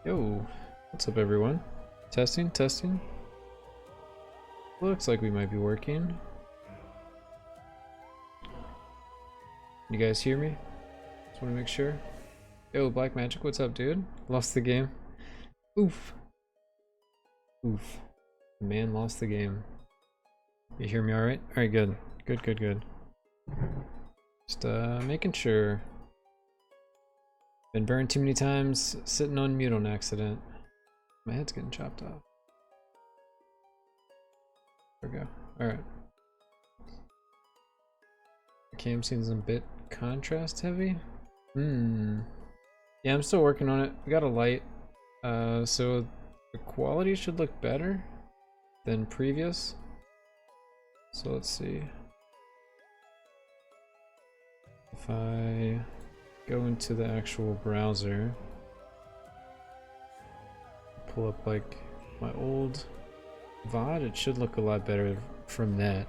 Yo, what's up everyone? Testing, testing. Looks like we might be working. You guys hear me? Just want to make sure. Yo, Black Magic, what's up, dude? Lost the game. Oof. Oof. The man lost the game. You hear me alright? Alright, good. Good, good, good. Just making sure. Been burned too many times, sitting on mute on accident. My head's getting chopped off. There we go. Alright. Cam seems a bit contrast heavy. Yeah, I'm still working on it. We got a light. So the quality should look better than previous. So let's see. If I go into the actual browser, pull up like my old VOD, it should look a lot better from that.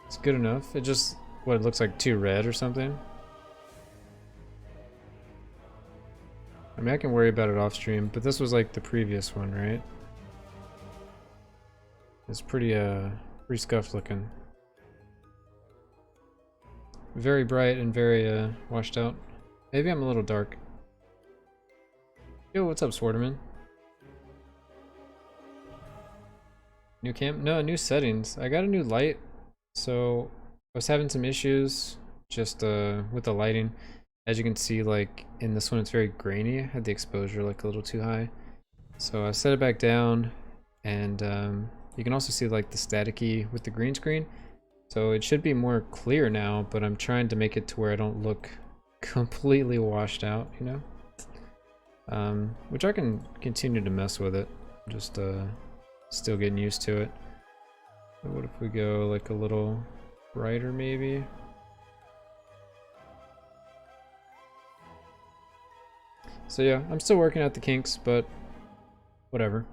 It's good enough. It just, what, it looks like too red or something. I mean, I can worry about it off stream, but this was like the previous one, right? It's pretty pretty scuffed looking. Very bright and very washed out. Maybe I'm a little dark. Yo, what's up, Sworderman? New cam? No, new settings. I got a new light. So I was having some issues just with the lighting. As you can see, like in this one it's very grainy. I had the exposure like a little too high. So I set it back down, and you can also see like the staticky with the green screen. So it should be more clear now, but I'm trying to make it to where I don't look completely washed out, you know? Which I can continue to mess with it. Just still getting used to it. So what if we go like a little brighter maybe? So yeah, I'm still working out the kinks, but whatever.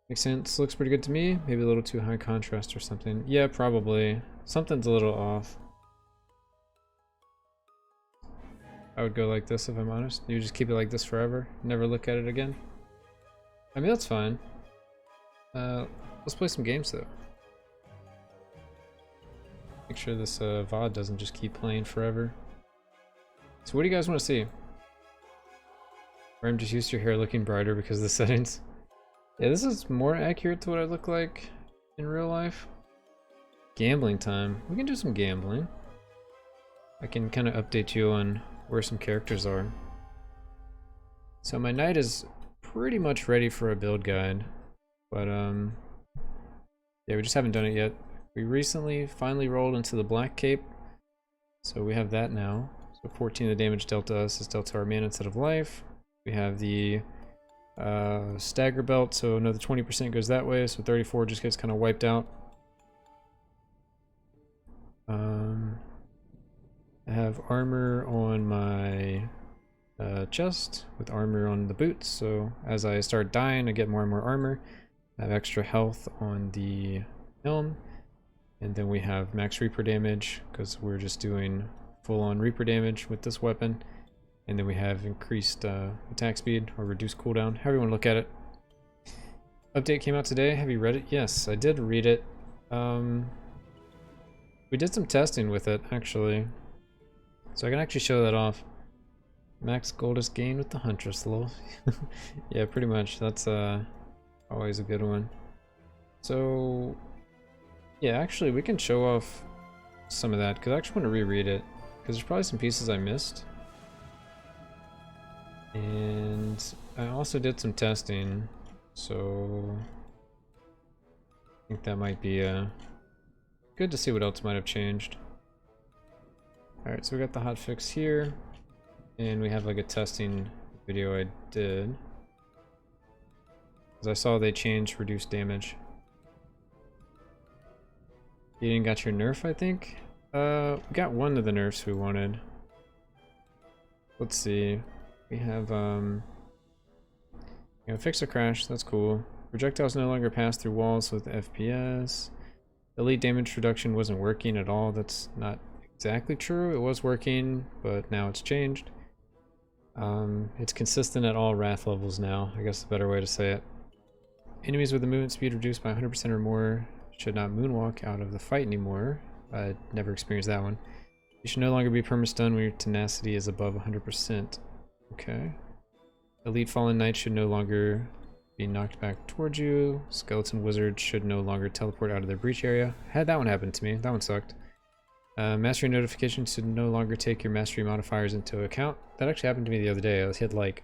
Makes sense. Looks pretty good to me. Maybe a little too high contrast or something. Yeah, probably. Something's a little off. I would go like this if I'm honest. You just keep it like this forever. Never look at it again. I mean, that's fine. Let's play some games though. Make sure this VOD doesn't just keep playing forever. So what do you guys want to see? Or I'm just used to your hair looking brighter because of the settings. Yeah, this is more accurate to what I look like in real life. Gambling time. We can do some gambling. I can kind of update you on where some characters are. So my knight is pretty much ready for a build guide. But yeah, we just haven't done it yet. We recently finally rolled into the black cape. So we have that now. So 14 of the damage dealt to us is dealt to our mana instead of life. We have the stagger belt, so another 20% goes that way, so 34 just gets kind of wiped out. I have armor on my chest with armor on the boots, so as I start dying I get more and more armor. I have extra health on the helm, and then we have max Reaper damage because we're just doing full-on Reaper damage with this weapon. And then we have increased attack speed or reduced cooldown, however you want to look at it. Update came out today. Have you read it? Yes, I did read it. We did some testing with it, actually. So I can actually show that off. Max Goldest gain with the Huntress, lol. Yeah, pretty much. That's always a good one. So, yeah, actually we can show off some of that, because I actually want to reread it. Because there's probably some pieces I missed. And I also did some testing, so I think that might be good to see what else might have changed. Alright, so we got the hotfix here, and we have like a testing video I did. Because I saw they changed reduced damage. You didn't got your nerf, I think? We got one of the nerfs we wanted. Let's see. We have, fixer crash, that's cool. Projectiles no longer pass through walls with FPS. Elite damage reduction wasn't working at all. That's not exactly true. It was working, but now it's changed. It's consistent at all wrath levels now, I guess the better way to say it. Enemies with the movement speed reduced by 100% or more should not moonwalk out of the fight anymore. I never experienced that one. You should no longer be perma-stunned when your tenacity is above 100%. Okay. Elite Fallen Knight should no longer be knocked back towards you. Skeleton Wizard should no longer teleport out of their breach area. Had that one happen to me. That one sucked. Mastery notifications should no longer take your mastery modifiers into account. That actually happened to me the other day. I was hit like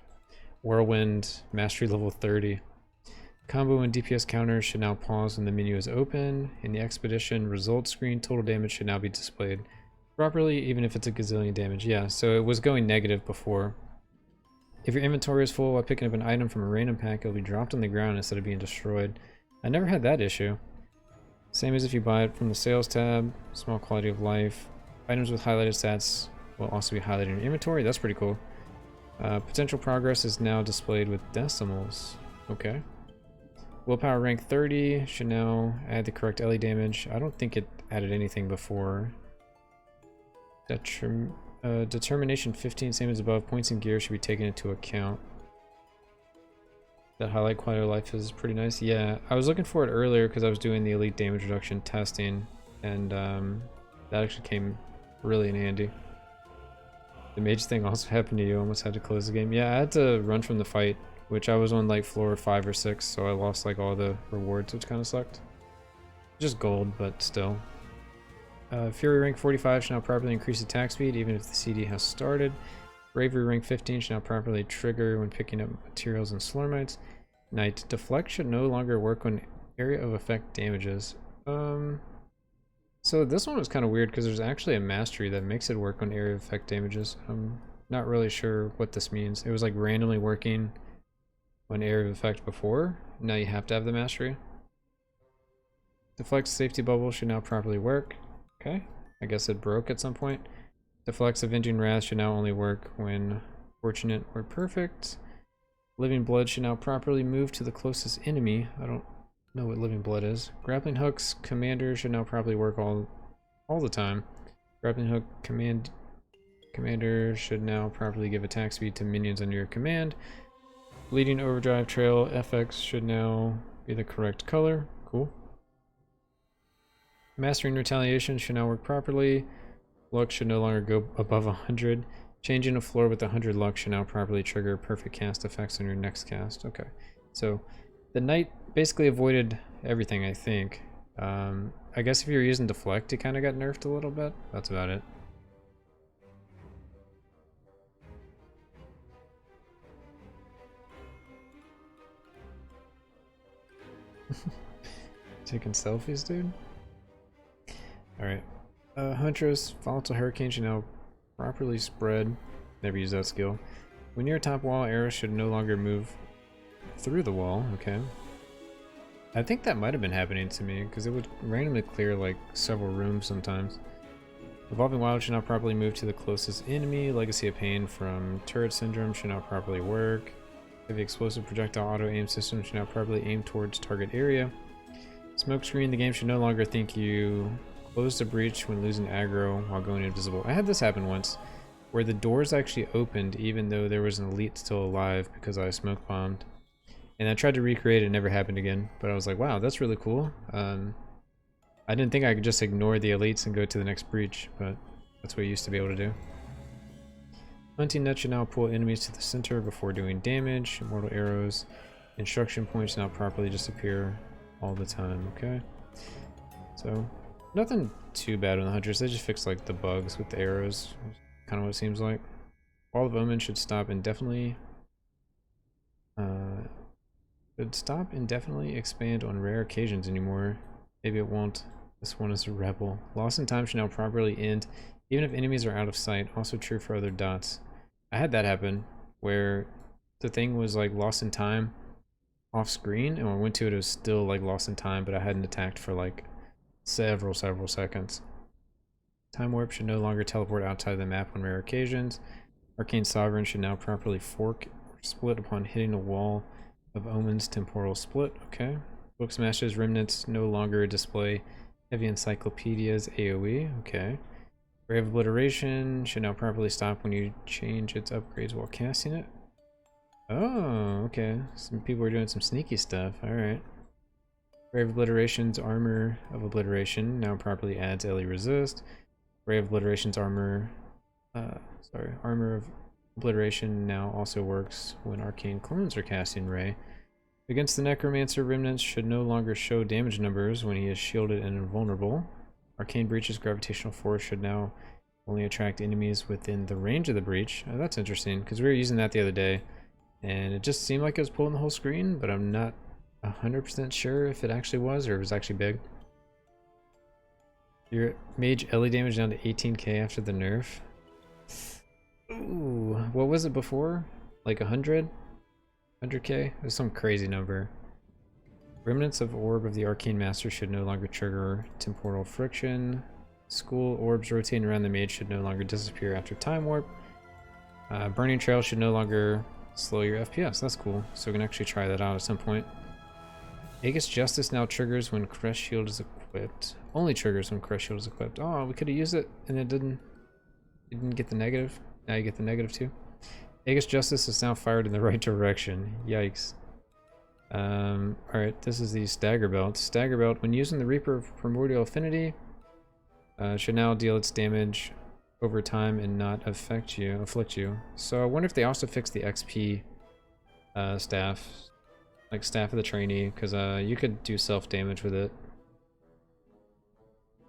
Whirlwind Mastery level 30. Combo and DPS counters should now pause when the menu is open. In the Expedition results screen, total damage should now be displayed properly, even if it's a gazillion damage. Yeah, so it was going negative before. If your inventory is full while picking up an item from a random pack, it'll be dropped on the ground instead of being destroyed. I never had that issue. Same as if you buy it from the sales tab. Small quality of life. Items with highlighted stats will also be highlighted in your inventory. That's pretty cool. Potential progress is now displayed with decimals. Okay. Willpower rank 30 should now add the correct LE damage. I don't think it added anything before. Determination 15, same as above. Points and gear should be taken into account. That highlight quality of life is pretty nice. Yeah, I was looking for it earlier because I was doing the elite damage reduction testing, and that actually came really in handy. The mage thing also happened to you. Almost had to close the game. Yeah, I had to run from the fight, which I was on like floor 5 or 6, so I lost like all the rewards, which kind of sucked. Just gold, but still. Fury rank 45 should now properly increase attack speed even if the CD has started. Bravery rank 15 should now properly trigger when picking up materials and Slormites. Knight Deflect should no longer work when area of effect damages. So this one was kind of weird because there's actually a mastery that makes it work on area of effect damages. I'm not really sure what this means. It was like randomly working on area of effect before. Now you have to have the mastery. Deflect's safety bubble should now properly work. Okay, I guess it broke at some point. Deflect's Avenging Wrath should now only work when fortunate or perfect. Living Blood should now properly move to the closest enemy. I don't know what Living Blood is. Grappling Hook's Commander should now properly work all the time. Grappling Hook Commander should now properly give attack speed to minions under your command. Bleeding Overdrive Trail FX should now be the correct color. Cool. Mastering Retaliation should now work properly. Luck should no longer go above 100. Changing a floor with 100 luck should now properly trigger perfect cast effects on your next cast. Okay, so the knight basically avoided everything, I think. I guess if you're using Deflect, it kind of got nerfed a little bit. That's about it. Taking selfies, dude? Alright. Huntress, Volatile Hurricane should now properly spread. Never use that skill. When you're top wall, arrows should no longer move through the wall. Okay. I think that might have been happening to me because it would randomly clear like several rooms sometimes. Evolving Wild should now properly move to the closest enemy. Legacy of Pain from Turret Syndrome should now properly work. Heavy Explosive Projectile Auto Aim System should now properly aim towards target area. Smoke Screen, the game should no longer think you close the breach when losing aggro while going invisible. I had this happen once, where the doors actually opened even though there was an elite still alive because I smoke bombed. And I tried to recreate it, it never happened again. But I was like, wow, that's really cool. I didn't think I could just ignore the elites and go to the next breach, but that's what you used to be able to do. Hunting Net should now pull enemies to the center before doing damage. Immortal Arrows. Instruction points now properly disappear all the time, okay? So, nothing too bad on the Hunters. They just fixed like the bugs with the arrows. Kind of what it seems like. Wall of Omen should stop indefinitely. Expand on rare occasions anymore. Maybe it won't. This one is a rebel. Lost in Time should now properly end, even if enemies are out of sight. Also true for other dots. I had that happen, where the thing was like lost in time off screen, and when I went to it, it was still like lost in time, but I hadn't attacked for like several seconds. Time Warp should no longer teleport outside the map on rare occasions. Arcane Sovereign should now properly fork or split upon hitting a wall of Omen's temporal split. Okay. Book Smashes Remnants no longer display heavy encyclopedias AoE. Okay. Brave Obliteration should now properly stop when you change its upgrades while casting it. Oh, okay. Some people are doing some sneaky stuff. Alright. Brave Obliteration's Armor of Obliteration now properly adds LE Resist. Brave Obliteration's Armor of Obliteration now also works when Arcane Clones are casting Ray. Against the Necromancer, Remnants should no longer show damage numbers when he is shielded and invulnerable. Arcane Breach's Gravitational Force should now only attract enemies within the range of the breach. Oh, that's interesting, because we were using that the other day, and it just seemed like it was pulling the whole screen, but I'm not 100% sure if it actually was, or it was actually big. Your mage LE damage down to 18k after the nerf. Ooh, what was it before? Like 100? 100k? It was some crazy number. Remnants of Orb of the Arcane Master should no longer trigger temporal friction. School orbs rotating around the mage should no longer disappear after time warp. Burning Trail should no longer slow your FPS. That's cool. So we can actually try that out at some point. Aegis Justice now triggers when Crest Shield is equipped. Only triggers when Crest Shield is equipped. Oh, we could have used it and it didn't get the negative. Now you get the negative too. Aegis Justice is now fired in the right direction. Yikes. Alright, this is the Stagger Belt. Stagger Belt, when using the Reaper of Primordial Affinity, should now deal its damage over time and not afflict you. So I wonder if they also fixed the XP staff, like Staff of the Trainee, because you could do self-damage with it.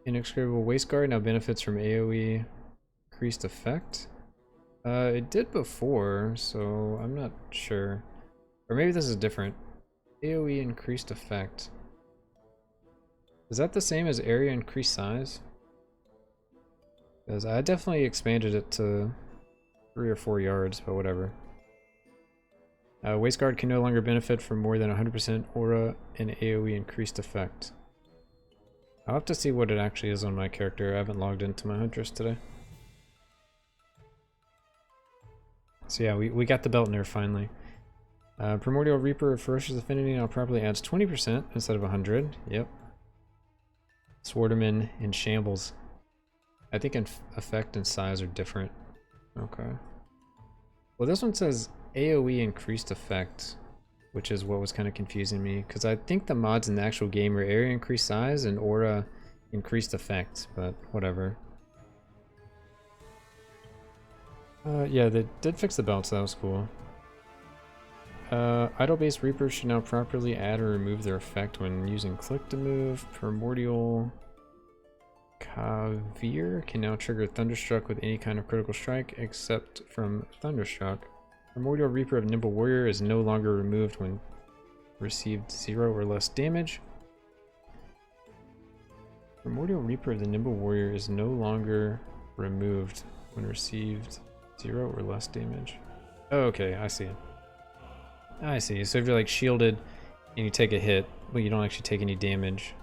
Inexcredible Waistguard now benefits from AoE increased effect. It did before, so I'm not sure. Or maybe this is different. AoE increased effect. Is that the same as area increased size? Because I definitely expanded it to 3 or 4 yards, but whatever. Waistguard can no longer benefit from more than 100% aura and AoE increased effect. I'll have to see what it actually is on my character. I haven't logged into my Huntress today. So yeah, we got the belt nerf finally. Primordial Reaper of Ferocious Affinity now properly adds 20% instead of 100. Yep. Sworderman in Shambles. I think effect and size are different. Okay. Well, this one says AoE increased effect, which is what was kind of confusing me, because I think the mods in the actual game are area increased size and aura increased effect, but whatever. Yeah, they did fix the belt, so that was cool. Idle-based Reapers should now properly add or remove their effect when using click to move. Primordial Kavir can now trigger Thunderstruck with any kind of critical strike except from Thunderstruck. Primordial Reaper of Nimble Warrior is no longer removed when received 0 or less damage. Primordial Reaper of the Nimble Warrior is no longer removed when received 0 or less damage. Oh, okay, I see. I see. So if you're like shielded and you take a hit, but you don't actually take any damage,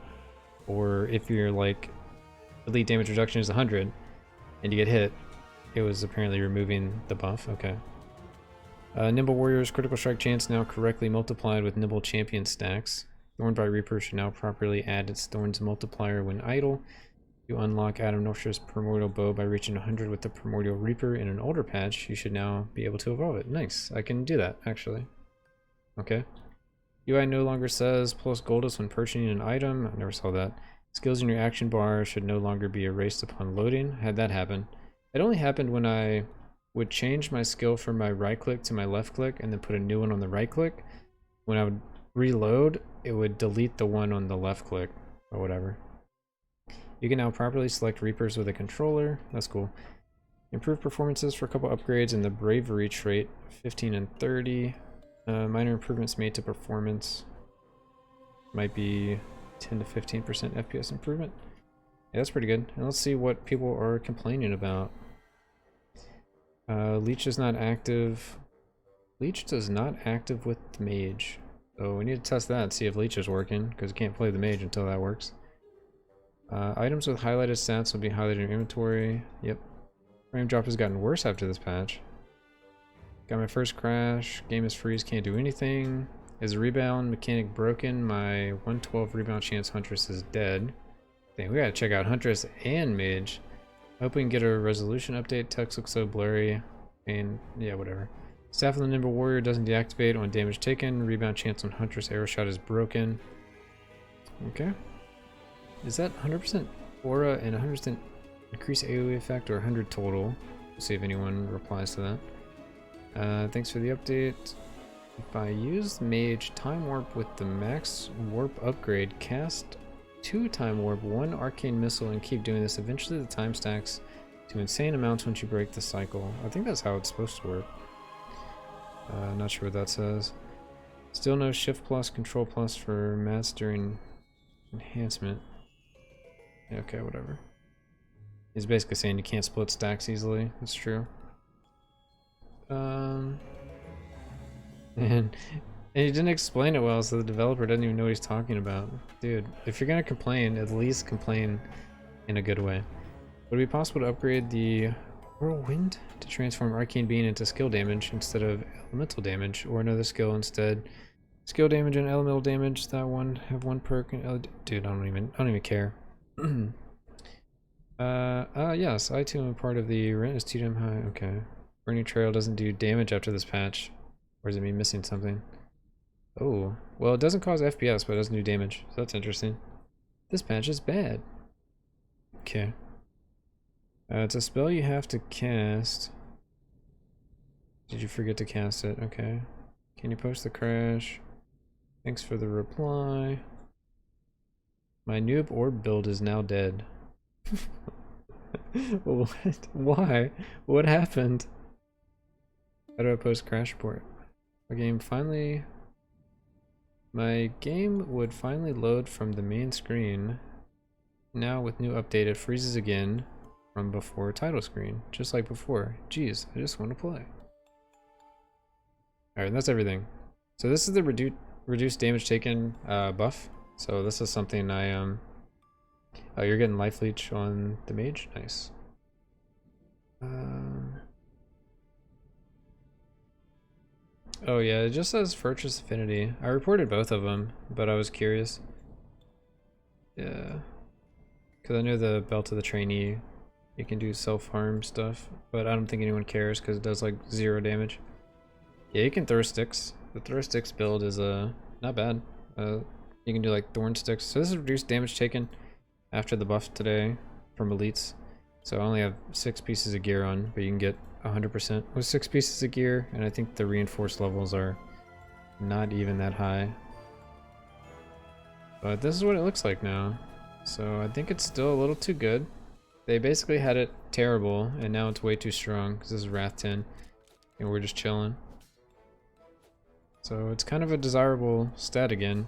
or if you're like elite damage reduction is 100 and you get hit, it was apparently removing the buff. Okay. Nimble Warrior's critical strike chance now correctly multiplied with Nimble Champion stacks. Thorn by Reaper should now properly add its Thorns multiplier when idle. You unlock Adam Northshire's Primordial Bow by reaching 100 with the Primordial Reaper in an older patch. You should now be able to evolve it. Nice. I can do that, actually. Okay. UI no longer says plus Goldus when purchasing an item. I never saw that. Skills in your action bar should no longer be erased upon loading. Had that happen. It only happened when I would change my skill from my right click to my left click and then put a new one on the right click. When I would reload, it would delete the one on the left click or whatever. You can now properly select Reapers with a controller. That's cool. Improved performances for a couple upgrades in the Bravery trait, 15 and 30. Minor improvements made to performance. Might be 10 to 15% FPS improvement. Yeah, that's pretty good. And let's see what people are complaining about. Leech is not active. Leech does not active with the mage. So we need to test that and see if Leech is working, because you can't play the mage until that works. Items with highlighted stats will be highlighted in your inventory. Yep. Frame drop has gotten worse after this patch. Got my first crash. Game is freeze, can't do anything. Is the rebound mechanic broken? My 112 rebound chance Huntress is dead. Dang, we gotta check out Huntress and Mage. I hope we can get a resolution update. Text looks so blurry. And yeah, whatever. Staff of the Nimble Warrior doesn't deactivate on damage taken. Rebound chance on Huntress Arrow Shot is broken. Okay. Is that 100% aura and 100% increase AoE effect, or 100 total? We'll see if anyone replies to that. Thanks for the update. If I use Mage Time Warp with the max warp upgrade, cast 2 Time Warp, 1 Arcane Missile, and keep doing this, eventually the time stacks to insane amounts once you break the cycle. I think that's how it's supposed to work. Not sure what that says. Still no Shift Plus, Control Plus for mats during enhancement. Okay, whatever. He's basically saying you can't split stacks easily. That's true. And he didn't explain it well, so the developer doesn't even know what he's talking about. Dude, if you're gonna complain, at least complain in a good way. Would it be possible to upgrade the Whirlwind to transform Arcane Beam into skill damage instead of elemental damage, or another skill instead? Skill damage and elemental damage, that one have one perk and dude, I don't even care. Yes, I too am part of the rent is 2 damn high. Okay. Burning Trail doesn't do damage after this patch. Or is it me missing something? Oh, well, it doesn't cause FPS, but it doesn't do damage. So that's interesting. This patch is bad. Okay. It's a spell you have to cast. Did you forget to cast it? Okay. Can you post the crash? Thanks for the reply. My noob orb build is now dead. What? Why? What happened? How do I post crash report? My game would finally load from the main screen. Now with new update, it freezes again from before title screen, just like before. Jeez, I just want to play. Alright, that's everything. So this is the reduced damage taken buff. So this is something I oh, you're getting life leech on the mage? Nice. Oh yeah, it just says Fortress Affinity. I reported both of them, but I was curious. Yeah. Because I know the Belt of the Trainee, you can do self-harm stuff, but I don't think anyone cares because it does like 0 damage. Yeah, you can throw sticks. The throw sticks build is not bad. You can do like thorn sticks. So this is reduced damage taken after the buff today from elites. So I only have 6 pieces of gear on, but you can get 100% with 6 pieces of gear, and I think the reinforced levels are not even that high. But this is what it looks like now. So I think it's still a little too good. They basically had it terrible, and now it's way too strong because this is Wrath 10, and we're just chilling. So it's kind of a desirable stat again,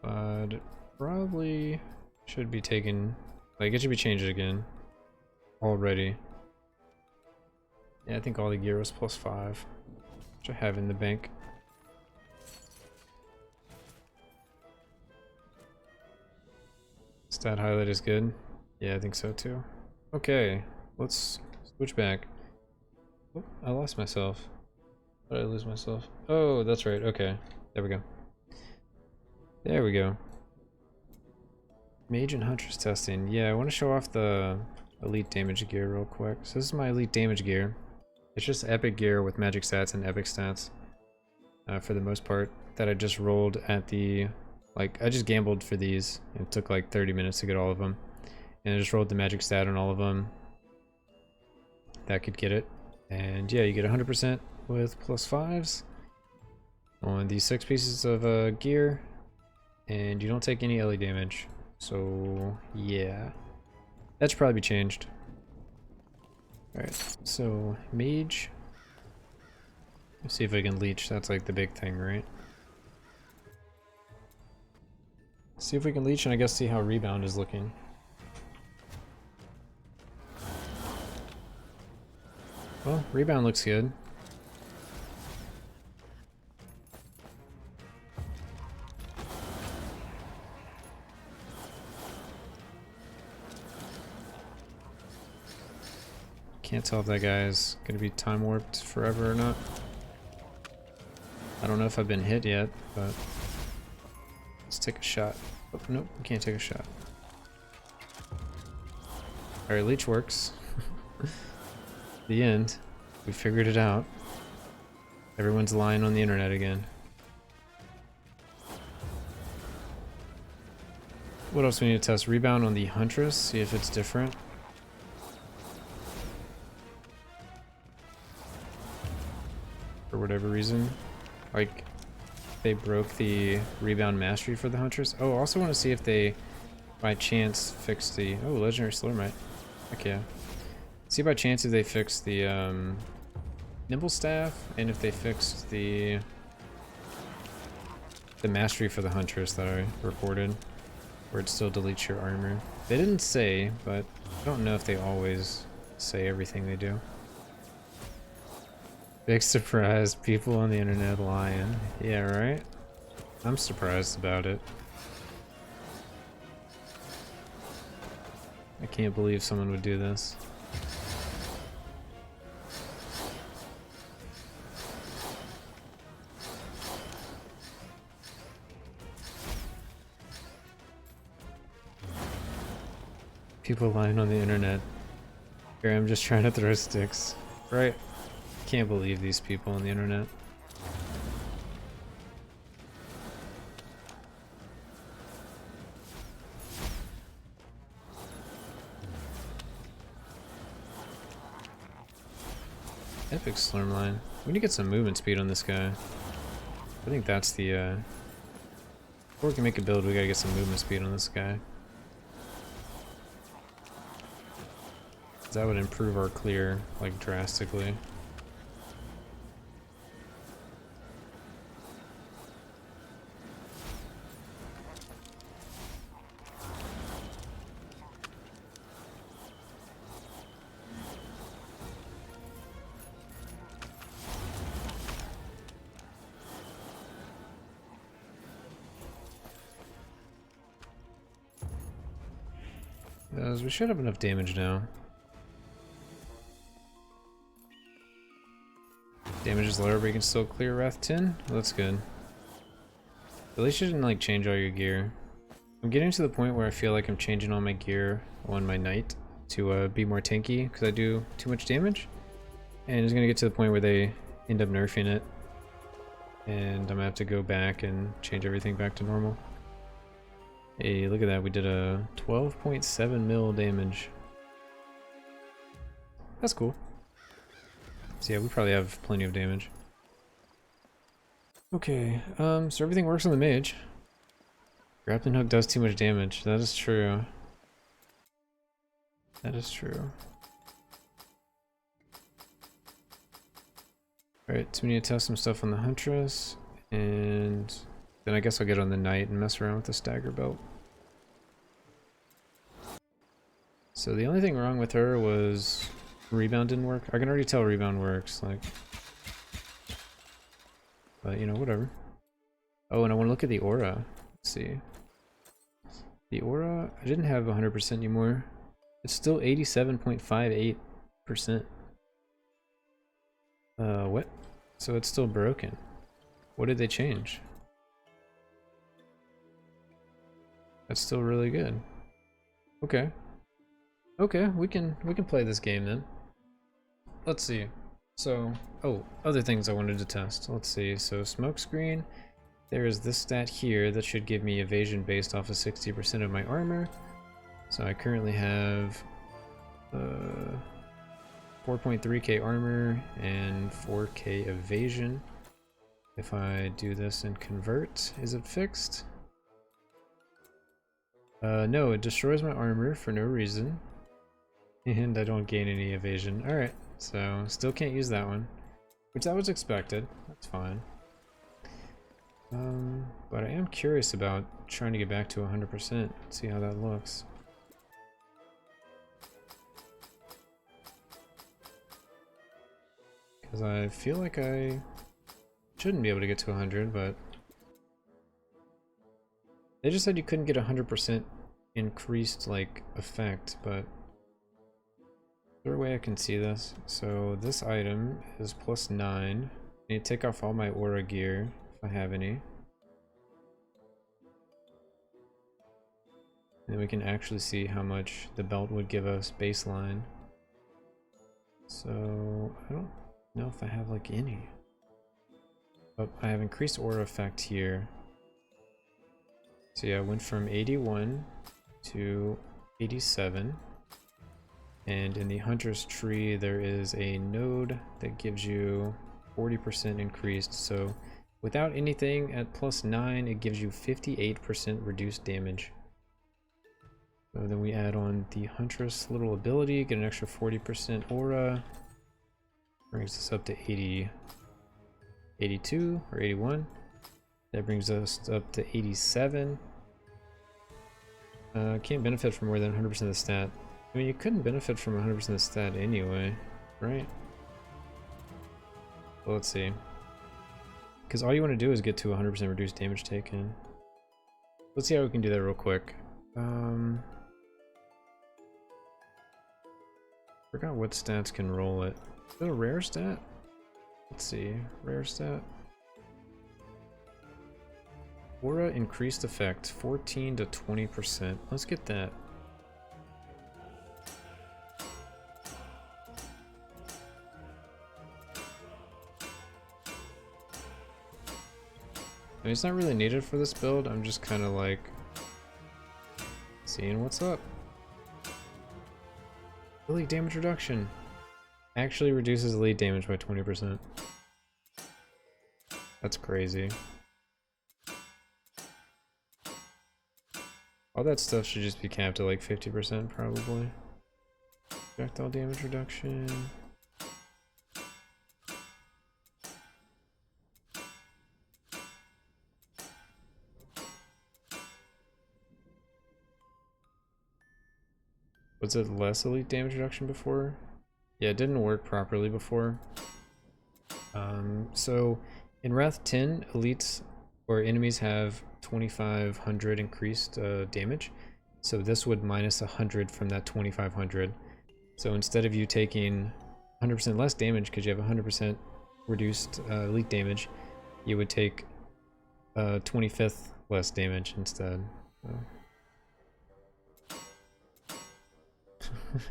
but it probably should be taken, like it should be changed again already. Yeah, I think all the gear was +5, which I have in the bank. Stat highlight is good. Yeah, I think so too. Okay, let's switch back. Oh, I lost myself. How did I lose myself? Oh, that's right. Okay, there we go. There we go. Mage and Huntress testing. Yeah, I want to show off the elite damage gear real quick. So this is my elite damage gear. It's just epic gear with magic stats and epic stats for the most part that I just rolled at the, like, I just gambled for these. It took like 30 minutes to get all of them. And I just rolled the magic stat on all of them. That could get it. And yeah, you get 100% with +5s on these 6 pieces of gear. And you don't take any LE damage. So yeah, that should probably be changed. Alright, so Mage. Let's see if I can leech. That's like the big thing, right? See if we can leech, and I guess see how rebound is looking. Well, rebound looks good. Can't tell if that guy's gonna be time warped forever or not. I don't know if I've been hit yet, but let's take a shot. Oh, nope, we can't take a shot. Alright, leech works. The end. We figured it out. Everyone's lying on the internet again. What else we need to test? Rebound on the Huntress, see if it's different. For whatever reason. Like, they broke the rebound mastery for the Huntress. Oh, I also want to see if they, by chance, fixed the... Oh, Legendary Slurmite. Heck yeah. See by chance if they fixed the Nimble Staff, and if they fixed the mastery for the Huntress that I reported, where it still deletes your armor. They didn't say, but I don't know if they always say everything they do. Big surprise, people on the internet lying. Yeah, right? I'm surprised about it. I can't believe someone would do this. People lying on the internet. Here, I'm just trying to throw sticks. Right? Can't believe these people on the internet. Epic Slurmline. We need to get some movement speed on this guy. I think that's the, before we can make a build, we gotta get some movement speed on this guy. That would improve our clear, like, drastically. We should have enough damage now. Damage is lower, but you can still clear Wrath 10? Well, that's good. At least you didn't like change all your gear. I'm getting to the point where I feel like I'm changing all my gear on my knight to be more tanky, because I do too much damage. And it's gonna get to the point where they end up nerfing it. And I'm gonna have to go back and change everything back to normal. Hey, look at that, we did a 12.7 mil damage. That's cool. So yeah, we probably have plenty of damage. Okay, so everything works on the mage. Grappling hook does too much damage, that is true. That is true. Alright, so we need to test some stuff on the Huntress, and then I guess I'll get on the Knight and mess around with the Stagger Belt. So the only thing wrong with her was Rebound didn't work. I can already tell Rebound works, like, but you know, whatever. Oh, and I want to look at the aura. Let's see. The aura, I didn't have 100% anymore. It's still 87.58%. What? So it's still broken. What did they change? That's still really good. Okay. Okay, we can play this game then. Let's see. So, oh, other things I wanted to test. Let's see. So smokescreen, there is this stat here that should give me evasion based off of 60% of my armor. So I currently have 4.3k armor and 4k evasion. If I do this and convert, is it fixed? No, it destroys my armor for no reason. And I don't gain any evasion. Alright, so still can't use that one. Which that was expected. That's fine. But I am curious about trying to get back to 100%. See how that looks. Because I feel like I shouldn't be able to get to 100, but they just said you couldn't get 100% increased, like, effect, but is there a way I can see this? So this item is +9. I need to take off all my aura gear, if I have any. And then we can actually see how much the belt would give us baseline. So I don't know if I have like any. But I have increased aura effect here. So yeah, I went from 81 to 87. And in the Hunter's Tree, there is a node that gives you 40% increased. So without anything at +9, it gives you 58% reduced damage. So then we add on the Huntress little ability, get an extra 40% aura. Brings us up to 80, 82 or 81. That brings us up to 87. Can't benefit from more than 100% of the stat. I mean, you couldn't benefit from 100% of the stat anyway, right? Well, let's see. Because all you want to do is get to 100% reduced damage taken. Let's see how we can do that real quick. Forgot what stats can roll it. Is it a rare stat? Let's see. Rare stat. Aura increased effect, 14 to 20%. Let's get that. I mean, it's not really needed for this build. I'm just kind of like seeing what's up. Elite damage reduction. Actually reduces elite damage by 20%. That's crazy. All that stuff should just be capped at like 50% probably. Projectile damage reduction. Was it less elite damage reduction before? Yeah, it didn't work properly before. So in Wrath 10, elites or enemies have 2500 increased damage. So this would minus 100 from that 2500. So instead of you taking 100% less damage because you have 100% reduced elite damage, you would take 25th less damage instead. So.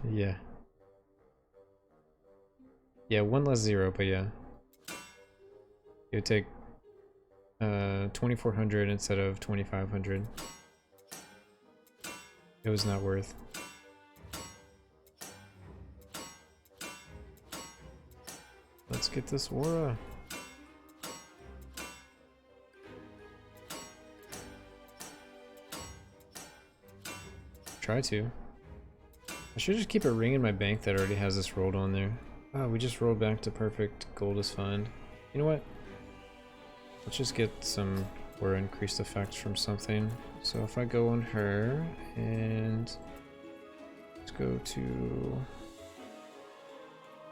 Yeah. Yeah, 1 less 0, but yeah. You would take 2400 instead of 2500. It was not worth. Let's get this aura. Try to. I should just keep a ring in my bank that already has this rolled on there. Oh, we just rolled back to perfect. Gold is fine. You know what? Let's just get some aura increased effects from something. So if I go on her and let's go to.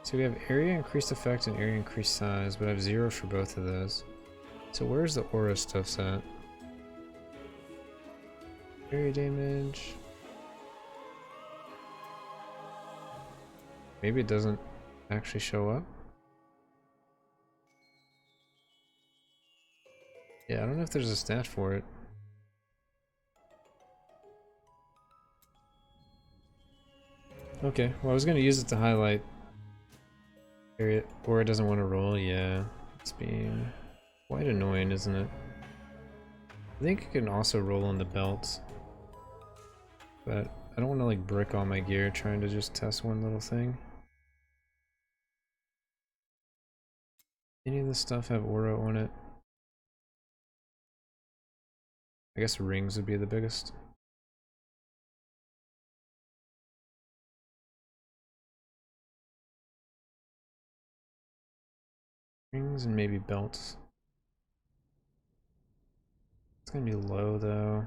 So we have area increased effect and area increased size, but I have 0 for both of those. So where's the aura stuffs at? Area damage. Maybe it doesn't actually show up. Yeah, I don't know if there's a stat for it. Okay, well I was going to use it to highlight area, or it doesn't want to roll. Yeah, it's being quite annoying, isn't it? I think it can also roll on the belts, but I don't want to like brick all my gear trying to just test one little thing. Any of this stuff have aura on it? I guess rings would be the biggest. Rings and maybe belts. It's gonna be low though.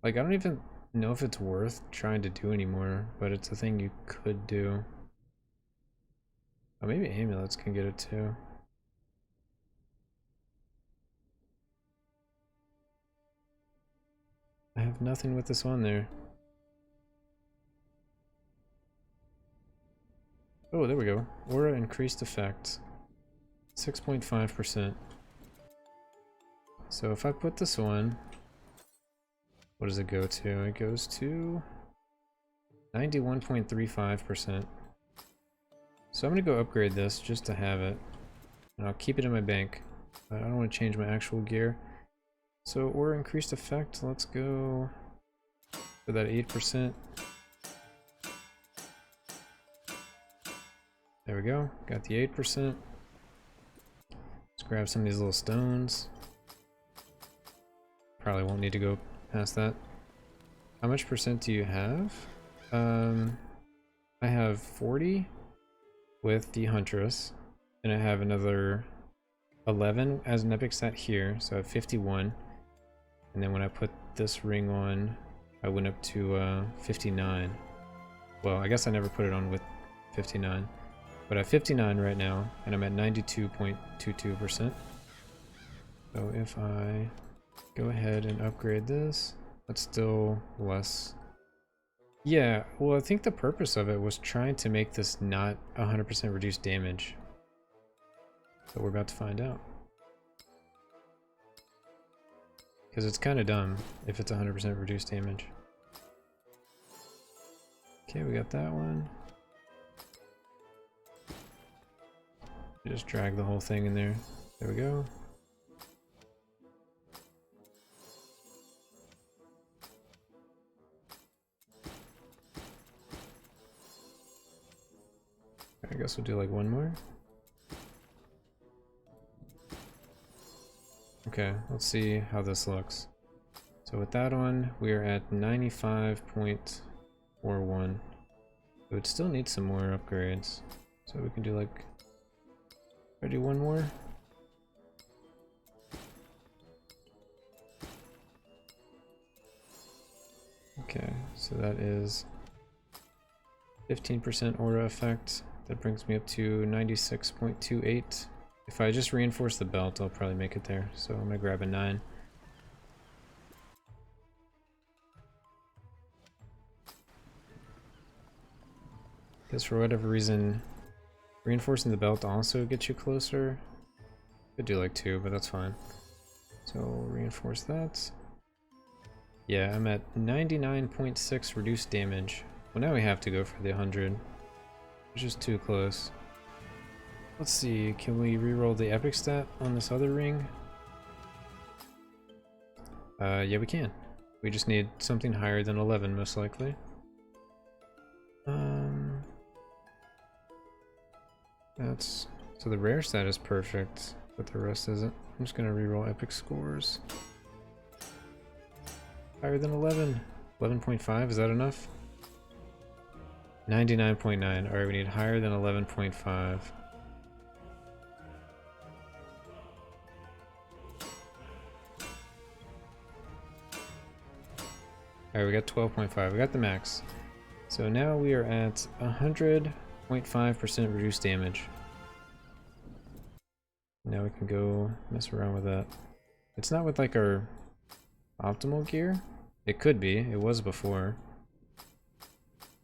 Like I don't even know if it's worth trying to do anymore, but it's a thing you could do. Oh, maybe amulets can get it too. I have nothing with this on there. Oh, there we go. Aura increased effect. 6.5%. So if I put this on, What does it go to? It goes to 91.35%. So I'm gonna go upgrade this just to have it. And I'll keep it in my bank. But I don't want to change my actual gear. So, or increased effect, let's go for that 8%. There we go, got the 8%. Let's grab some of these little stones. Probably won't need to go past that. How much percent do you have? I have 40 with the Huntress, and I have another 11 as an epic stat here, so I have 51. And then when I put this ring on, I went up to 59. Well, I guess I never put it on with 59. But I have 59 right now, and I'm at 92.22%. So if I go ahead and upgrade this, that's still less. Yeah, well, I think the purpose of it was trying to make this not 100% reduced damage. But we're about to find out. Because it's kind of dumb if it's 100% reduced damage. Okay, we got that one. Just drag the whole thing in there. There we go. I guess we'll do like one more. Okay, let's see how this looks. So with that on, we are at 95.41. It would still need some more upgrades. So we can do like, I do one more. Okay, so that is 15% aura effect. That brings me up to 96.28. If I just reinforce the belt, I'll probably make it there. So I'm gonna grab a 9. Because for whatever reason, reinforcing the belt also gets you closer. Could do like 2, but that's fine. So reinforce that. Yeah, I'm at 99.6 reduced damage. Well, now we have to go for the 100. It's just too close. Let's see, can we reroll the epic stat on this other ring? Yeah, we can. We just need something higher than 11, most likely. That's... So the rare stat is perfect, but the rest isn't. I'm just gonna reroll epic scores. Higher than 11. 11.5, is that enough? 99.9. Alright, we need higher than 11.5. Alright, we got 12.5. We got the max. So now we are at 100.5% reduced damage. Now we can go mess around with that. It's not with like our optimal gear. It could be. It was before.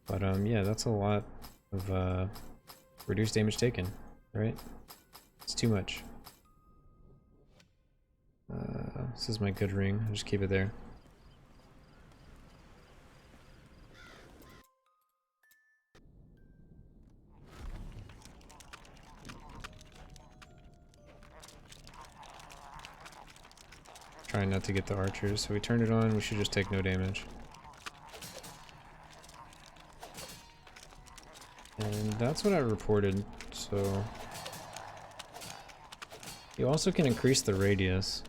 But yeah, that's a lot of reduced damage taken, right? It's too much. This is my good ring. I'll just keep it there. Trying not to get the archers, so we turned it on. We should just take no damage. And that's what I reported, so... You also can increase the radius.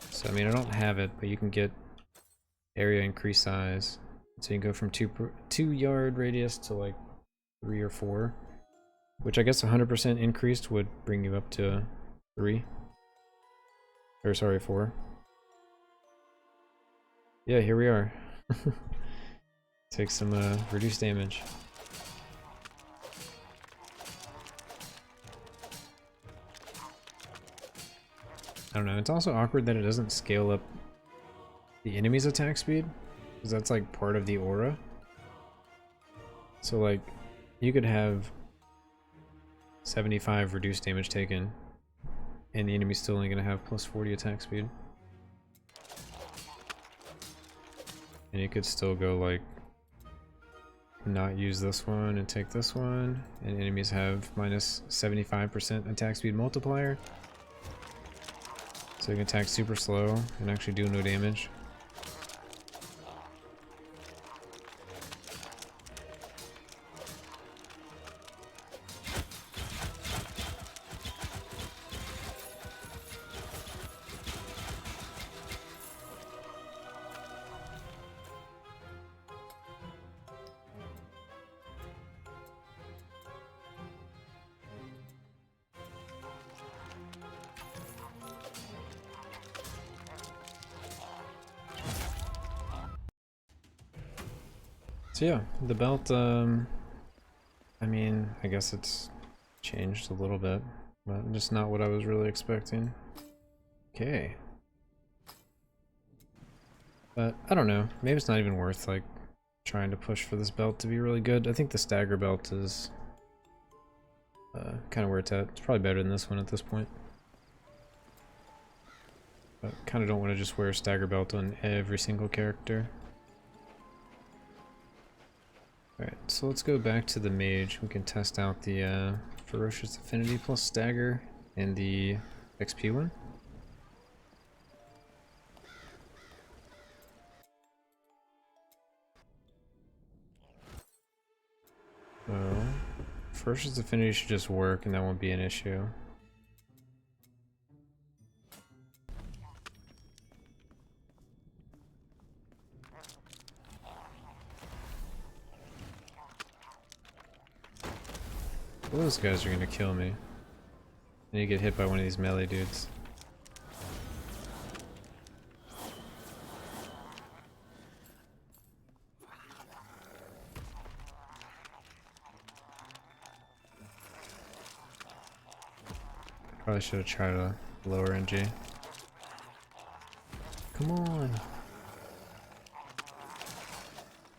So, I mean, I don't have it, but you can get area increase size. So you can go from 2 yard radius to like 3 or 4. Which I guess 100% increased would bring you up to 3. Or sorry, 4. Yeah, here we are. Take some reduced damage. I don't know, it's also awkward that it doesn't scale up the enemy's attack speed, because that's like part of the aura. So like, you could have 75 reduced damage taken, and the enemy's still only going to have plus 40 attack speed. And you could still go like not use this one and take this one, and enemies have minus 75% attack speed multiplier. So you can attack super slow and actually do no damage. So yeah, the belt, I mean, I guess it's changed a little bit, but just not what I was really expecting. Okay. But I don't know, maybe it's not even worth like trying to push for this belt to be really good. I think the stagger belt is kind of where it's at. It's probably better than this one at this point. But kind of don't want to just wear a stagger belt on every single character. Alright, so let's go back to the mage. We can test out the Ferocious Affinity plus stagger and the XP one. So, Ferocious Affinity should just work and that won't be an issue. Those guys are gonna kill me. I need to get hit by one of these melee dudes. Probably should have tried a lower NG. Come on!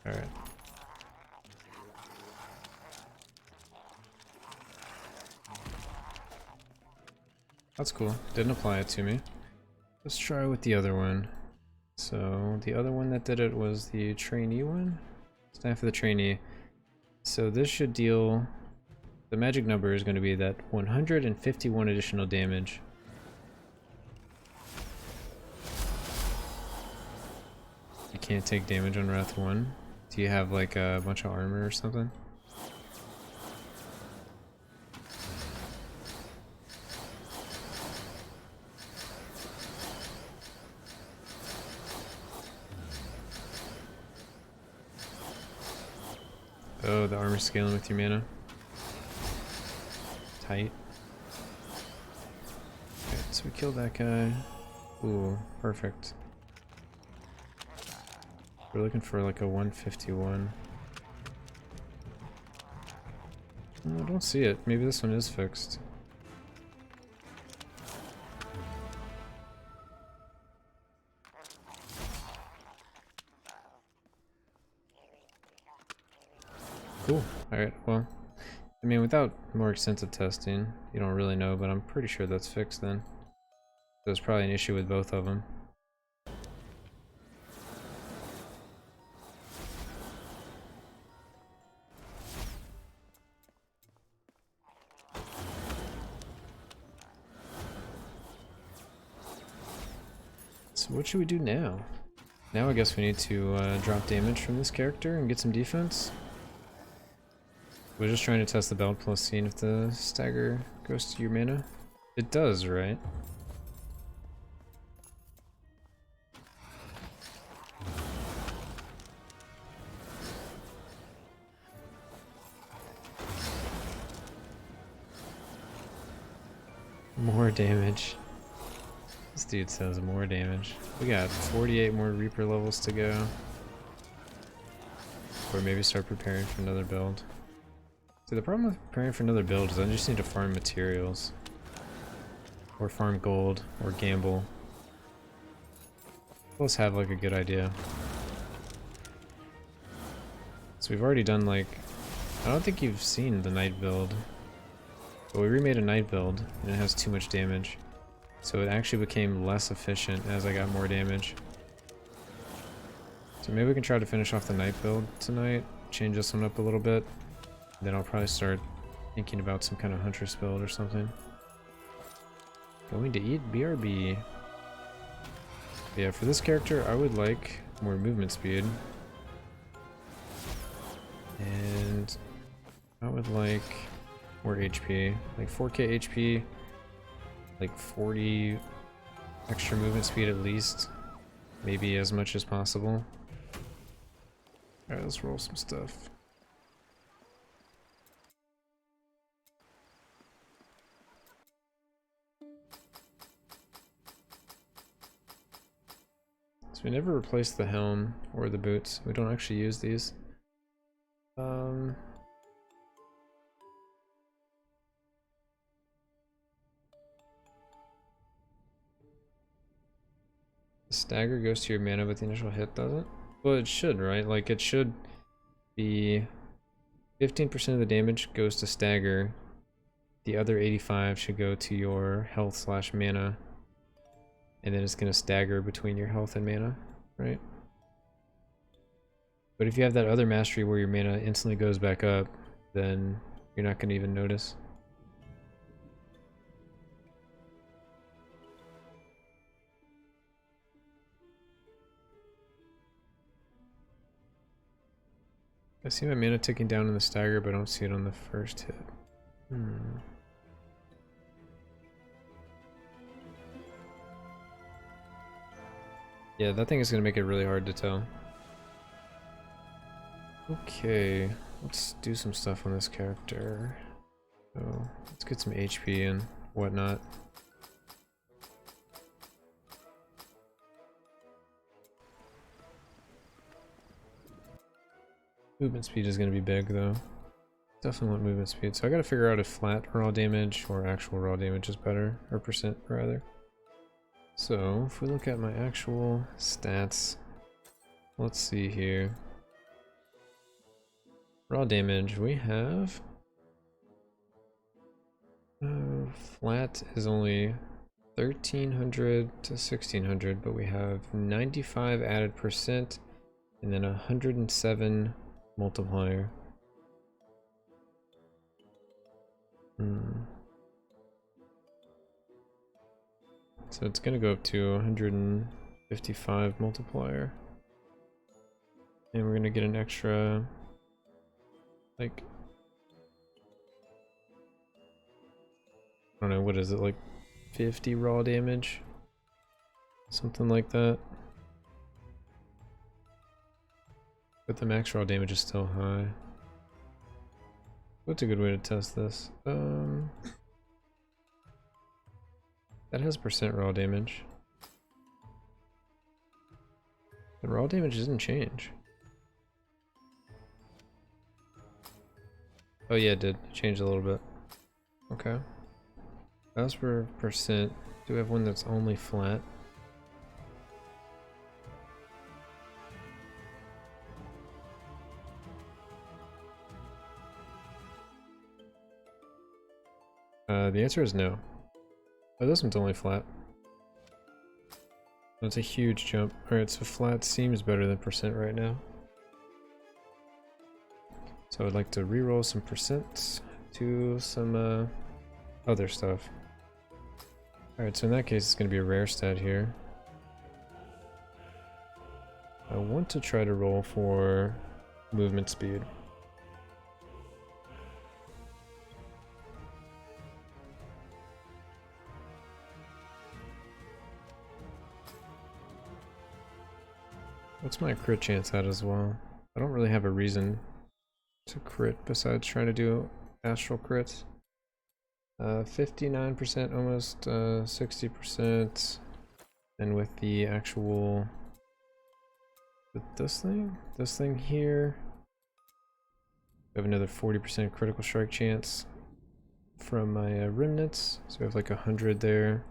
Alright. That's cool. Didn't apply it to me. Let's try with the other one. So the other one that did it was the trainee one. It's time for the trainee. So this should deal... The magic number is going to be that 151 additional damage. You can't take damage on Wrath 1. Do you have like a bunch of armor or something? Oh, the armor scaling with your mana. Tight. Okay, so we killed that guy. Ooh, perfect. We're looking for like a 151. Oh, I don't see it. Maybe this one is fixed. Cool. Alright, well, I mean, without more extensive testing, you don't really know, but I'm pretty sure that's fixed then. There's probably an issue with both of them. So what should we do now? Now I guess we need to drop damage from this character and get some defense. We're just trying to test the belt plus seeing if the stagger goes to your mana. It does, right? More damage. This dude says more damage. We got 48 more Reaper levels to go. Or maybe start preparing for another build. See, the problem with preparing for another build is I just need to farm materials. Or farm gold, or gamble. Let's have like a good idea. So we've already done like... I don't think you've seen the night build. But we remade a night build, and it has too much damage. So it actually became less efficient as I got more damage. So So maybe we can try to finish off the knight build tonight, change this one up a little bit. Then I'll probably start thinking about some kind of huntress build or something. Going to eat BRB. Yeah, for this character, I would like more movement speed. And I would like more HP. Like 4k HP, like 40 extra movement speed at least. Maybe as much as possible. Alright, let's roll some stuff. So we never replaced the helm or the boots. We don't actually use these. The stagger goes to your mana, but the initial hit doesn't? Well, it should, right? Like, it should be 15% of the damage goes to stagger. The other 85 should go to your health slash mana. And then it's going to stagger between your health and mana, right? But if you have that other mastery where your mana instantly goes back up, then you're not going to even notice. I see my mana ticking down in the stagger, but I don't see it on the first hit. Yeah, that thing is going to make it really hard to tell. Okay, let's do some stuff on this character. So, let's get some HP and whatnot. Movement speed is going to be big though. Definitely want movement speed. So I got to figure out if flat raw damage or actual raw damage is better, or percent rather. So if we look at my actual stats, let's see here. Raw damage, we have flat is only 1300 to 1600, but we have 95 added percent and then 107 multiplier. So it's gonna go up to 155 multiplier. And we're gonna get an extra, like, I don't know, what is it, like 50 raw damage? Something like that. But the max raw damage is still high. What's a good way to test this? That has percent raw damage. The raw damage doesn't change. Oh yeah, it did. It changed a little bit. Okay. As for percent, do we have one that's only flat? The answer is no. Oh, this one's only flat. That's a huge jump. Alright, so flat seems better than percent right now. So I'd like to reroll some percent to some other stuff. Alright, so in that case it's going to be a rare stat here. I want to try to roll for movement speed. What's my crit chance at as well? I don't really have a reason to crit besides trying to do astral crits. 59%, almost 60%. And with the actual, with this thing here, we have another 40% critical strike chance from my remnants. So we have like 100 there.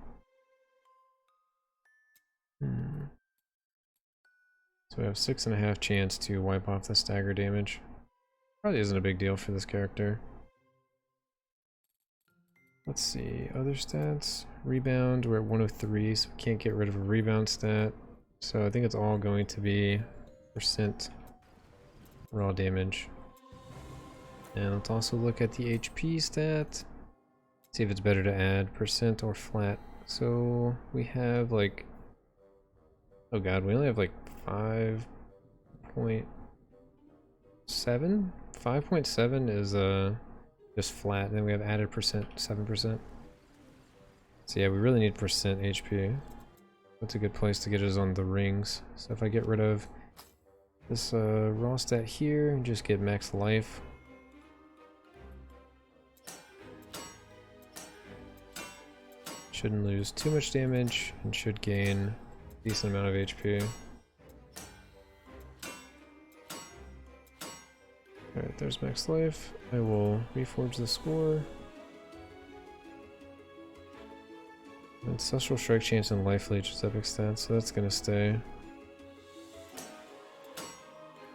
So we have 6.5 chance to wipe off the stagger damage. Probably isn't a big deal for this character. Let's see, other stats. Rebound, we're at 103, so we can't get rid of a rebound stat. So I think it's all going to be raw damage. And let's also look at the HP stat. See if it's better to add percent or flat. So we have like, oh god, we only have like 5.7? 5.7 is just flat, and then we have added percent, 7%. So yeah, we really need percent HP. That's a good place to get us on the rings. So if I get rid of this raw stat here and just get max life. Shouldn't lose too much damage and should gain a decent amount of HP. Alright, there's max life. I will reforge the score. Ancestral Strike Chance and Life Leech is epic stats, so that's gonna stay.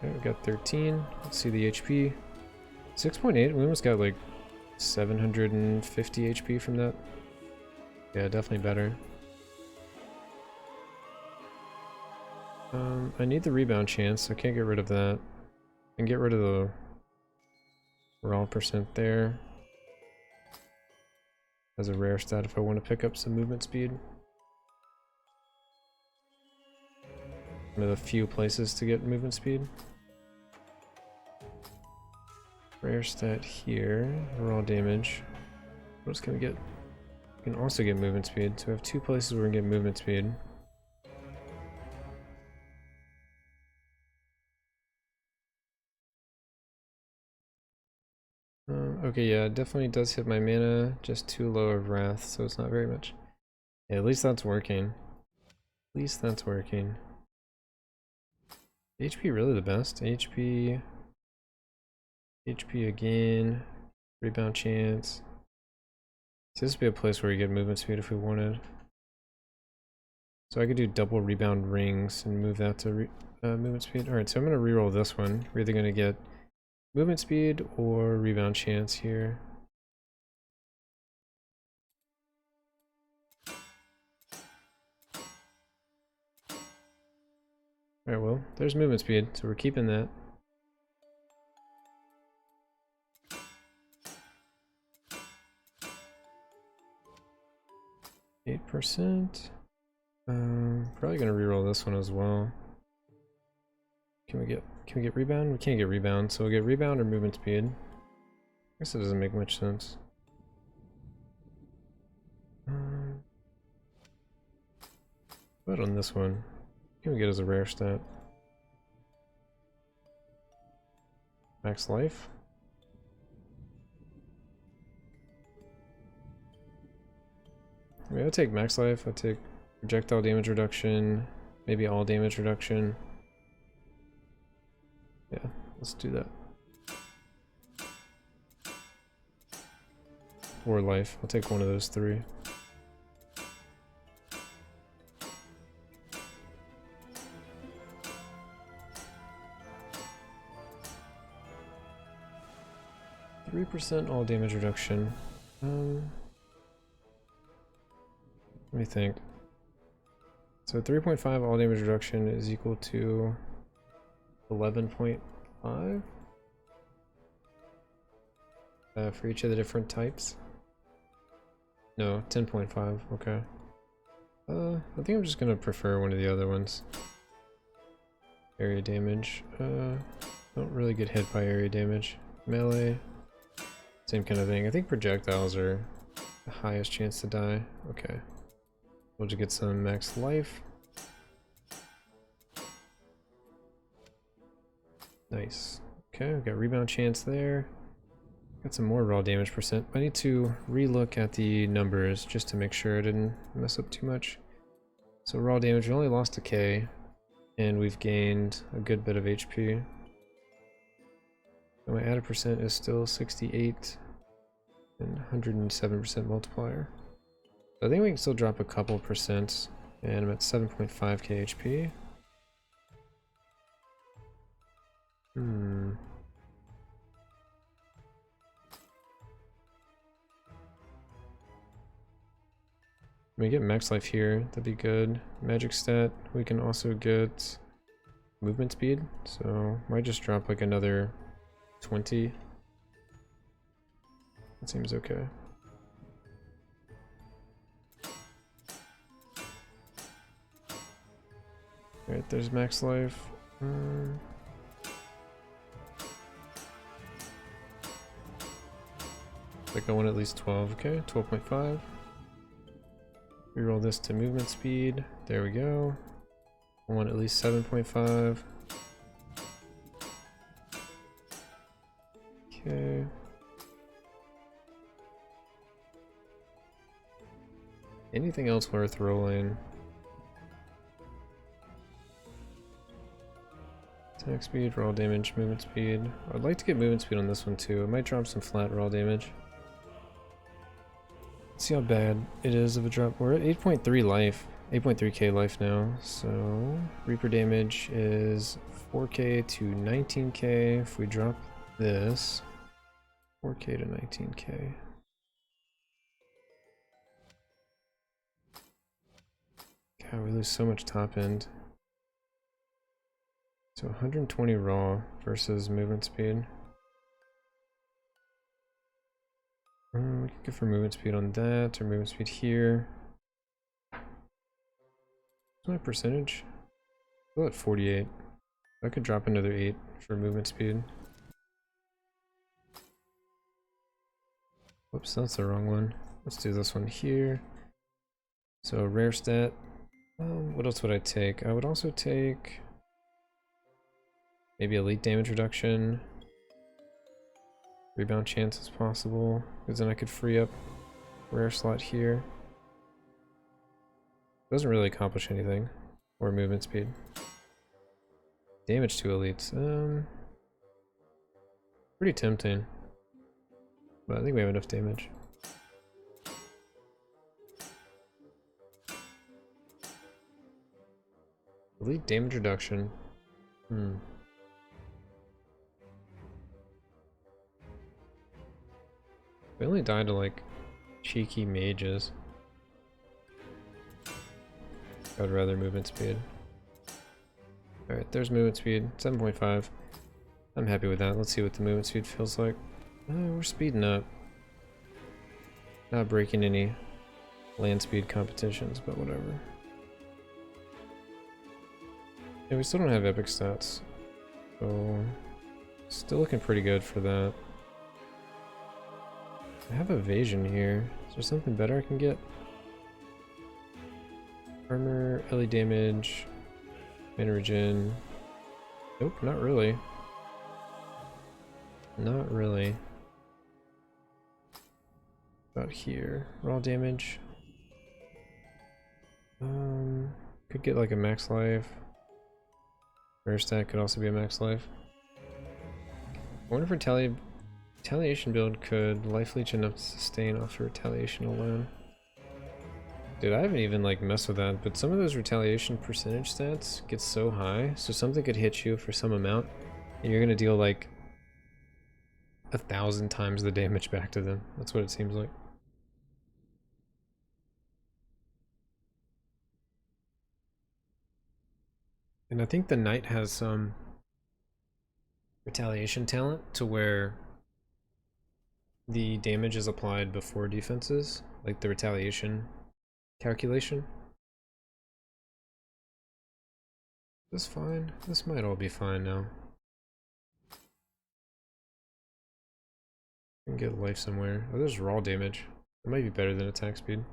Alright, we got 13. Let's see the HP. 6.8, we almost got like 750 HP from that. Yeah, definitely better. I need the rebound chance, so I can't get rid of that. I can get rid of the raw percent there. As a rare stat if I want to pick up some movement speed. One of the few places to get movement speed. Rare stat here, raw damage. What else can we get? We can also get movement speed, so we have two places where we can get movement speed. Okay, yeah, it definitely does hit my mana, just too low of Wrath, so it's not very much. Yeah, at least that's working. At least that's working. HP really the best. HP again, rebound chance. So this would be a place where you get movement speed if we wanted. So I could do double rebound rings and move that to movement speed. Alright, so I'm going to reroll this one. We're either going to get movement speed or rebound chance here. Alright, well, there's movement speed, so we're keeping that. %. Probably gonna reroll this one as well. Can we get rebound? We can't get rebound, so we'll get rebound or movement speed. I guess it doesn't make much sense. What on this one? Can we get as a rare stat? Max life? I mean, I'll take max life, I'll take projectile damage reduction, maybe all damage reduction. Yeah, let's do that. Or life, I'll take one of those three. %, all damage reduction. Let me think. So 3.5 all damage reduction is equal to 11.5 for each of the different types. No, 10.5. Okay. I think I'm just gonna prefer one of the other ones. Area damage. Don't really get hit by area damage. Melee. Same kind of thing. I think projectiles are the highest chance to die. Okay. We'll just get some max life. Nice. Okay, we've got rebound chance there. Got some more raw damage %. I need to relook at the numbers just to make sure I didn't mess up too much. So raw damage, we only lost a K, and we've gained a good bit of HP. And my added % is still 68 and 107% multiplier. So I think we can still drop a couple %, and I'm at 7.5k HP. We get max life here, that'd be good. Magic stat, we can also get movement speed, so might just drop like another 20. That seems okay. Alright, there's max life. Like I want at least 12, okay, 12.5. Reroll this to movement speed. There we go. I want at least 7.5. Okay. Anything else worth rolling? Attack speed, raw damage, movement speed. I'd like to get movement speed on this one too. It might drop some flat raw damage. Let's see how bad it is of a drop. We're at 8.3 life. 8.3k life now. So Reaper damage is 4k to 19k. If we drop this, 4k to 19k. God, we lose so much top end. So 120 raw versus movement speed. We can go for movement speed on that, or movement speed here. What's my percentage? Still at 48. I could drop another 8 for movement speed. Whoops, that's the wrong one. Let's do this one here. So rare stat. What else would I take? I would also take maybe elite damage reduction. Rebound chance is possible, because then I could free up rare slot here. Doesn't really accomplish anything. Or movement speed. Damage to elites. Pretty tempting. But I think we have enough damage. Elite damage reduction. We only died to like cheeky mages. I would rather movement speed. Alright, there's movement speed, 7.5. I'm happy with that. Let's see what the movement speed feels like. We're speeding up. Not breaking any land speed competitions, but whatever. Yeah, we still don't have epic stats. So, still looking pretty good for that. I have evasion here. Is there something better I can get? Armor, LE damage, mana regen. Nope, not really. Not really. About here. Raw damage. Could get like a max life. Rare stat could also be a max life. I wonder if retaliation build could life leech enough to sustain off of retaliation alone. Dude, I haven't even like messed with that, but some of those retaliation percentage stats get so high, so something could hit you for some amount, and you're gonna deal like 1,000 times the damage back to them. That's what it seems like. And I think the knight has some retaliation talent to where the damage is applied before defenses, like the retaliation calculation. Is this fine? This might all be fine now. I can get life somewhere. Oh, there's raw damage. It might be better than attack speed.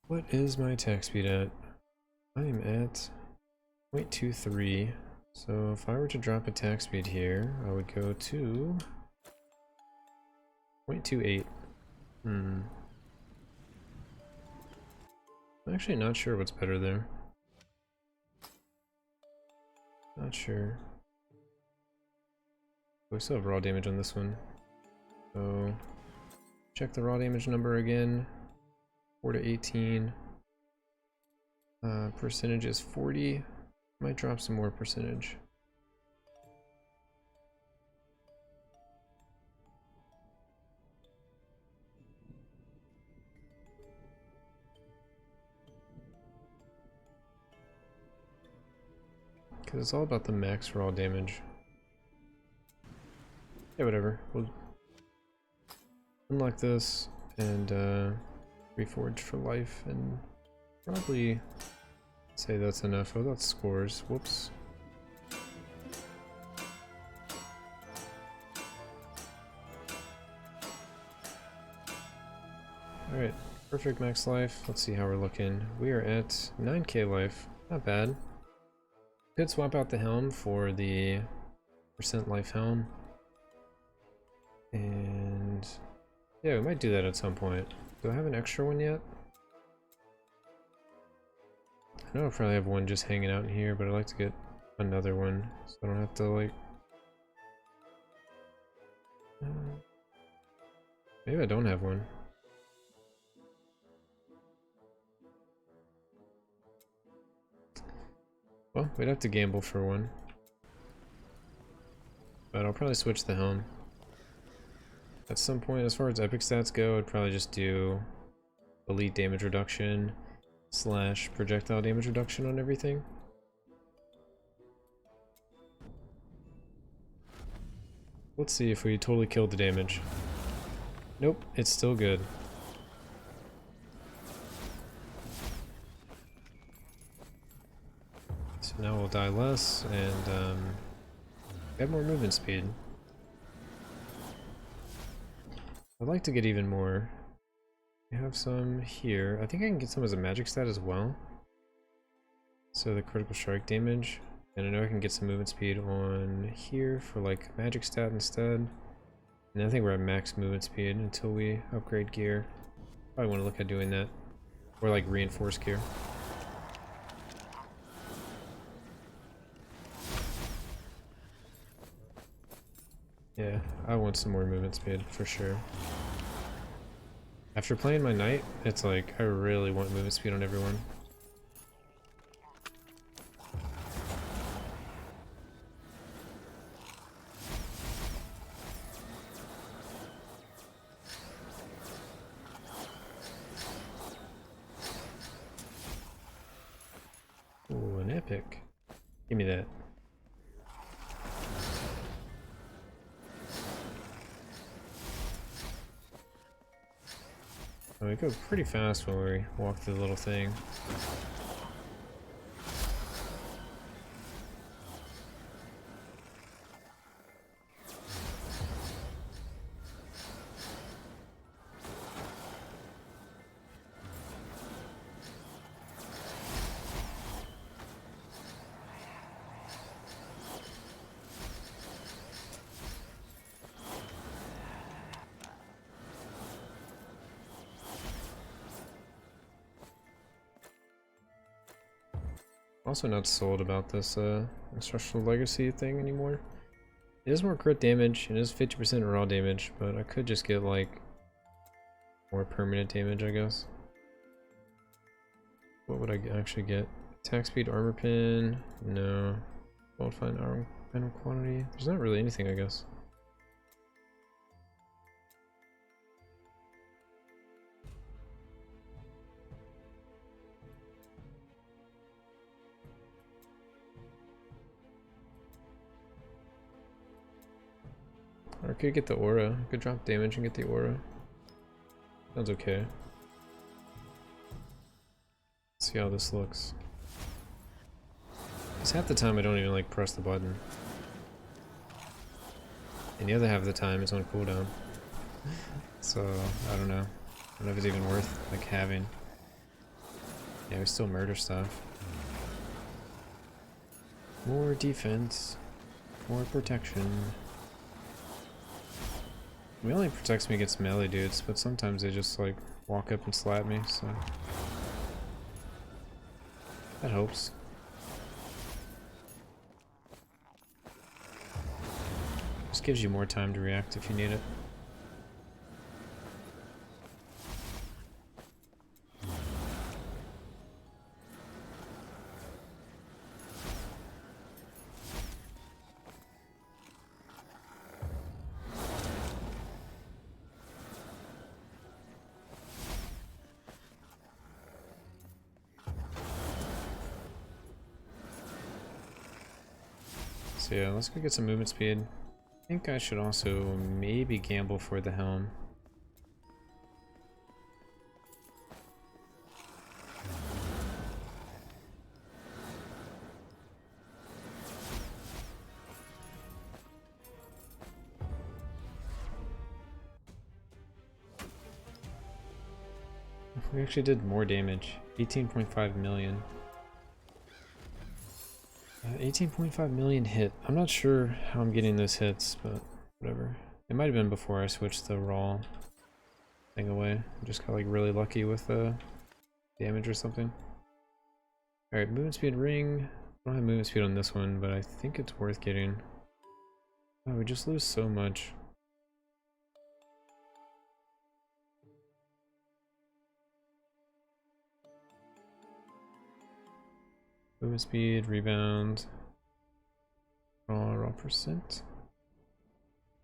What is my attack speed at? I am at 0.23. So if I were to drop attack speed here, I would go to 0.28. I'm actually not sure what's better there. Not sure. We still have raw damage on this one. So check the raw damage number again. 4 to 18. Percentage is 40. Might drop some more percentage. Because it's all about the max raw damage. Yeah, whatever. We'll unlock this and reforge for life and probably say that's enough. Oh, that's scores. Whoops. Alright, perfect max life. Let's see how we're looking. We are at 9k life. Not bad. Could swap out the helm for the percent life helm. And yeah, we might do that at some point. Do I have an extra one yet? I know I probably have one just hanging out in here, but I'd like to get another one so I don't have to like... maybe I don't have one. Well, we'd have to gamble for one. But I'll probably switch the helm. At some point, as far as epic stats go, I'd probably just do elite damage reduction / projectile damage reduction on everything. Let's see if we totally killed the damage. Nope, it's still good. So now we'll die less and get more movement speed. I'd like to get even more. We have some here. I think I can get some as a magic stat as well. So the critical strike damage. And I know I can get some movement speed on here for like magic stat instead. And I think we're at max movement speed until we upgrade gear. Probably want to look at doing that. Or like reinforce gear. Yeah, I want some more movement speed for sure. After playing my knight, it's like I really want movement speed on everyone. Ooh, an epic. Give me that. Oh, we go pretty fast when we walk through the little thing. Also not sold about this Ancestral Legacy thing anymore. It is more crit damage, it is 50% raw damage, but I could just get like more permanent damage, I guess. What would I actually get? Attack speed, armor pin, no. Won't find armor pin quantity. There's not really anything, I guess. Or I could get the aura. I could drop damage and get the aura. Sounds okay. Let's see how this looks. Because half the time I don't even like press the button. And the other half of the time it's on cooldown. So, I don't know. I don't know if it's even worth like having. Yeah, we still murder stuff. More defense. More protection. It only protects me against melee dudes, but sometimes they just like walk up and slap me, so that helps. Just gives you more time to react if you need it. So yeah, let's go get some movement speed. I think I should also maybe gamble for the helm. We actually did more damage. 18.5 million. 18.5 million hit. I'm not sure how I'm getting those hits, but whatever. It might have been before I switched the raw thing away. I just got like really lucky with damage or something. Alright, movement speed ring. I don't have movement speed on this one, but I think it's worth getting. Oh, we just lose so much. Movement speed, rebound, raw percent.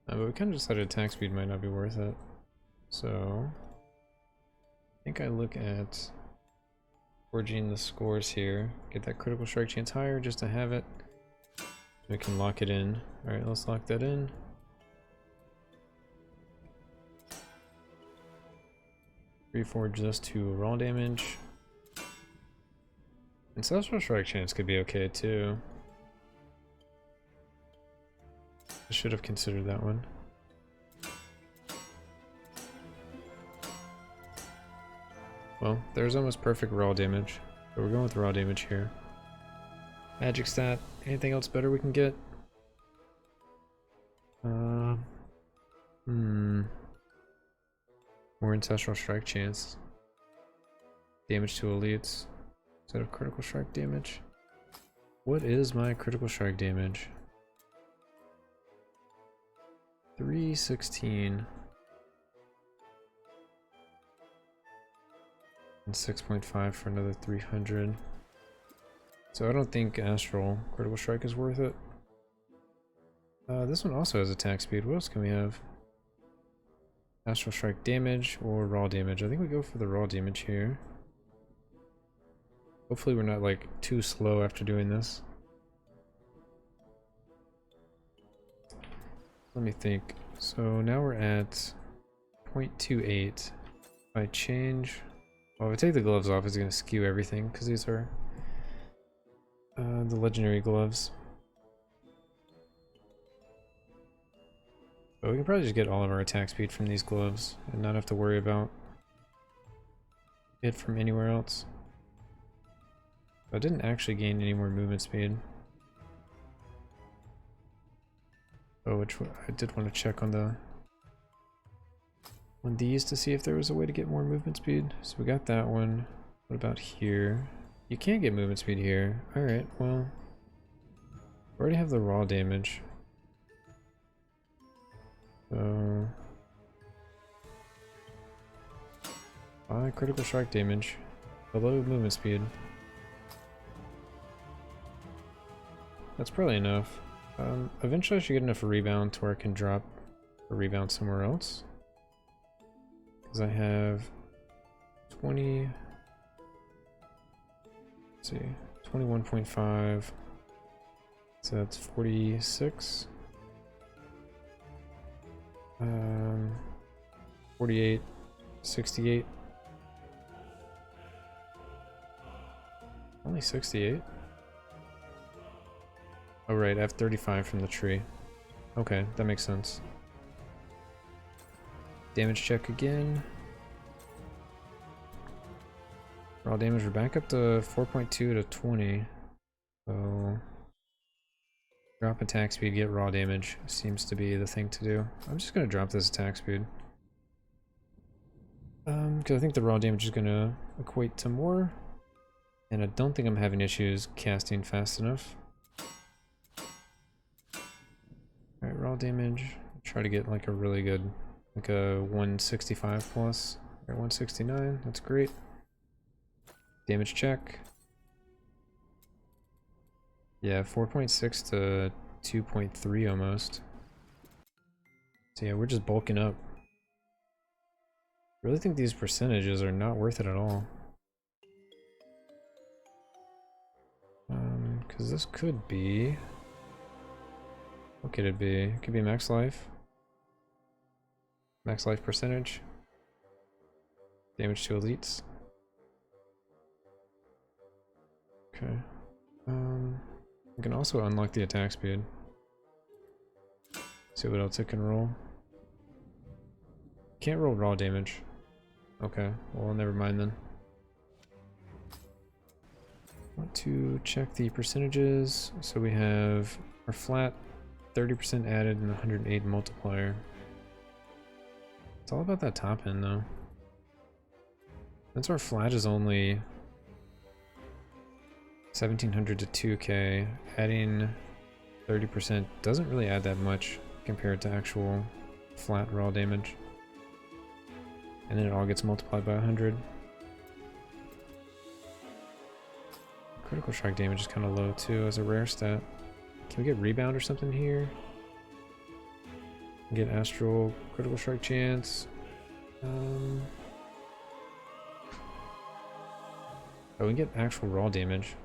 But we kind of decided attack speed might not be worth it. So, I think I look at forging the scores here. Get that critical strike chance higher just to have it. We can lock it in. Alright, let's lock that in. Reforge this to raw damage. Ancestral strike chance could be okay too. I should have considered that one. Well, there's almost perfect raw damage. So we're going with raw damage here. Magic stat. Anything else better we can get? More ancestral strike chance. Damage to elites. Instead of critical strike damage. What is my critical strike damage? 316. And 6.5 for another 300. So I don't think astral critical strike is worth it. This one also has attack speed. What else can we have? Astral strike damage or raw damage. I think we go for the raw damage here. Hopefully we're not like too slow after doing this. Let me think. So now we're at 0.28. If I change... Well, if I take the gloves off, it's going to skew everything because these are the legendary gloves. But we can probably just get all of our attack speed from these gloves and not have to worry about it from anywhere else. I didn't actually gain any more movement speed. Oh, which I did want to check on these to see if there was a way to get more movement speed. So we got that one. What about here? You can't get movement speed here. Alright, well, we already have the raw damage. So, critical strike damage. Below movement speed. That's probably enough. Eventually I should get enough rebound to where I can drop a rebound somewhere else. Because I have 20... Let's see, 21.5. So that's 46. 48, 68. Only 68? Oh right, I have 35 from the tree. Okay, that makes sense. Damage check again. Raw damage, we're back up to 4.2 to 20. So drop attack speed, get raw damage seems to be the thing to do. I'm just gonna drop this attack speed. Because I think the raw damage is gonna equate to more. And I don't think I'm having issues casting fast enough. Alright, raw damage. Try to get like a really good, like a 165 plus. Or 169, that's great. Damage check. Yeah, 4.6 to 2.3 almost. So yeah, we're just bulking up. I really think these percentages are not worth it at all. Because this could be What could it be? It could be max life. Max life percentage. Damage to elites. Okay. We can also unlock the attack speed. See what else it can roll. Can't roll raw damage. Okay, well never mind then. Want to check the percentages. So we have our flat 30% added and 108 multiplier. It's all about that top end though. Since our flat is only 1700 to 2k, adding 30% doesn't really add that much compared to actual flat raw damage. And then it all gets multiplied by 100. Critical strike damage is kind of low too as a rare stat. Can we get rebound or something here? Get astral critical strike chance. Oh, we can get actual raw damage.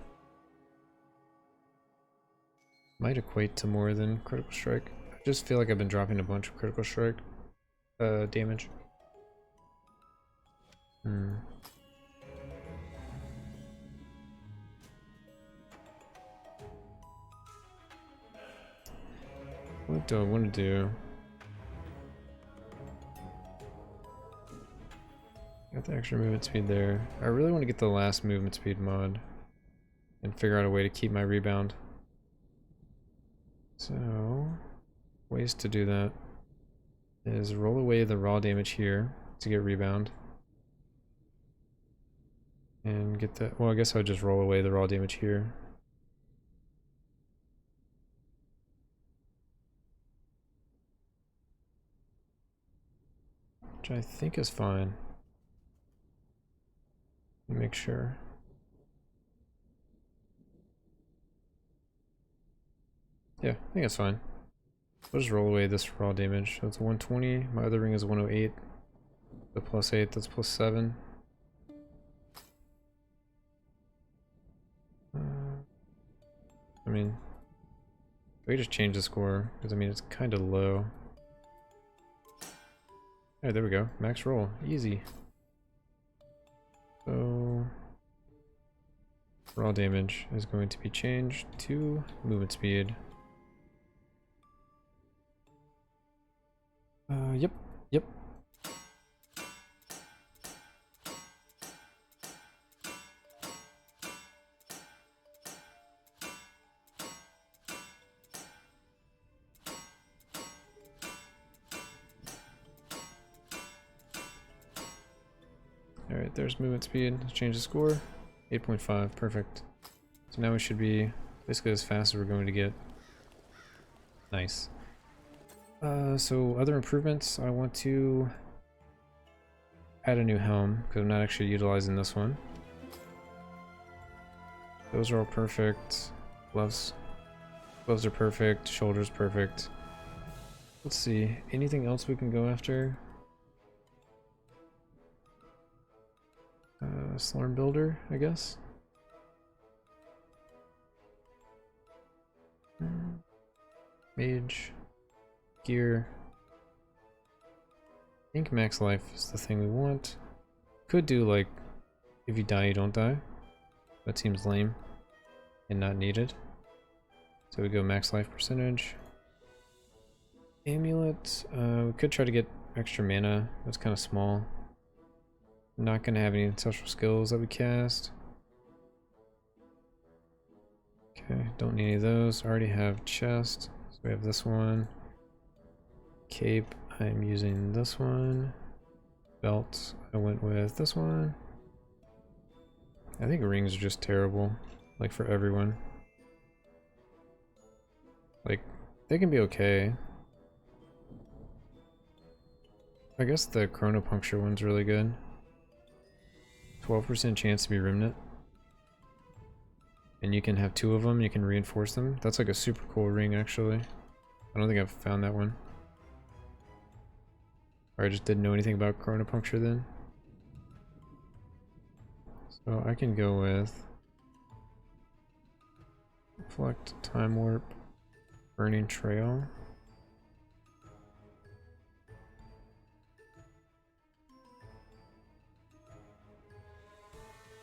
Might equate to more than critical strike. I just feel like I've been dropping a bunch of critical strike damage. What do I want to do? Got the extra movement speed there. I really want to get the last movement speed mod and figure out a way to keep my rebound. So, ways to do that is roll away the raw damage here to get rebound. And get that, well I guess I would just roll away the raw damage here. Which I think is fine. Let me make sure. Yeah, I think it's fine. I'll just roll away this raw damage. So it's 120, my other ring is 108. The plus 8, that's plus 7. I mean, we just change the score, because I mean, it's kind of low. Alright, there we go. Max roll. Easy. So, raw damage is going to be changed to movement speed. Yep. Alright, there's movement speed. Let's change the score. 8.5, perfect. So now we should be basically as fast as we're going to get. Nice. So other improvements, I want to add a new helm, because I'm not actually utilizing this one. Those are all perfect. Gloves are perfect. Shoulders perfect. Let's see, anything else we can go after? Slurm Builder, I guess. Mage. Gear. I think max life is the thing we want. Could do like, if you die, you don't die. That seems lame and not needed. So we go max life percentage. Amulet. We could try to get extra mana. That's kind of small. Not gonna have any social skills that we cast. Okay, don't need any of those. I already have chest. So we have this one. Cape, I'm using this one. Belt, I went with this one. I think rings are just terrible, like for everyone. Like, they can be okay. I guess the chronopuncture one's really good. 12% chance to be remnant. And you can have 2 of them, you can reinforce them. That's like a super cool ring, actually. I don't think I've found that one. Or I just didn't know anything about chronopuncture then. So I can go with Reflect, Time Warp. Burning Trail.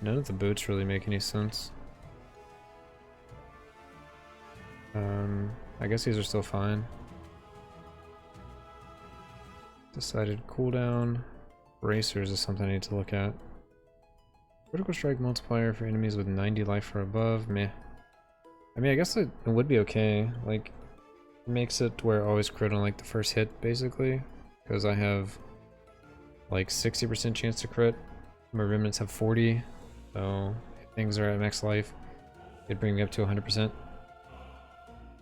None of the boots really make any sense. I guess these are still fine. Decided cooldown. Bracers is something I need to look at. Critical strike multiplier for enemies with 90 life or above. Meh. I mean, I guess it would be okay. Like, it makes it where I always crit on like the first hit, basically. Because I have like 60% chance to crit. My remnants have 40. So, if things are at max life, it'd bring me up to 100%.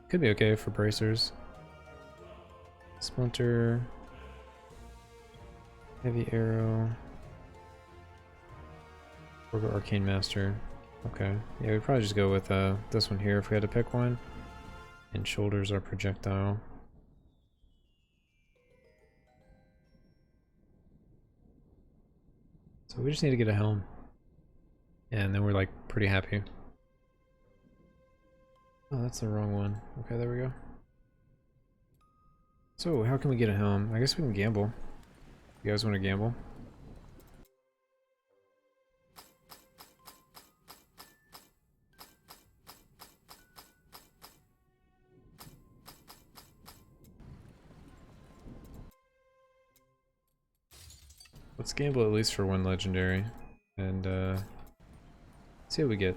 Could be okay for bracers. Splinter. Heavy arrow. Or Arcane Master. Okay. Yeah, we'd probably just go with this one here if we had to pick one. And shoulders are projectile. So we just need to get a helm. And then we're like pretty happy. Oh, that's the wrong one. Okay, there we go. So, how can we get a helm? I guess we can gamble. You guys want to gamble? Let's gamble at least for one legendary. And, see what we get.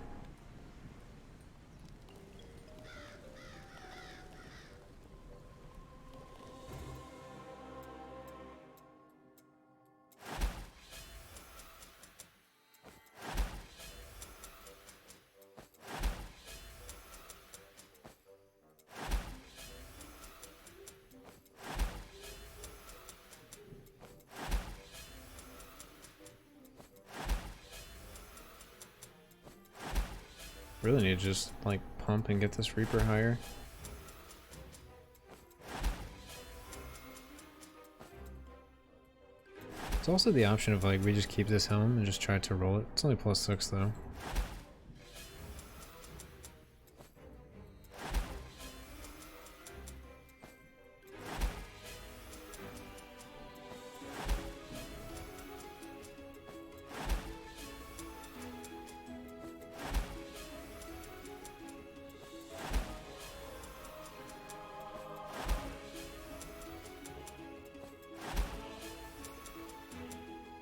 Really need to just like pump and get this Reaper higher. It's also the option of like we just keep this helm and just try to roll it. It's only +6 though.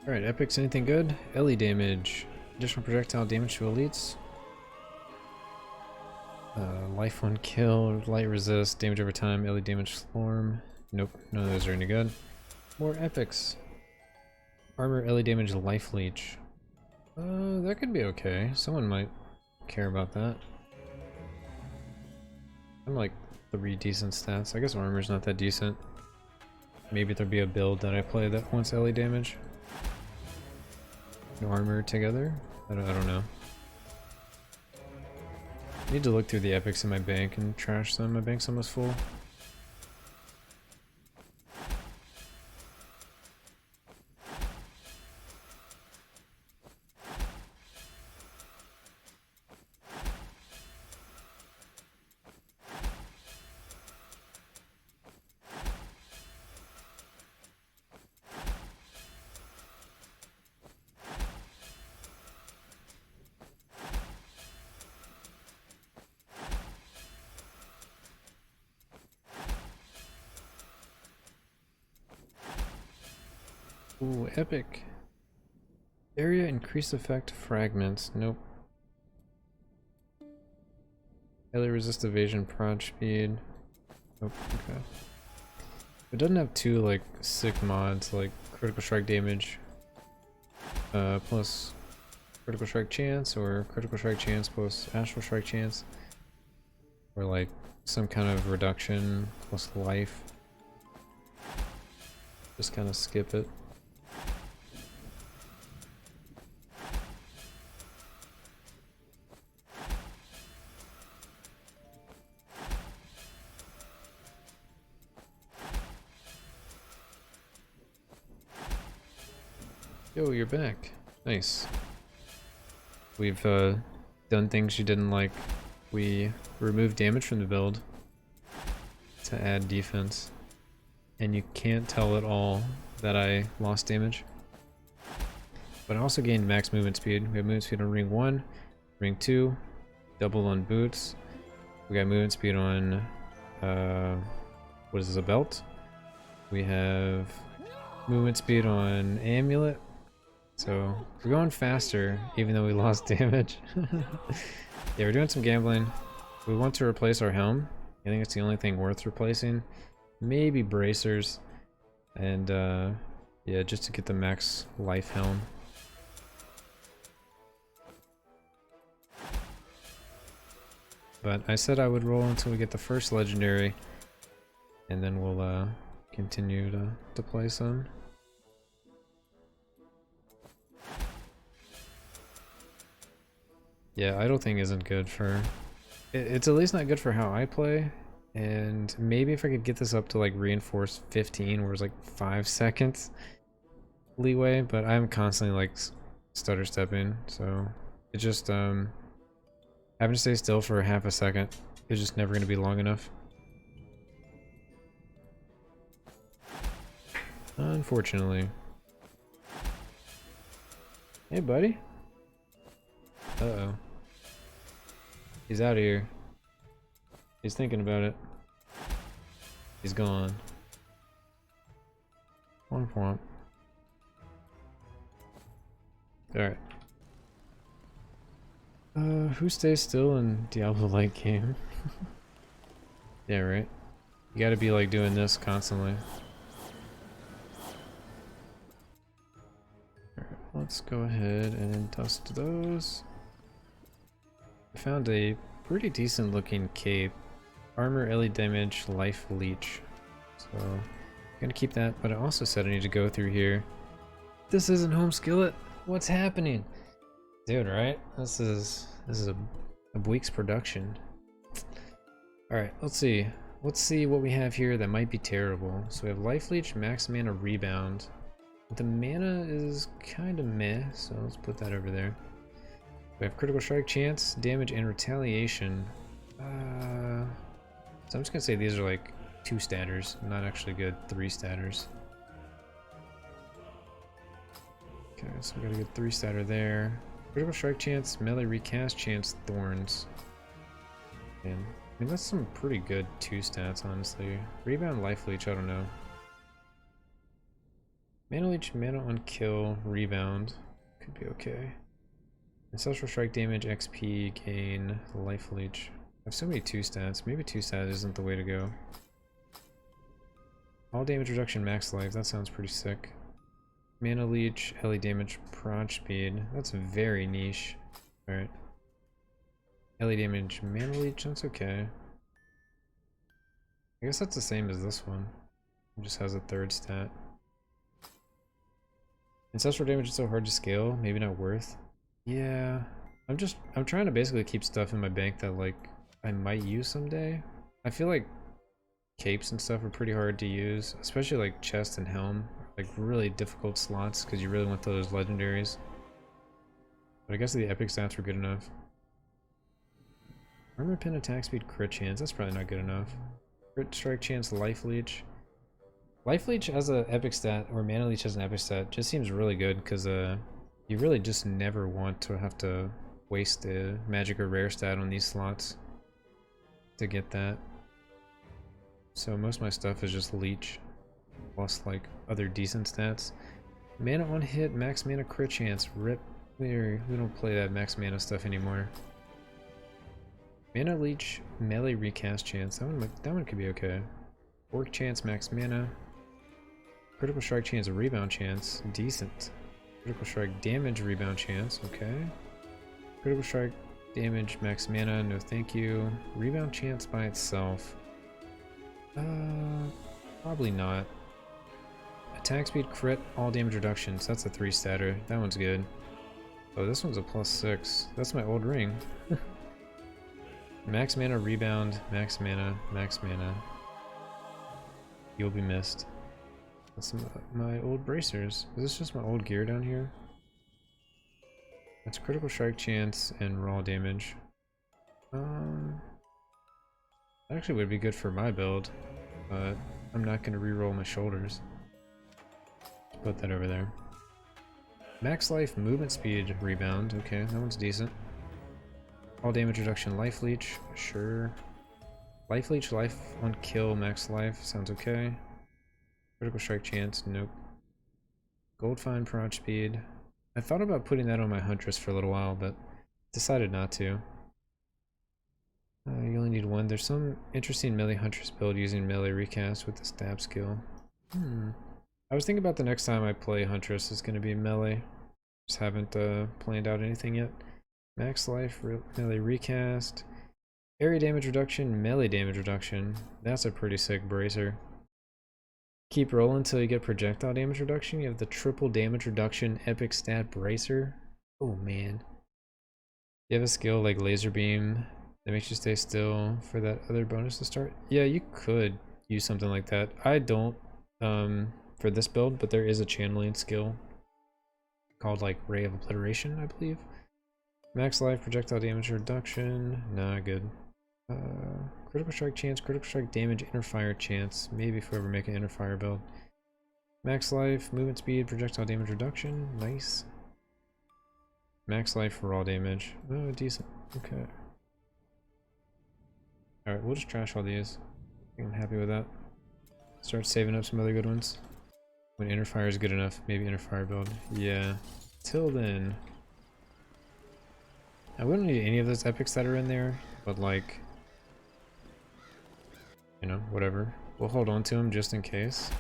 Alright, epics, anything good? Ellie damage. Additional projectile damage to elites. Life 1 kill, light resist, damage over time, Ellie damage storm. Nope, none of those are any good. More epics. Armor, Ellie damage, life leech. That could be okay. Someone might care about that. I'm like 3 decent stats. I guess armor's not that decent. Maybe there'll be a build that I play that wants Ellie damage. No armor together? I don't know. I need to look through the epics in my bank and trash them. My bank's almost full. Ooh, epic. Area increase effect fragments. Nope. Ellie resist evasion prod speed. Nope, okay. It doesn't have 2 like sick mods like critical strike damage plus critical strike chance, or critical strike chance plus astral strike chance, or like some kind of reduction plus life. Just kind of skip it. Yo, you're back. Nice. We've done things you didn't like. We removed damage from the build. to add defense. And you can't tell at all that I lost damage. But I also gained max movement speed. We have movement speed on ring 1, ring 2, double on boots. We got movement speed on, what is this, a belt? We have movement speed on amulet. So we're going faster, even though we lost damage. Yeah, we're doing some gambling. We want to replace our helm. I think it's the only thing worth replacing. Maybe bracers. And yeah, just to get the max life helm. But I said I would roll until we get the first legendary, and then we'll continue to play some. Yeah, idle thing isn't good for... It's at least not good for how I play, and maybe if I could get this up to like reinforced 15, where it's like 5 seconds leeway, but I'm constantly like stutter stepping, so it just having to stay still for half a second is just never going to be long enough. Unfortunately. Hey, buddy. Uh-oh. He's out of here. He's thinking about it. He's gone. Womp womp. Alright. Who stays still in Diablo late game? Yeah, right. You gotta be like doing this constantly. Alright, let's go ahead and dust those. I found a pretty decent looking cape. Armor, LE damage, life leech. So, I'm gonna keep that, but I also said I need to go through here. This isn't home skillet. What's happening? Dude, right? This is a Bweeks production. Alright, let's see. Let's see what we have here that might be terrible. So we have life leech, max mana rebound. The mana is kind of meh, so let's put that over there. We have critical strike chance, damage, and retaliation. So I'm just gonna say these are like 2 statters, not actually good 3 statters. Okay, so we got a good 3 statter there. Critical strike chance, melee recast chance, thorns. And I mean that's some pretty good 2 stats, honestly. Rebound, life leech, I don't know. Mana leech, mana on kill, rebound. Could be okay. Ancestral strike damage, XP gain, life leech. I have so many 2 stats. Maybe 2 stats isn't the way to go. All damage reduction, max life. That sounds pretty sick. Mana leech, LE damage, prod speed. That's very niche. Alright. LE damage, mana leech. That's okay. I guess that's the same as this one. It just has a 3rd stat. Ancestral damage is so hard to scale. Maybe not worth. Yeah. I'm trying to basically keep stuff in my bank that like I might use someday. I feel like capes and stuff are pretty hard to use, especially like chest and helm, like really difficult slots because you really want those legendaries. But I guess the epic stats were good enough. Armor, pin, attack speed, crit chance. That's probably not good enough. Crit strike chance, life leech. Life leech as an epic stat, or mana leech as an epic stat, just seems really good because you really just never want to have to waste a magic or rare stat on these slots to get that. So most of my stuff is just leech, plus like other decent stats. Mana on hit, max mana crit chance, rip. We don't play that max mana stuff anymore. Mana leech, melee recast chance. That one could be okay. Orc chance, max mana. Critical strike chance, rebound chance, decent. Critical strike damage, rebound chance, okay. Critical strike damage, max mana, no thank you. Rebound chance by itself. Probably not. Attack speed, crit, all damage reductions. That's a 3 statter. That one's good. Oh, this one's a +6. That's my old ring. Max mana, rebound, max mana, max mana. You'll be missed. That's my old bracers. Is this just my old gear down here? That's critical strike chance and raw damage. That actually would be good for my build. but I'm not going to reroll my shoulders. Put that over there. Max life, movement speed, rebound. Okay, that one's decent. All damage reduction, life leech. Sure. Life leech, life on kill, max life. Sounds okay. Critical strike chance. Nope. Gold fine, prod speed. I thought about putting that on my huntress for a little while, but decided not to. You only need one. There's some interesting melee huntress build using melee recast with the stab skill. I was thinking about the next time I play huntress is going to be melee. Just haven't planned out anything yet. Max life, melee recast, area damage reduction, melee damage reduction. That's a pretty sick bracer. Keep rolling until you get projectile damage reduction. You have the triple damage reduction epic stat bracer. Oh man. You have a skill like laser beam that makes you stay still for that other bonus to start. Yeah, you could use something like that. I don't for this build, but there is a channeling skill called like Ray of Obliteration, I believe. Max life, projectile damage reduction. Nah, good. Critical strike chance, critical strike damage, inner fire chance. Maybe if we ever make an inner fire build. Max life, movement speed, projectile damage reduction. Nice. Max life for raw damage. Oh, decent. Okay. Alright, we'll just trash all these. I'm happy with that. Start saving up some other good ones. When inner fire is good enough, maybe inner fire build. Yeah. Till then. I wouldn't need any of those epics that are in there, but like, you know, whatever. We'll hold on to them just in case.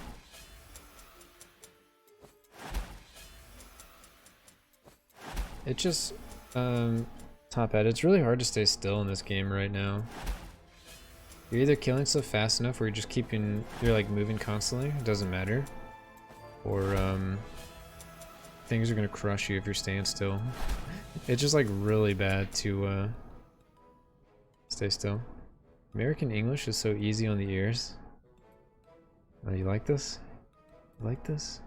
It just, top ed, it's really hard to stay still in this game right now. You're either killing stuff fast enough or you're just keeping, you're like moving constantly, it doesn't matter. Or, things are gonna crush you if you're staying still. It's just like really bad to stay still. American English is so easy on the ears. Oh, you like this? You like this?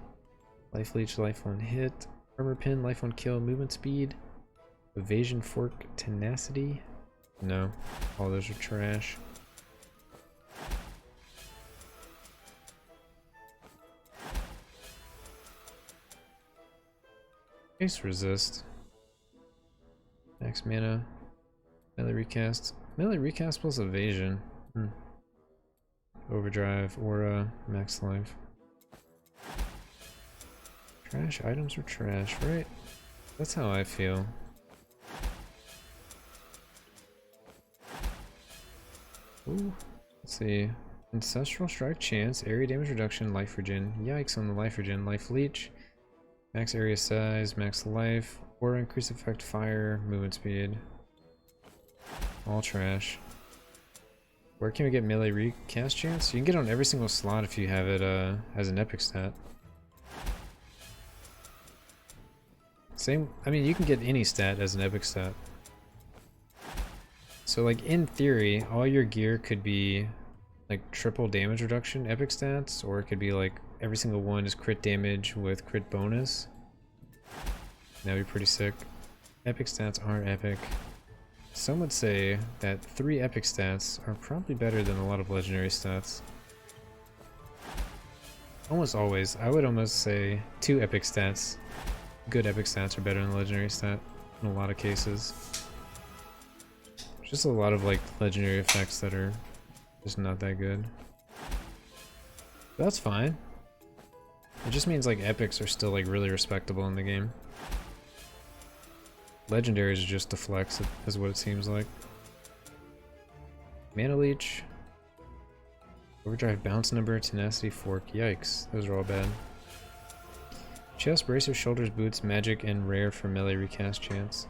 Life leech, life on hit, armor pin, life on kill, movement speed, evasion fork, tenacity. No, all those are trash. Ace resist. Max mana. Melee recast. Melee recast plus evasion. Overdrive, aura, max life. Trash items are trash, right? That's how I feel. Ooh, let's see. Ancestral strike chance, area damage reduction, life regen. Yikes on the life regen, life leech. Max area size, max life, aura increase effect, fire, movement speed. All trash. Where can we get melee recast chance? You can get it on every single slot if you have it as an epic stat. Same, I mean, you can get any stat as an epic stat. So like in theory, all your gear could be like triple damage reduction epic stats, or it could be like every single one is crit damage with crit bonus. That'd be pretty sick. Epic stats are epic. Some would say that 3 epic stats are probably better than a lot of legendary stats. Almost always. I would almost say 2 epic stats. Good epic stats are better than legendary stat in a lot of cases. Just a lot of like legendary effects that are just not that good. But that's fine. It just means like epics are still like really respectable in the game. Legendaries are just a flex, is what it seems like. Mana leech. Overdrive bounce number, tenacity fork. Yikes, those are all bad. Chest, bracer, shoulders, boots, magic, and rare for melee recast chance.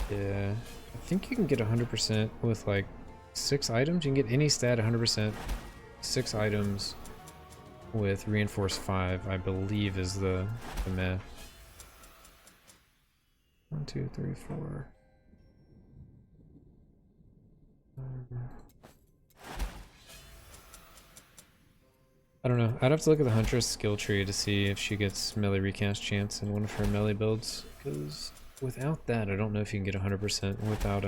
Yeah, I think you can get 100% with like 6 items. You can get any stat 100%. 6 items with reinforce 5, I believe, is the math. 1, 2, 3, 4. I don't know. I'd have to look at the Huntress skill tree to see if she gets melee recast chance in one of her melee builds. Because without that, I don't know if you can get 100% without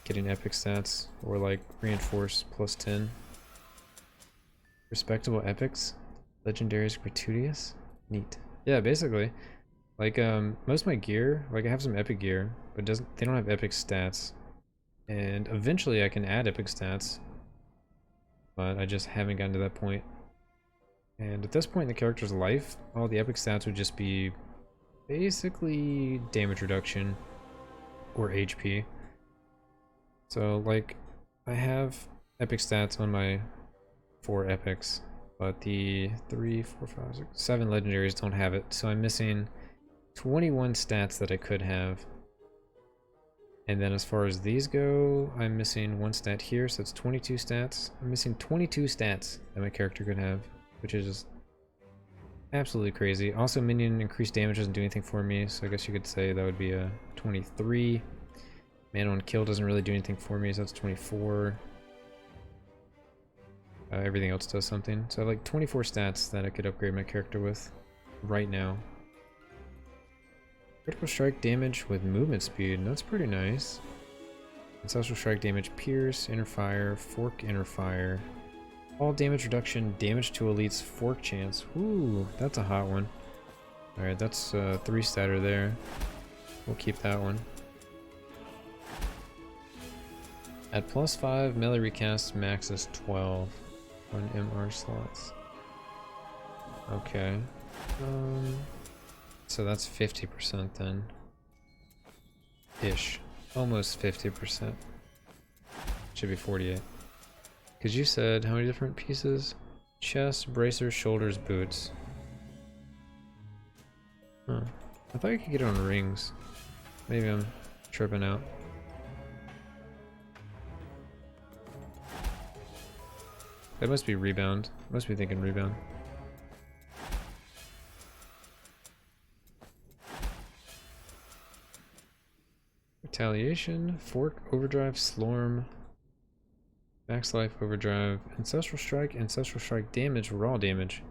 getting epic stats or like reinforce plus 10. Respectable epics. Legendaries gratuitous. Neat. Yeah, basically. Like most of my gear, like I have some epic gear, but they don't have epic stats. And eventually I can add epic stats. But I just haven't gotten to that point. And at this point in the character's life, all the epic stats would just be basically damage reduction or HP. So like I have epic stats on my 4 epics, but the 3, 4, 5, 6, 7 legendaries don't have it. So I'm missing 21 stats that I could have. And then as far as these go, I'm missing 1 stat here, so it's 22 stats. I'm missing 22 stats that my character could have, which is just absolutely crazy. Also, minion increased damage doesn't do anything for me, so I guess you could say that would be a 23. Mana on kill doesn't really do anything for me, so that's 24. Everything else does something. So I have like 24 stats that I could upgrade my character with right now. Critical strike damage with movement speed, and that's pretty nice. Ancestral strike damage, pierce, inner fire, fork, inner fire. All damage reduction, damage to elites, fork chance. Ooh, that's a hot one. Alright, that's 3 statter there. We'll keep that one. At +5, melee recast max is 12 on MR slots. Okay. So that's 50% then. Ish. Almost 50%. Should be 48. Because you said how many different pieces? Chest, bracers, shoulders, boots. Huh. I thought you could get it on rings. Maybe I'm tripping out. That must be rebound. Must be thinking rebound. Retaliation, fork, overdrive, slorm, max life, overdrive, ancestral strike damage, raw damage.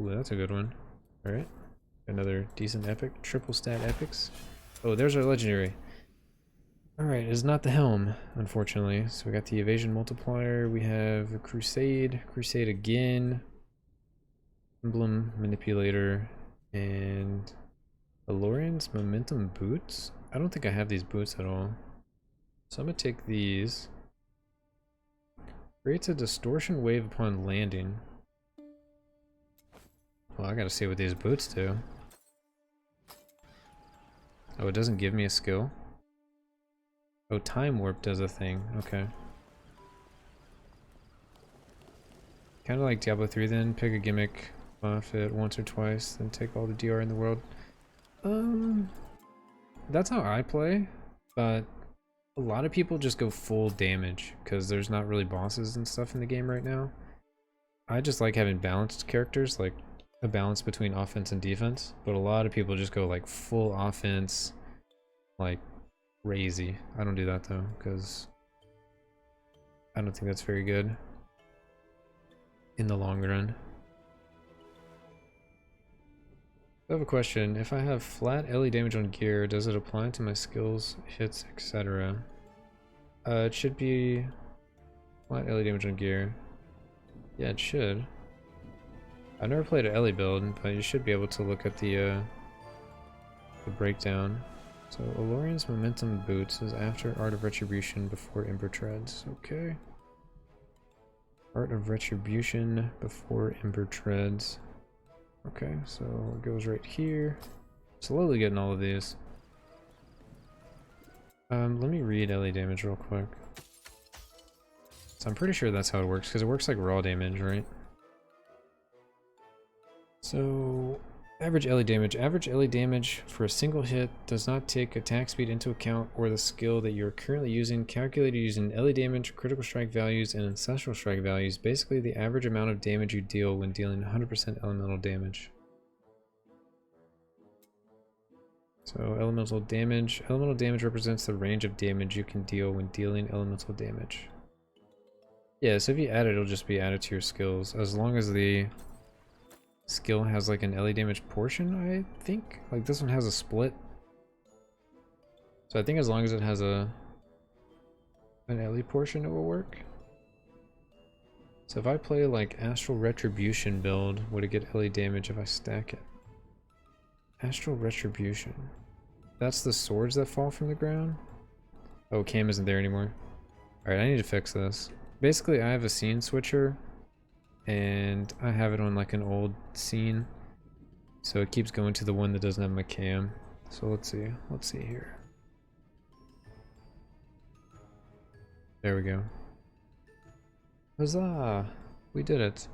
Ooh, that's a good one. Alright. Another decent epic. Triple stat epics. Oh, there's our legendary. Alright, it's not the helm, unfortunately. So we got the evasion multiplier, we have a crusade, crusade again, emblem manipulator, and Alorian's momentum boots? I don't think I have these boots at all. So I'm gonna take these. Creates a distortion wave upon landing. Well, I gotta see what these boots do. Oh, it doesn't give me a skill? Oh, time warp does a thing. Okay. Kind of like Diablo 3 then. Pick a gimmick, buff it once or twice, then take all the DR in the world. That's how I play, but a lot of people just go full damage because there's not really bosses and stuff in the game right now. I just like having balanced characters, like a balance between offense and defense, but a lot of people just go like full offense, like crazy. I don't do that though, because I don't think that's very good in the long run. I have a question. If I have flat LE damage on gear, does it apply to my skills, hits, etc.? It should be flat LE damage on gear. Yeah, it should. I've never played a LE build, but you should be able to look at the breakdown. So Alorian's momentum boots is after Art of Retribution before Ember Treads. Okay. Art of Retribution before Ember Treads. Okay, so it goes right here. Slowly getting all of these. Let me read LE damage real quick. So I'm pretty sure that's how it works, because it works like raw damage, right? So, average LE damage. Average LE damage for a single hit does not take attack speed into account or the skill that you're currently using, calculated using LE damage, critical strike values, and ancestral strike values. Basically, the average amount of damage you deal when dealing 100% elemental damage. So, elemental damage. Elemental damage represents the range of damage you can deal when dealing elemental damage. Yeah, so if you add it, it'll just be added to your skills, as long as the skill has like an LE damage portion, I think. Like this one has a split. So I think as long as it has an LE portion, it will work. So if I play like Astral Retribution build, would it get LE damage if I stack it? Astral Retribution. That's the swords that fall from the ground? Oh, Cam isn't there anymore. Alright, I need to fix this. Basically, I have a scene switcher, and I have it on like an old scene. So it keeps going to the one that doesn't have my cam. So let's see here. There we go. Huzzah! We did it.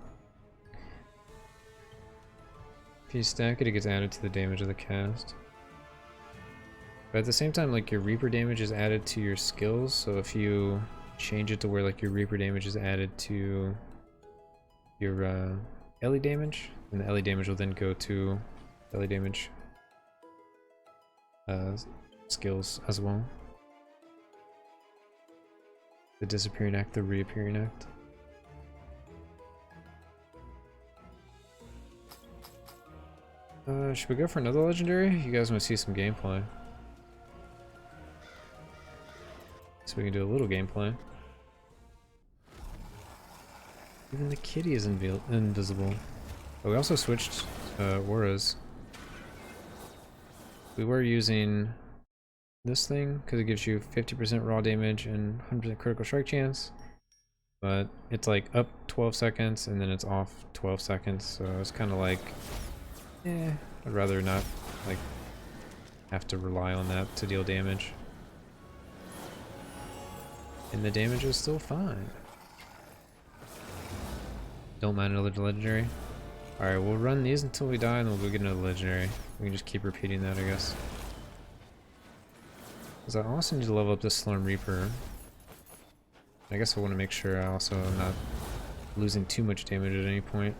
If you stack it, it gets added to the damage of the cast. But at the same time, like your Reaper damage is added to your skills, so if you change it to where like your Reaper damage is added to your LE damage, and the LE damage will then go to LE damage skills as well. The disappearing act, the reappearing act. Should we go for another legendary? You guys want to see some gameplay? So we can do a little gameplay. Even the kitty is invisible. Oh, we also switched auras. We were using this thing because it gives you 50% raw damage and 100% critical strike chance. But it's like up 12 seconds and then it's off 12 seconds. So it's kind of like, I'd rather not like have to rely on that to deal damage. And the damage is still fine. Don't mind another legendary. Alright, we'll run these until we die and then we'll go get another legendary. We can just keep repeating that, I guess. Because I also need to level up this Slurm Reaper. I guess I want to make sure I also am not losing too much damage at any point.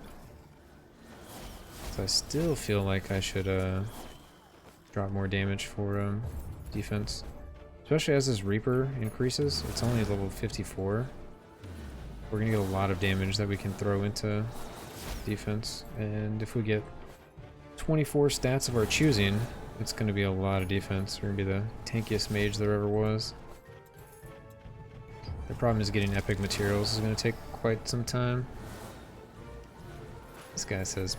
So I still feel like I should drop more damage for defense. Especially as this Reaper increases. It's only level 54. We're going to get a lot of damage that we can throw into defense. And if we get 24 stats of our choosing, it's going to be a lot of defense. We're going to be the tankiest mage there ever was. The problem is getting epic materials is going to take quite some time. This guy says,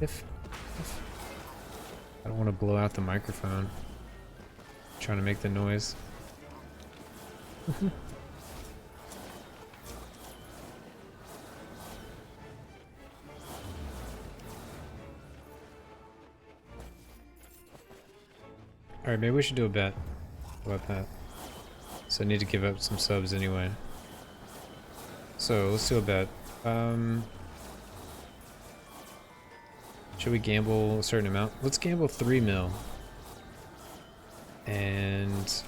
if I don't want to blow out the microphone. I'm trying to make the noise. Alright, maybe we should do a bet. How about that? So I need to give up some subs anyway. So let's do a bet. Should we gamble a certain amount? Let's gamble 3 mil. And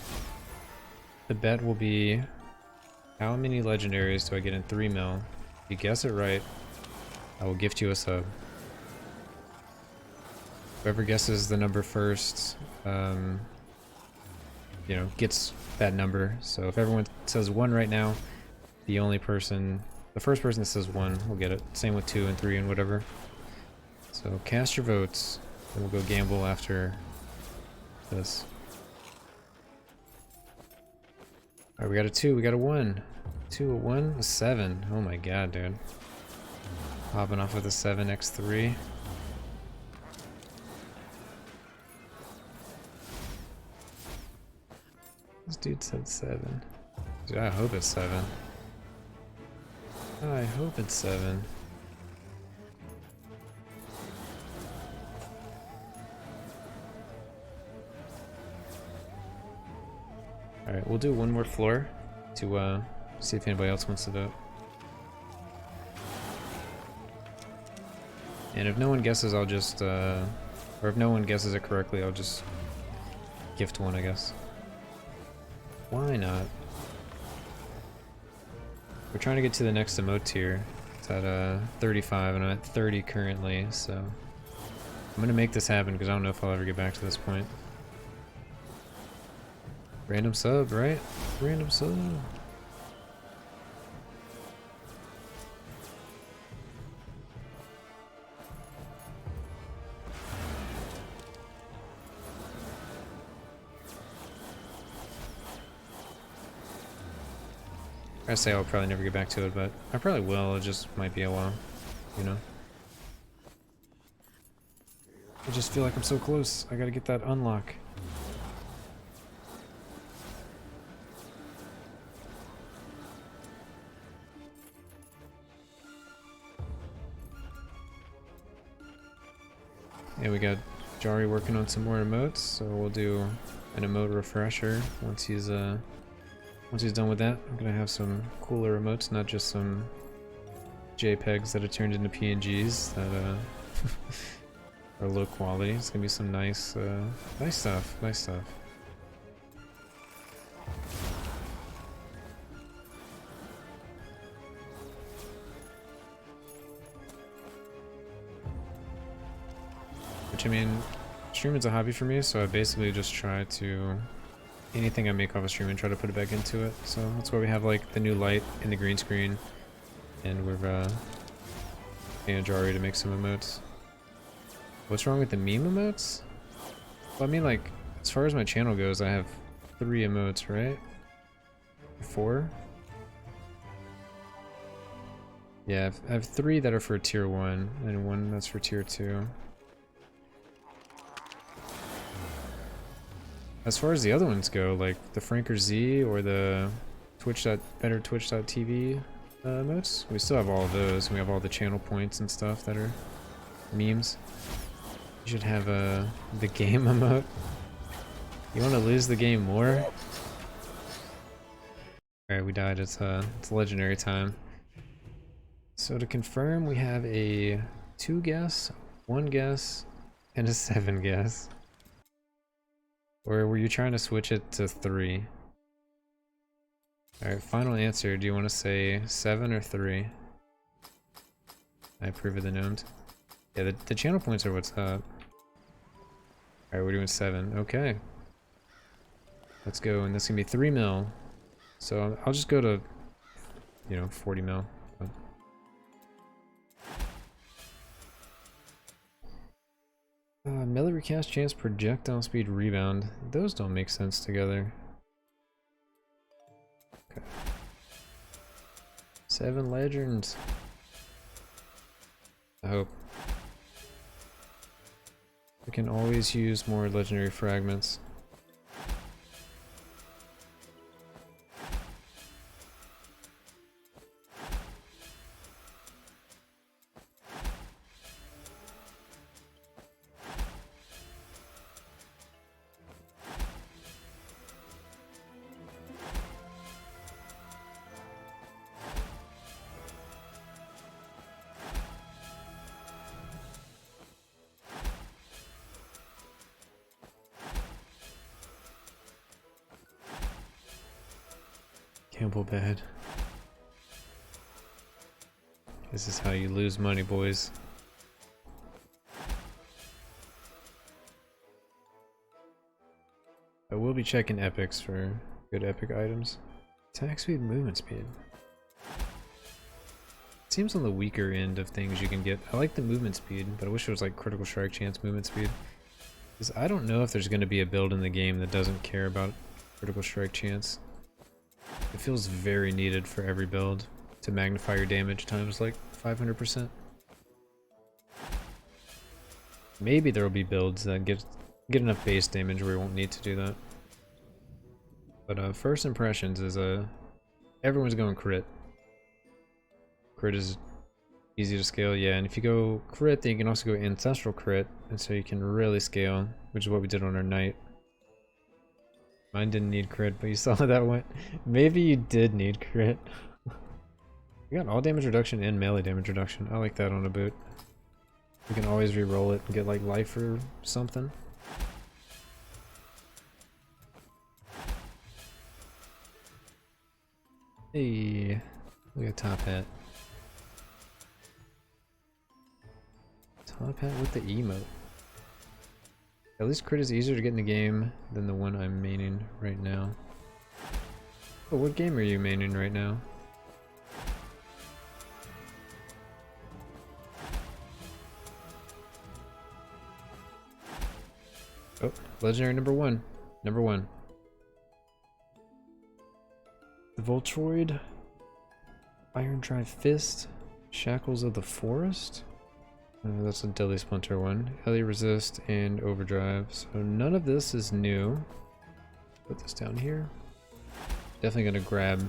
the bet will be how many legendaries do I get in 3 mil? If you guess it right, I will gift you a sub. Whoever guesses the number first, you know, gets that number. So if everyone says 1 right now, the first person that says 1 will get it. Same with 2 and 3 and whatever. So cast your votes, and we'll go gamble after this. Alright, we got a 2, we got a 1. 2, a 1, a 7. Oh my god, dude. Hopping off with a 7x3. This dude said 7. Dude, I hope it's 7. I hope it's 7. Alright, we'll do one more floor to see if anybody else wants to vote. And if no one guesses, I'll just, or if no one guesses it correctly, I'll just gift 1, I guess. Why not? We're trying to get to the next emote tier. It's at 35 and I'm at 30 currently, so I'm gonna make this happen because I don't know if I'll ever get back to this point. Random sub, right? Random sub. I say I'll probably never get back to it, but I probably will. It just might be a while, you know. I just feel like I'm so close. I gotta get that unlock. And we got Jari working on some more emotes, so we'll do an emote refresher once he's done with that. I'm gonna have some cooler emotes, not just some JPEGs that are turned into PNGs that are low quality. It's gonna be some nice stuff. Nice stuff. Which, I mean, streaming's a hobby for me, so I basically just try to, anything I make off of streaming, try to put it back into it. So that's why we have like the new light in the green screen, and we're paying Jari to make some emotes. What's wrong with the meme emotes? Well, I mean, like, as far as my channel goes, I have 3 emotes, right? 4? Yeah, I have 3 that are for tier 1, and 1 that's for tier 2. As far as the other ones go, like the Franker Z or the Twitch.TV emotes, we still have all of those. We have all the channel points and stuff that are memes. You should have the game emote. You want to lose the game more? Alright, we died. It's legendary time. So to confirm, we have a 2 guess, 1 guess, and a 7 guess. Or were you trying to switch it to 3? Alright, final answer. Do you want to say 7 or 3? I approve of the gnomed. Yeah, the channel points are what's up. Alright, we're doing 7. Okay. Let's go, and this is gonna be 3 mil. So I'll just go to, 40 mil. Melee recast chance, projectile speed, rebound. Those don't make sense together. Okay. 7 legends. I hope. We can always use more legendary fragments. Campbell bad. This is how you lose money, boys. I will be checking epics for good epic items. Attack speed, movement speed. Seems on the weaker end of things you can get. I like the movement speed, but I wish it was like critical strike chance movement speed. Because I don't know if there's going to be a build in the game that doesn't care about critical strike chance. It feels very needed for every build to magnify your damage times like 500%. Maybe there will be builds that get enough base damage where you won't need to do that. But first impressions is everyone's going crit. Crit is easy to scale, yeah, and if you go crit, then you can also go ancestral crit, and so you can really scale, which is what we did on our knight. Mine didn't need crit, but you saw how that went. Maybe you did need crit. We got all damage reduction and melee damage reduction. I like that on a boot. You can always re-roll it and get like life or something. Hey, look at top hat. Top hat with the emote. At least crit is easier to get in the game than the one I'm maining right now. Oh, what game are you maining right now? Oh, legendary number 1. Number 1. The Voltroid Iron Drive Fist. Shackles of the Forest. That's a Deadly Splinter one. Ellie Resist and Overdrive. So none of this is new. Put this down here. Definitely gonna grab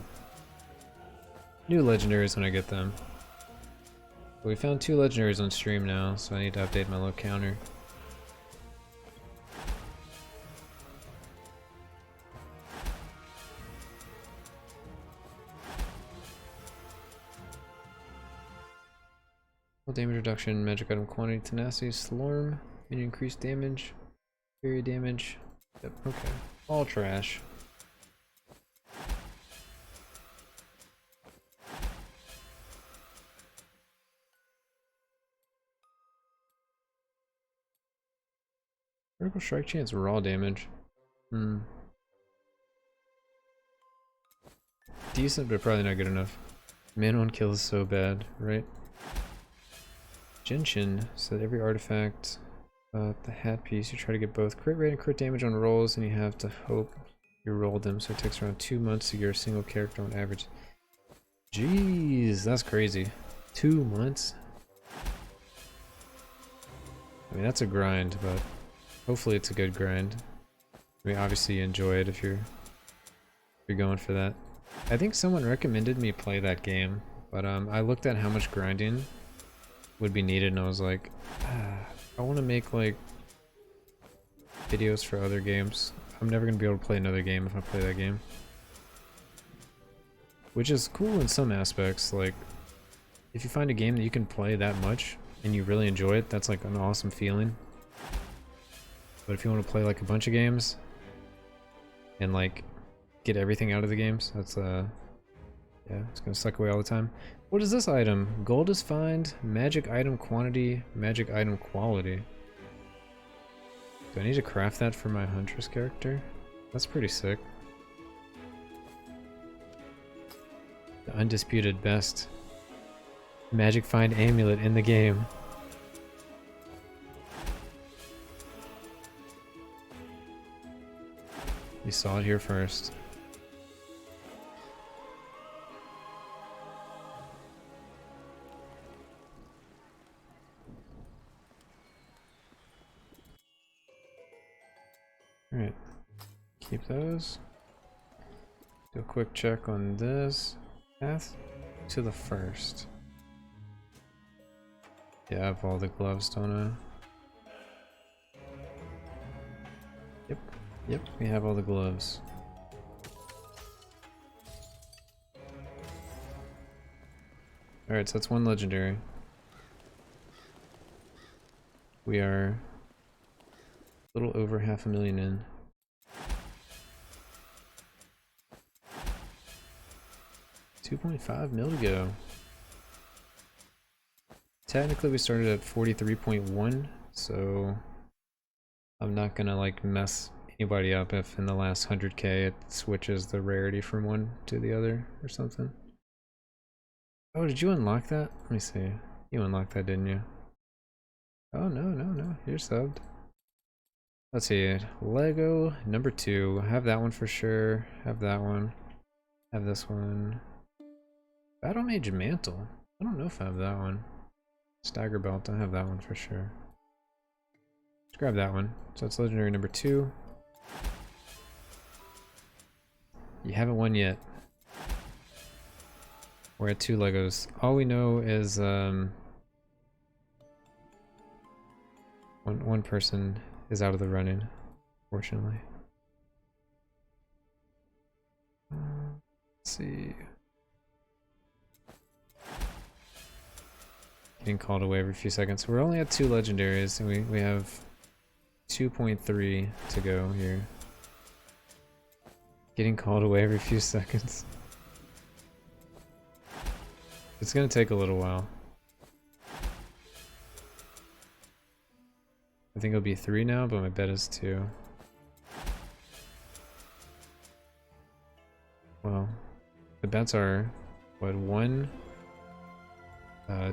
new legendaries when I get them. We found 2 legendaries on stream now, so I need to update my little counter. Damage reduction, magic item quantity, tenacity, slurm, and increased damage, area damage. Yep, okay. All trash. Critical strike chance, raw damage. Decent, but probably not good enough. Man one kill is so bad, right? Genshin, so that every artifact, the hat piece, you try to get both crit rate and crit damage on rolls, and you have to hope you roll them, so it takes around 2 months to get a single character on average. Jeez, that's crazy. 2 months? I mean, that's a grind, but hopefully it's a good grind. I mean, obviously you enjoy it if you're going for that. I think someone recommended me play that game, but I looked at how much grinding would be needed, and I was like, I want to make like videos for other games. I'm never gonna be able to play another game if I play that game, which is cool in some aspects. Like, if you find a game that you can play that much and you really enjoy it, that's like an awesome feeling. But if you want to play like a bunch of games and like get everything out of the games, that's yeah, it's gonna suck away all the time. What is this item? Gold is found, magic item quantity, magic item quality. Do I need to craft that for my Huntress character? That's pretty sick. The undisputed best magic find amulet in the game. You saw it here first. Alright, keep those. Do a quick check on this. Path to the first. Yeah, I have all the gloves, don't I? Yep, we have all the gloves. Alright, so that's 1 legendary. We are a little over 500,000 in. $2.5 mil to go. Technically we started at 43.1, so I'm not gonna like mess anybody up if in the last 100k it switches the rarity from one to the other or something. Oh, did you unlock that? Let me see. You unlocked that, didn't you? Oh, no, you're subbed. Let's see, Lego number 2. Have that one for sure. Have that one. Have this one. Battle Mage Mantle. I don't know if I have that one. Stagger Belt. I have that one for sure. Let's grab that one. So it's legendary number 2. You haven't won yet. We're at 2 Legos. All we know is one person is out of the running, fortunately. Let's see. Getting called away every few seconds. We're only at 2 legendaries, and we have 2.3 to go here. Getting called away every few seconds. It's gonna take a little while. I think it'll be 3 now, but my bet is 2. Well, the bets are, what, 1,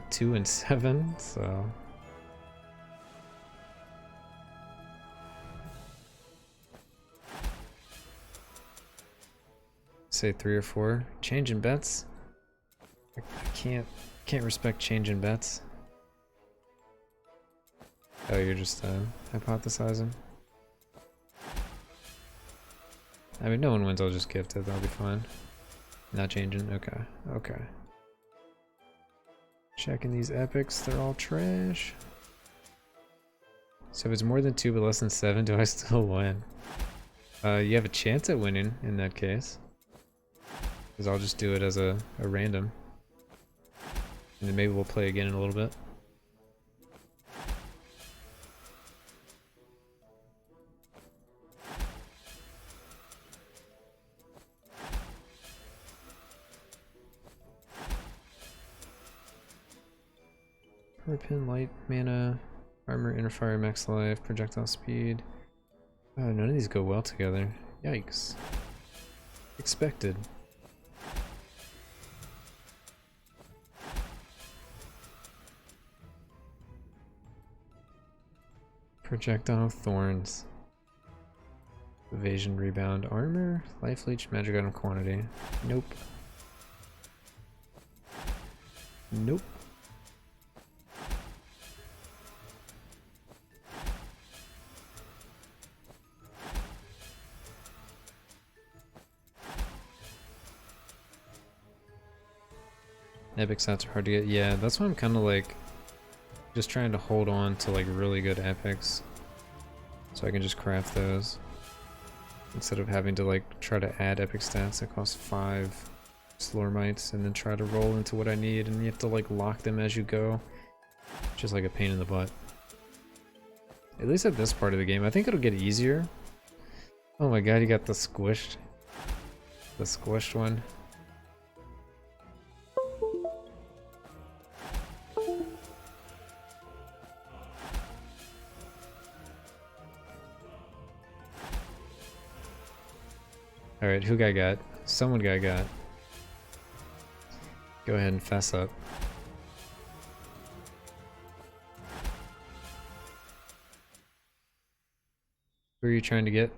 2, and 7, so... say 3 or 4. Changing bets. can't respect changing bets. Oh, you're just hypothesizing. I mean, no one wins. I'll just gift it. That'll be fine. Not changing. Okay. Okay. Checking these epics. They're all trash. So if it's more than 2 but less than 7, do I still win? You have a chance at winning in that case. Because I'll just do it as a random. And then maybe we'll play again in a little bit. Pin, light, mana, armor, inner fire, max life, projectile speed. Oh, none of these go well together. Yikes. Expected. Projectile thorns. Evasion, rebound, armor, life leech, magic item quantity. Nope. Nope. Epic stats are hard to get. Yeah, that's why I'm kind of like just trying to hold on to like really good epics so I can just craft those instead of having to like try to add epic stats that cost 5 Slormites and then try to roll into what I need, and you have to like lock them as you go. Just like a pain in the butt. At least at this part of the game. I think it'll get easier. Oh my god, you got the squished one. Alright, who got? Someone got. Go ahead and fess up. Who are you trying to get?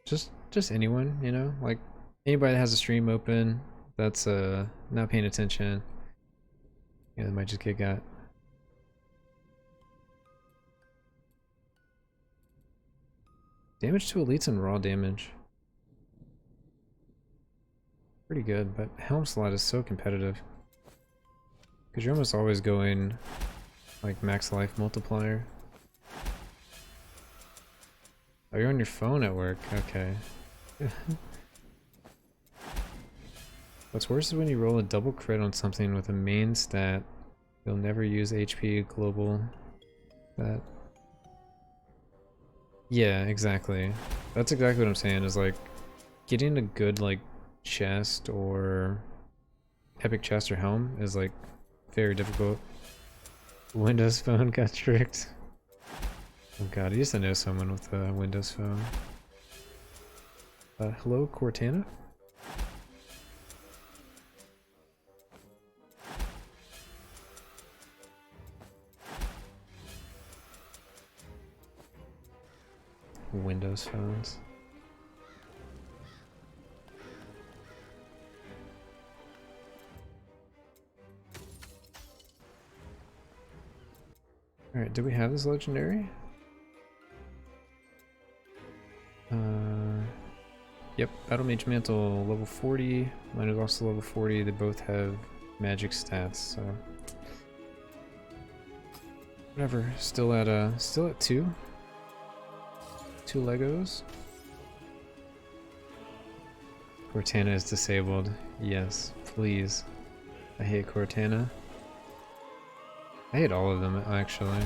Just anyone, you know? Like, anybody that has a stream open that's not paying attention. Yeah, they might just get got. Damage to elites and raw damage. Pretty good, but Helm Slot is so competitive. Because you're almost always going like max life multiplier. Oh, you're on your phone at work. Okay. What's worse is when you roll a double crit on something with a main stat. You'll never use HP global. That. Yeah, exactly. That's exactly what I'm saying, is like getting a good like chest or epic chest or helm is like very difficult. Windows Phone got tricked. Oh god, I used to know someone with a Windows Phone. Hello, Cortana? Windows Phones. Alright, do we have this legendary? Yep, Battle Mage Mantle level 40. Mine is also level 40. They both have magic stats, so whatever. Still at 2. 2 Legos. Cortana is disabled. Yes, please. I hate Cortana. I hate all of them, actually.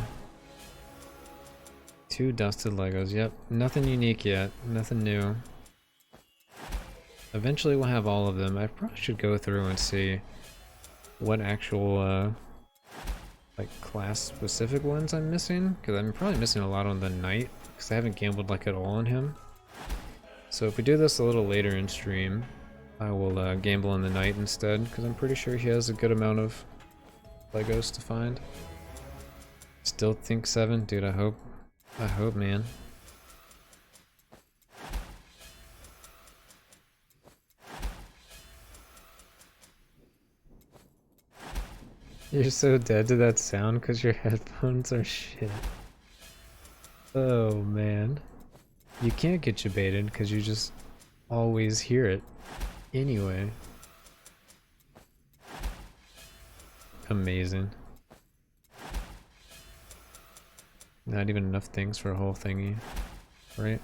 2 dusted Legos. Yep, nothing unique yet. Nothing new. Eventually we'll have all of them. I probably should go through and see what actual like class specific ones I'm missing, because I'm probably missing a lot on the knight because I haven't gambled like at all on him. So if we do this a little later in stream, I will gamble on the knight instead, because I'm pretty sure he has a good amount of Legos to find. Still think 7? Dude, I hope, man. You're so dead to that sound because your headphones are shit. Oh man. You can't get you baited because you just always hear it anyway. Amazing. Not even enough things for a whole thingy, right?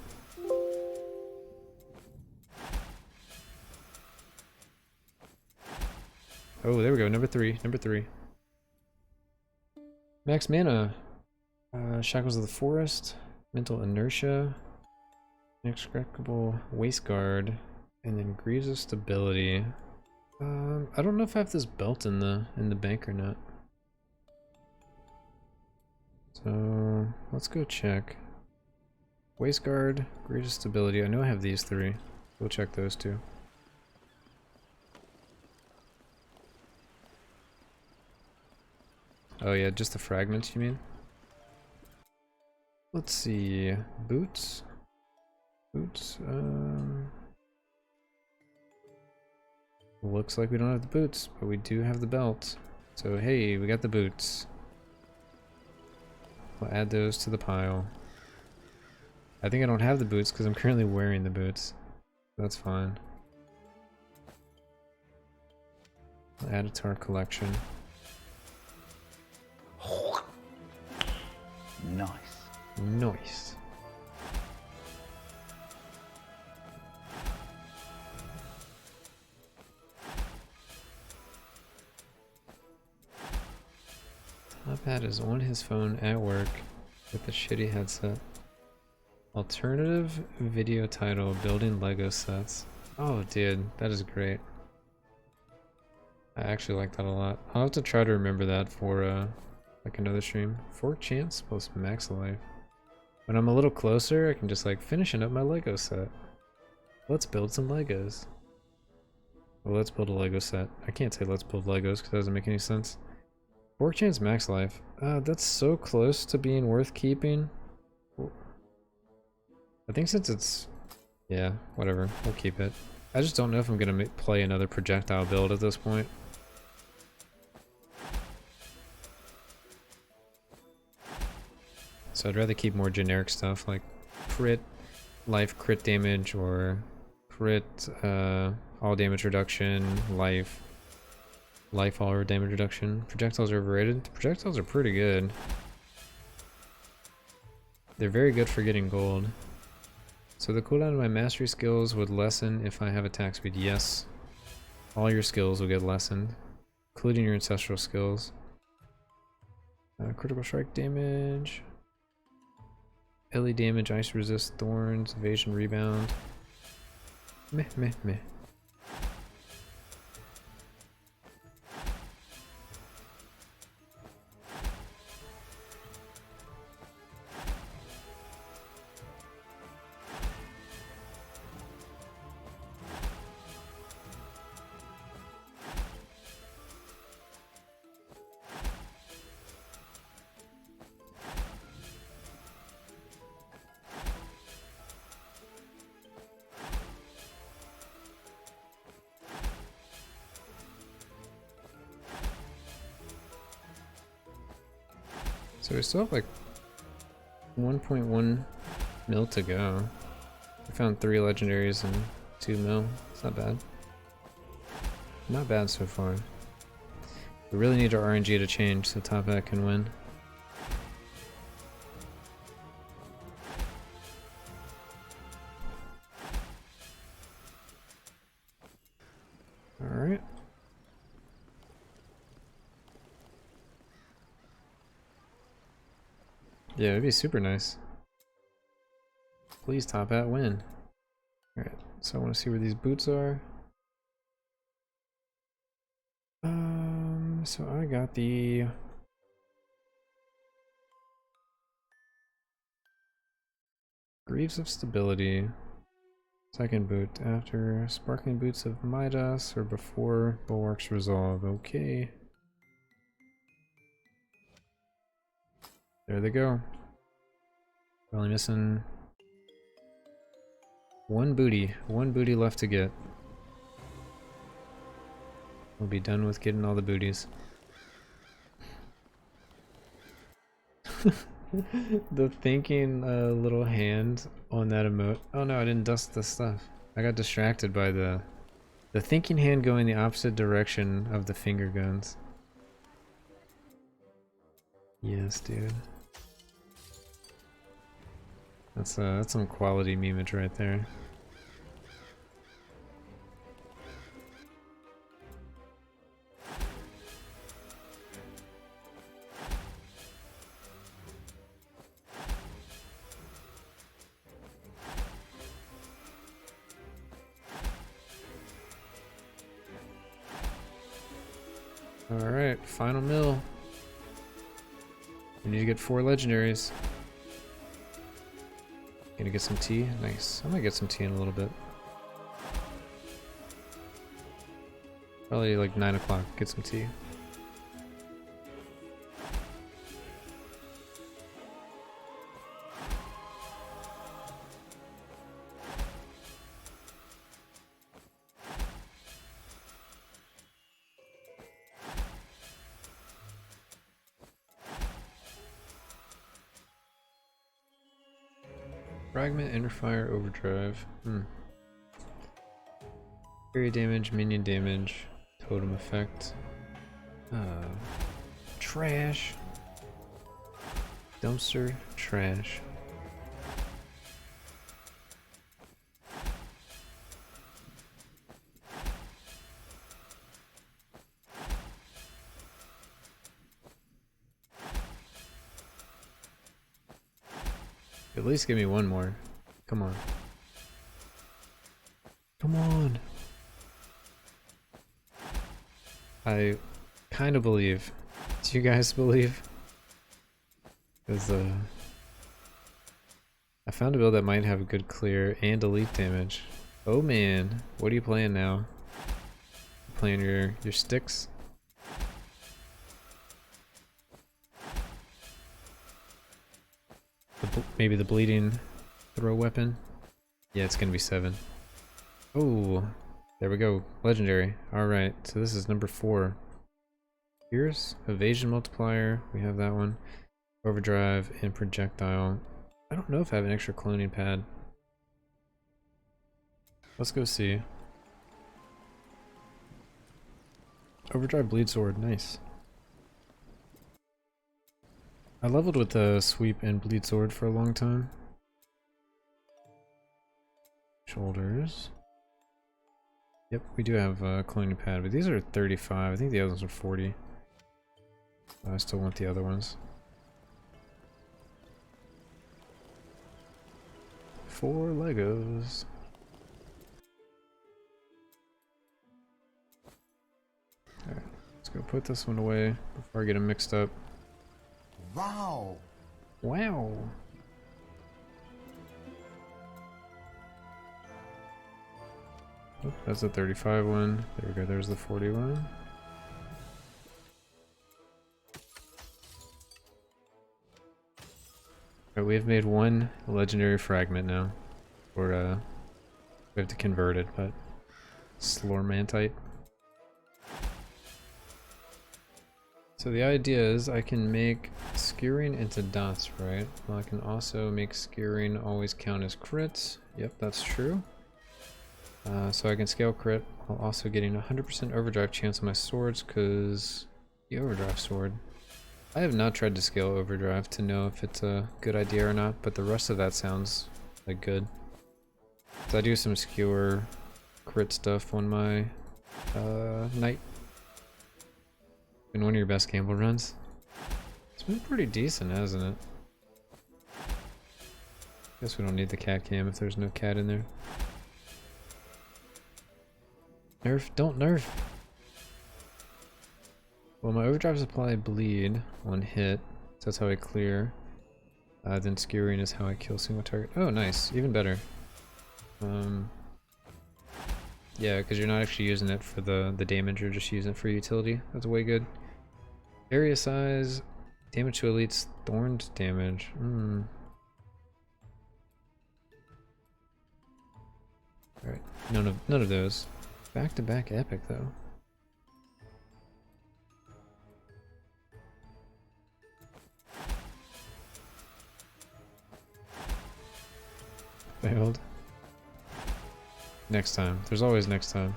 Oh, there we go. Number three. Number three. Max mana. Shackles of the Forest. Mental Inertia. Inextricable Waist Guard. And then Greaves of Stability. I don't know if I have this belt in the bank or not. So let's go check. Waist Guard, Greaves of Stability. I know I have these three. We'll check those two. Oh yeah, just the fragments you mean? Let's see. Boots? Boots, looks like we don't have the boots, but we do have the belt. So hey, we got the boots. We'll add those to the pile. I think I don't have the boots because I'm currently wearing the boots. That's fine. We'll add it to our collection. Nice. Nice. Top Hat is on his phone at work with a shitty headset. Alternative video title, building Lego sets. Oh dude, that is great. I actually like that a lot. I'll have to try to remember that for like another stream. 4 chance plus max life. When I'm a little closer, I can just like finishing up my Lego set. Let's build some Legos. Well, let's build a Lego set. I can't say let's build Legos because that doesn't make any sense. 4 chance max life. That's so close to being worth keeping. I think since it's... yeah, whatever. We'll keep it. I just don't know if I'm going to play another projectile build at this point. So I'd rather keep more generic stuff like crit, life crit damage, or crit all damage reduction, life all damage reduction. Projectiles are overrated. Projectiles are pretty good. They're very good for getting gold. So the cooldown of my mastery skills would lessen if I have attack speed. Yes. All your skills will get lessened, including your ancestral skills. Critical strike damage. Ellie damage, ice resist, thorns, evasion, rebound. Meh, meh, meh. So we still have like 1.1 mil to go. We found 3 legendaries and 2 mil. It's not bad. Not bad so far. We really need our RNG to change so Top Hat can win. Alright. Yeah, it'd be super nice. Please, Top Hat, win. Alright, so I want to see where these boots are. So I got the... Greaves of Stability. Second boot after Sparkling Boots of Midas or before Bulwark's Resolve. Okay. There they go. We're only missing one booty left to get. We'll be done with getting all the booties. The thinking little hand on that emote. Oh no, I didn't dust the stuff. I got distracted by the thinking hand going the opposite direction of the finger guns. Yes, dude. That's some quality memeage right there. Alright, final mill. We need to get 4 legendaries. Gonna get some tea? Nice. I might get some tea in a little bit. Probably like 9 o'clock, get some tea. Fragment, Interfire, Overdrive. Area damage, minion damage, totem effect. Trash. Dumpster, trash. At least give me one more. Come on. Come on. I kind of believe. Do you guys believe? Because I found a build that might have a good clear and elite damage. Oh man, what are you playing now? You playing your sticks? Maybe the bleeding throw weapon? Yeah, it's gonna be 7. Oh, there we go. Legendary. Alright, so this is number 4. Here's evasion multiplier. We have that one. Overdrive and projectile. I don't know if I have an extra cloning pad. Let's go see. Overdrive bleed sword. Nice. I leveled with the sweep and bleed sword for a long time. Shoulders. Yep, we do have a cloning pad, but these are 35. I think the other ones are 40. I still want the other ones. 4 Legos. Alright, let's go put this one away before I get them mixed up. Wow! Wow! Oh, that's the 35 one. There we go, there's the 40 one. Alright, we have made 1 legendary fragment now. Or, we have to convert it, but... Slormantite. So the idea is I can make skewering into dots, right? Well, I can also make skewering always count as crits. Yep, that's true. So I can scale crit while also getting 100% overdrive chance on my swords because the overdrive sword. I have not tried to scale overdrive to know if it's a good idea or not, but the rest of that sounds like good. So I do some skewer crit stuff on my knight. Been one of your best gamble runs. It's been pretty decent, hasn't it? Guess we don't need the cat cam if there's no cat in there. Nerf, don't nerf! Well, my overdrive supply bleed on hit, so that's how I clear. Then skewering is how I kill single target. Oh, nice, even better. Yeah, because you're not actually using it for the damage, you're just using it for utility. That's way good. Area size, damage to elites, thorned damage. Alright, none of those. Back-to-back epic though. failed. Next time. There's always next time.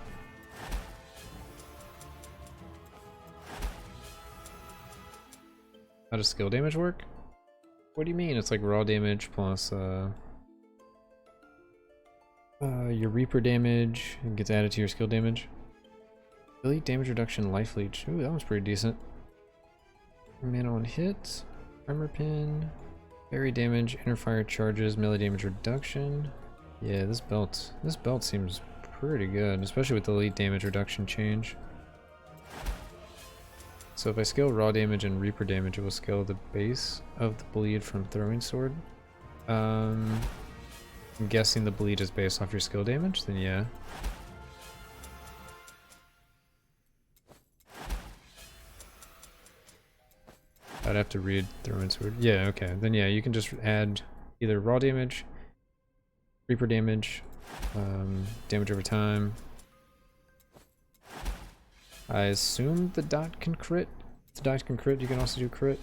How does skill damage work? What do you mean? It's like raw damage plus your Reaper damage and gets added to your skill damage. Elite damage reduction, life leech. Ooh, that one's pretty decent. Mana on hit, armor pin, berry damage, inner fire charges, melee damage reduction. Yeah, this belt seems pretty good, especially with the elite damage reduction change. So if I scale raw damage and Reaper damage, it will scale the base of the bleed from throwing sword. I'm guessing the bleed is based off your skill damage, then yeah. I'd have to read throwing sword. Yeah, okay. Then yeah, you can just add either raw damage, Reaper damage, damage over time. I assume the dot can crit. If the dot can crit, you can also do crit.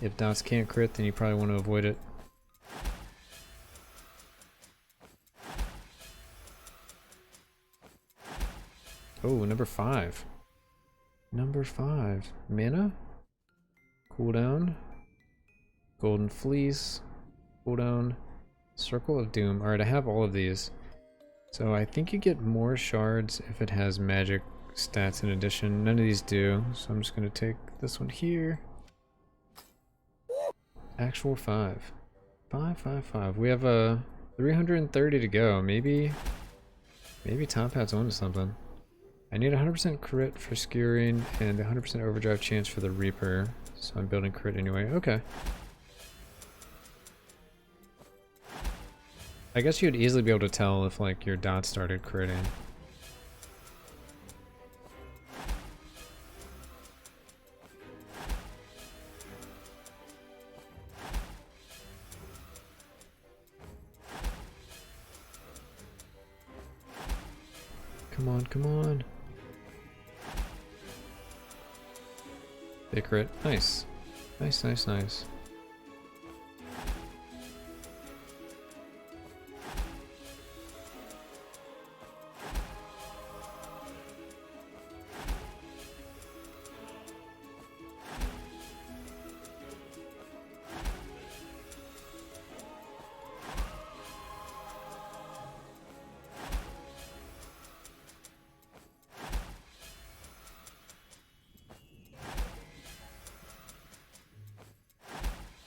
If dots can't crit, then you probably want to avoid it. Oh, number 5. Number 5. Mana? Cooldown. Golden Fleece. Cooldown. Circle of Doom. Alright, I have all of these. So I think you get more shards if it has magic stats in addition. None of these do, so I'm just going to take this one here. Actual 5. 5, 5, 5. We have 330 to go. Maybe Top Hat's onto something. I need 100% crit for skewering and 100% overdrive chance for the Reaper. So I'm building crit anyway. Okay. I guess you'd easily be able to tell if like your dot started critting. Come on, come on. They crit. Nice. Nice, nice, nice.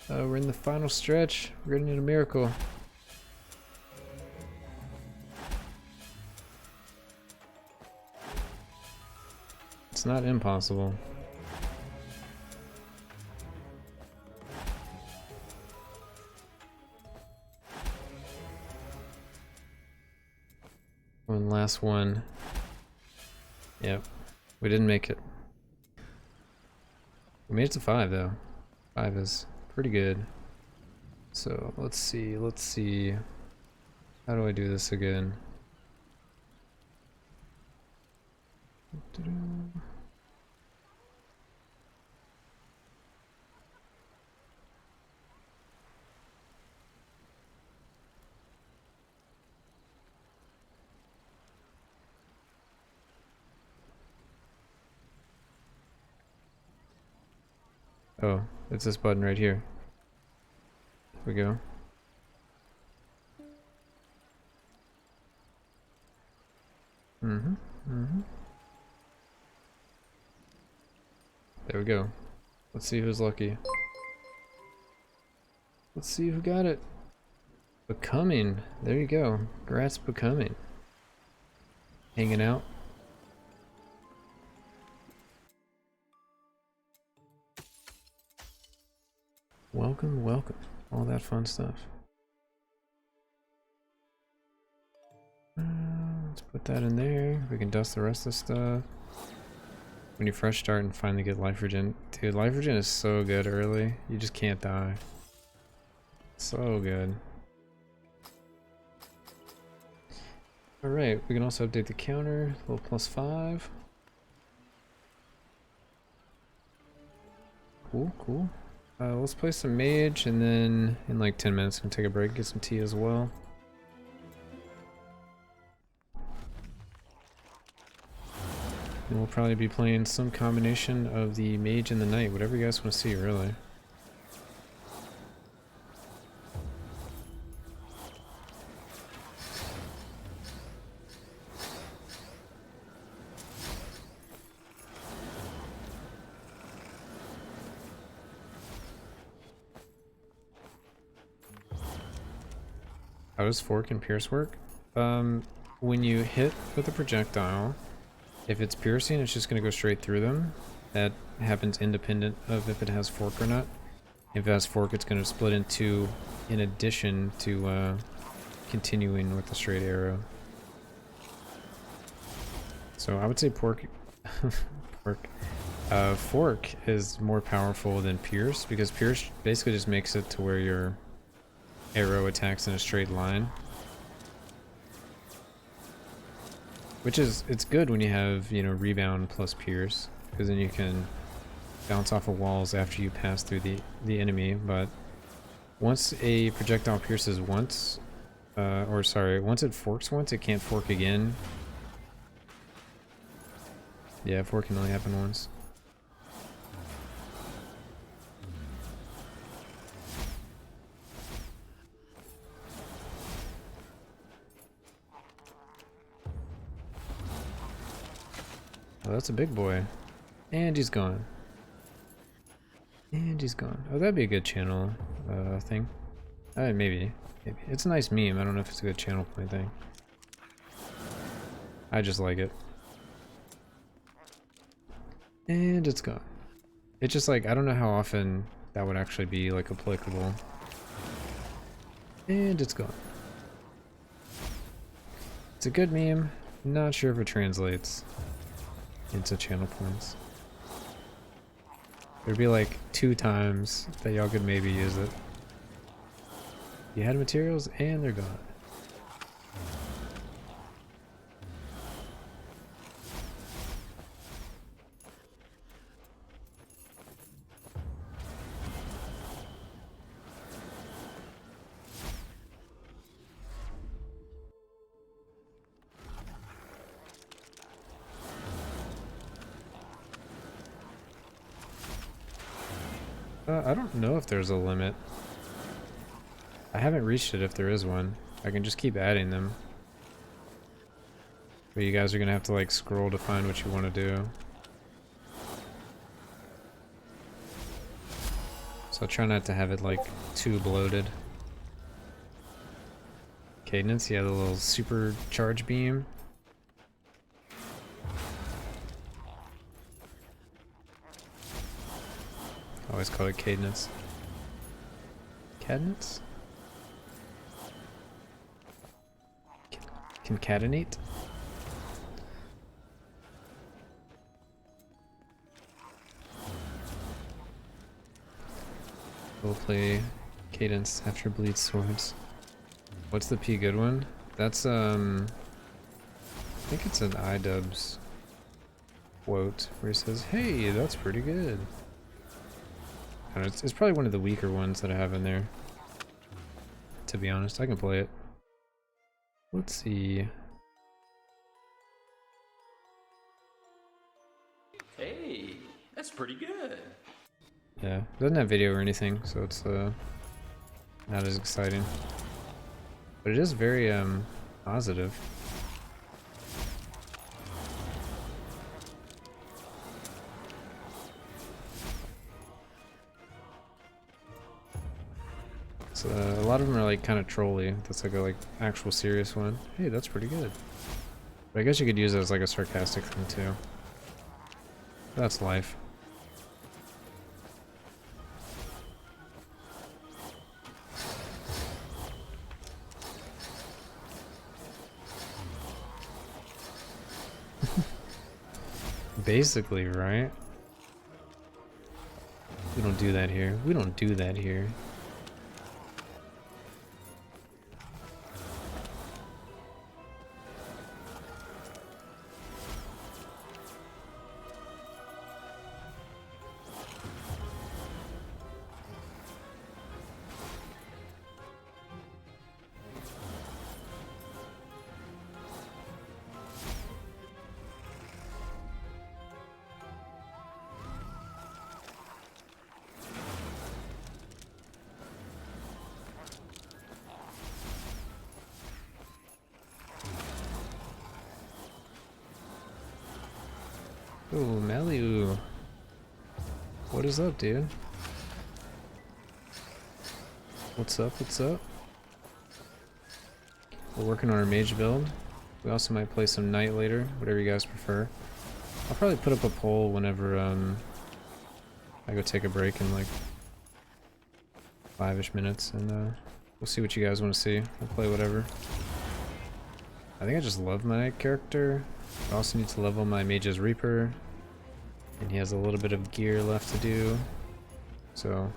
We're in the final stretch. We're gonna need a miracle. It's not impossible. One last one. Yep. We didn't make it. We made it to 5 though. 5 is pretty good. So let's see. How do I do this again? Oh, it's this button right here. There we go. There we go. Let's see who's lucky. Let's see who got it. Becoming. There you go. Congrats, Becoming. Hanging out. Welcome, welcome. All that fun stuff. Let's put that in there. We can dust the rest of the stuff. When you fresh start and finally get life regen. Dude, life regen is so good early. You just can't die. So good. Alright, we can also update the counter. A little +5. Cool, cool. Let's play some mage, and then in like 10 minutes, I'm gonna take a break, get some tea as well. And we'll probably be playing some combination of the mage and the knight, whatever you guys want to see, really. How does fork and pierce work? When you hit with a projectile, if it's piercing, it's just going to go straight through them. That happens independent of if it has fork or not. If it has fork, it's going to split in two in addition to continuing with the straight arrow. So I would say fork is more powerful than pierce, because pierce basically just makes it to where your arrow attacks in a straight line. Which is, it's good when you have, you know, rebound plus pierce, because then you can bounce off of walls after you pass through the enemy. But once a projectile pierces once, once it forks once, it can't fork again. Yeah, fork can only happen once. Oh, that's a big boy. And he's gone. And he's gone. Oh, that'd be a good channel thing. Maybe. It's a nice meme. I don't know if it's a good channel point thing. I just like it. And it's gone. It's just like, I don't know how often that would actually be like applicable. And it's gone. It's a good meme. Not sure if it translates into channel points. There'd be like 2 times that y'all could maybe use it. You had materials and they're gone. I don't know if there's a limit. I haven't reached it if there is one. I can just keep adding them. But you guys are gonna have to like scroll to find what you want to do. So try not to have it like too bloated. Cadence, yeah, the little super charge beam. I always call it cadence. Cadence? Concatenate? We'll play cadence after bleed swords. What's the P good one? That's I think it's an iDubbbz quote where he says, "Hey, that's pretty good." I don't know, it's probably one of the weaker ones that I have in there. To be honest, I can play it. Let's see. Hey, that's pretty good. Yeah, it doesn't have video or anything, so it's not as exciting. But it is very positive. So a lot of them are like kind of trolly. That's like a actual serious one. Hey, that's pretty good. But I guess you could use it as like a sarcastic thing too. That's life. Basically, right? We don't do that here. We don't do that here. Oh, Maliu. What is up, dude? What's up, what's up? We're working on our mage build. We also might play some knight later, whatever you guys prefer. I'll probably put up a poll whenever I go take a break in like 5-ish minutes, and we'll see what you guys want to see. We'll play whatever. I think I just love my knight character. I also need to level my mage's reaper, and he has a little bit of gear left to do. So,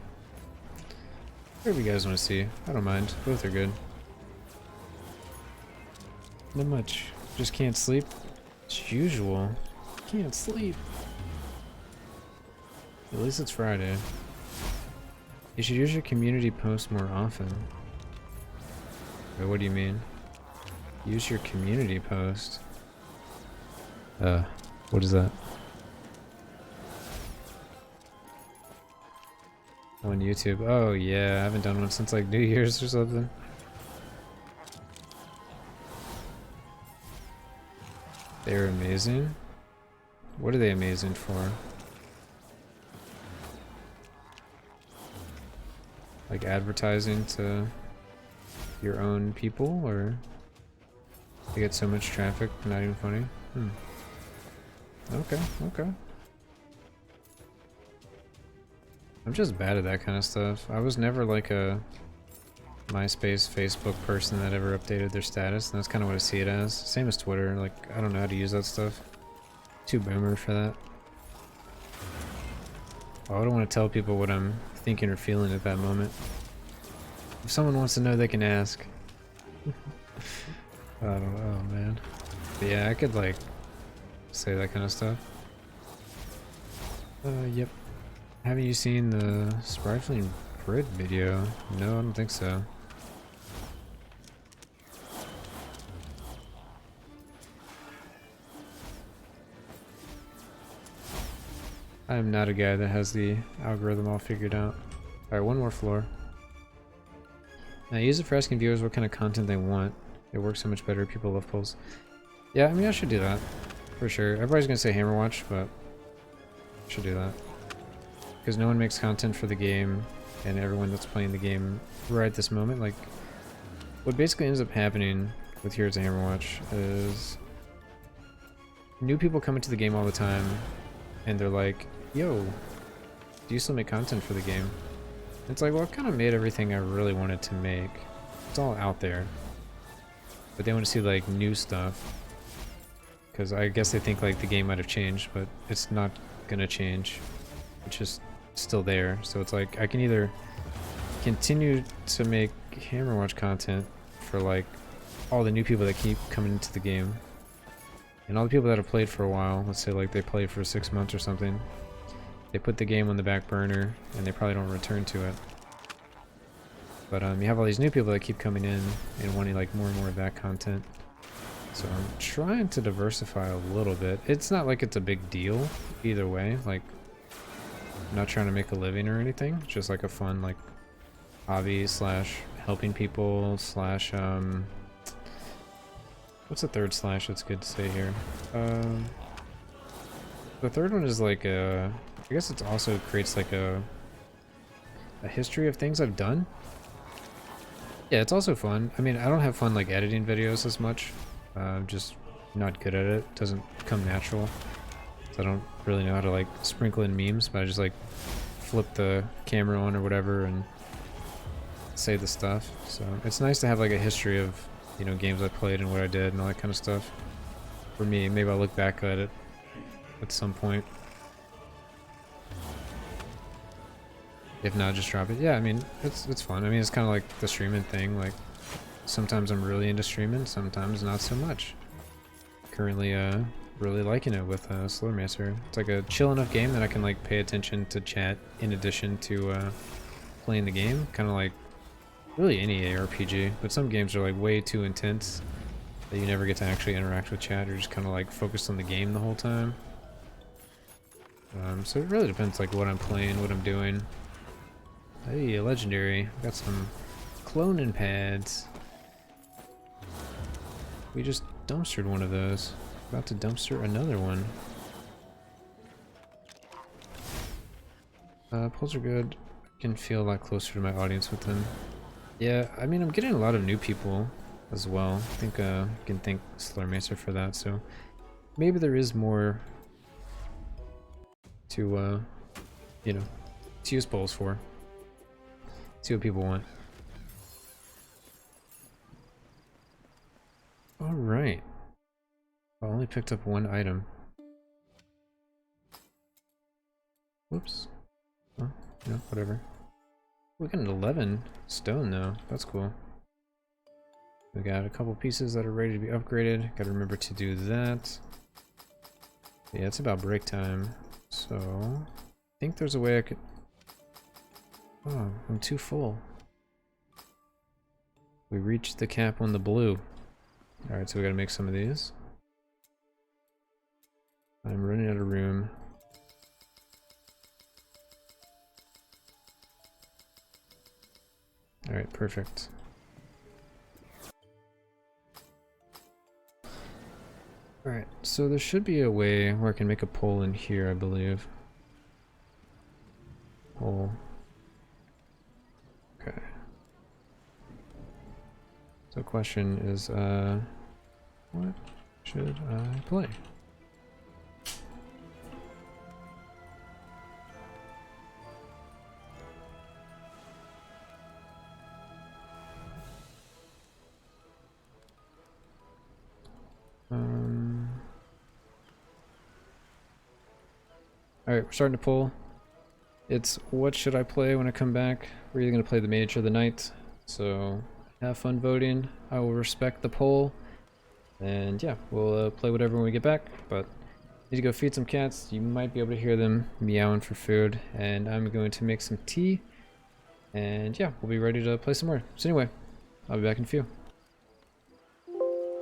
whatever you guys want to see, I don't mind. Both are good. Not much. Just can't sleep. It's usual. Can't sleep. At least it's Friday. You should use your community posts more often. Wait, what do you mean? Use your community post. What is that? On YouTube. Oh yeah, I haven't done one since like New Year's or something. They're amazing. What are they amazing for? Like advertising to your own people, or they get so much traffic, not even funny? Okay, okay. I'm just bad at that kind of stuff. I was never like a MySpace, Facebook person that ever updated their status, and that's kind of what I see it as. Same as Twitter, like, I don't know how to use that stuff. Too boomer for that. I don't want to tell people what I'm thinking or feeling at that moment. If someone wants to know, they can ask. I don't know, man. But yeah, I could like say that kind of stuff. Yep. Haven't you seen the Sparkling Brit video? No, I don't think so. I am not a guy that has the algorithm all figured out. Alright, one more floor. Now use it for asking viewers what kind of content they want. It works so much better. People love polls. Yeah, I mean, I should do that. For sure. Everybody's gonna say Hammerwatch, but I should do that. Because no one makes content for the game, and everyone that's playing the game right this moment, like, what basically ends up happening with Heroes of Hammerwatch is new people come into the game all the time, and they're like, yo, do you still make content for the game? It's like, well, I've kind of made everything I really wanted to make. It's all out there. But they want to see, like, new stuff. Because I guess they think, like, the game might have changed, but it's not gonna change. It's just still there. So it's like, I can either continue to make Hammerwatch content for, like, all the new people that keep coming into the game. And all the people that have played for a while, let's say, like, they played for 6 months or something. They put the game on the back burner, and they probably don't return to it. But you have all these new people that keep coming in and wanting like more and more of that content. So I'm trying to diversify a little bit. It's not like it's a big deal either way. Like, I'm not trying to make a living or anything. It's just like a fun like hobby slash helping people slash what's the third slash that's good to say here? The third one is like I guess it also creates like a history of things I've done. Yeah, it's also fun. I mean, I don't have fun like editing videos as much. I'm just not good at it. Doesn't come natural. So I don't really know how to like sprinkle in memes, but I just like flip the camera on or whatever and say the stuff. So it's nice to have like a history of, you know, games I played and what I did and all that kind of stuff. For me, maybe I'll look back at it at some point. If not, just drop it. Yeah, I mean, it's fun. I mean, it's kind of like the streaming thing. Like, sometimes I'm really into streaming, sometimes not so much. Currently, really liking it with Slurmacer. It's like a chill enough game that I can like pay attention to chat in addition to playing the game. Kind of like really any ARPG, but some games are like way too intense that you never get to actually interact with chat. You're just kind of like focused on the game the whole time. So it really depends like what I'm playing, what I'm doing. Hey, a legendary. Got some cloning pads. We just dumpstered one of those. About to dumpster another one. Polls are good. I can feel a lot closer to my audience with them. Yeah, I mean, I'm getting a lot of new people as well. I think I can thank Slurmacer for that, so maybe there is more to, you know, to use polls for. See what people want. Alright. I only picked up one item. Whoops. Oh, no, whatever. We got an 11 stone though. That's cool. We got a couple pieces that are ready to be upgraded. Gotta remember to do that. Yeah, it's about break time. So, I think there's a way I could... Oh, I'm too full. We reached the cap on the blue. Alright, so we gotta make some of these. I'm running out of room. Alright, perfect. Alright, so there should be a way where I can make a pole in here, I believe. Pole. Okay. So the question is, what should I play? Alright, we're starting to pull. It's what should I play when I come back? We're either going to play the mage or the knight. So have fun voting. I will respect the poll. And yeah, we'll play whatever when we get back. But need to go feed some cats. You might be able to hear them meowing for food. And I'm going to make some tea. And yeah, we'll be ready to play some more. So anyway, I'll be back in a few.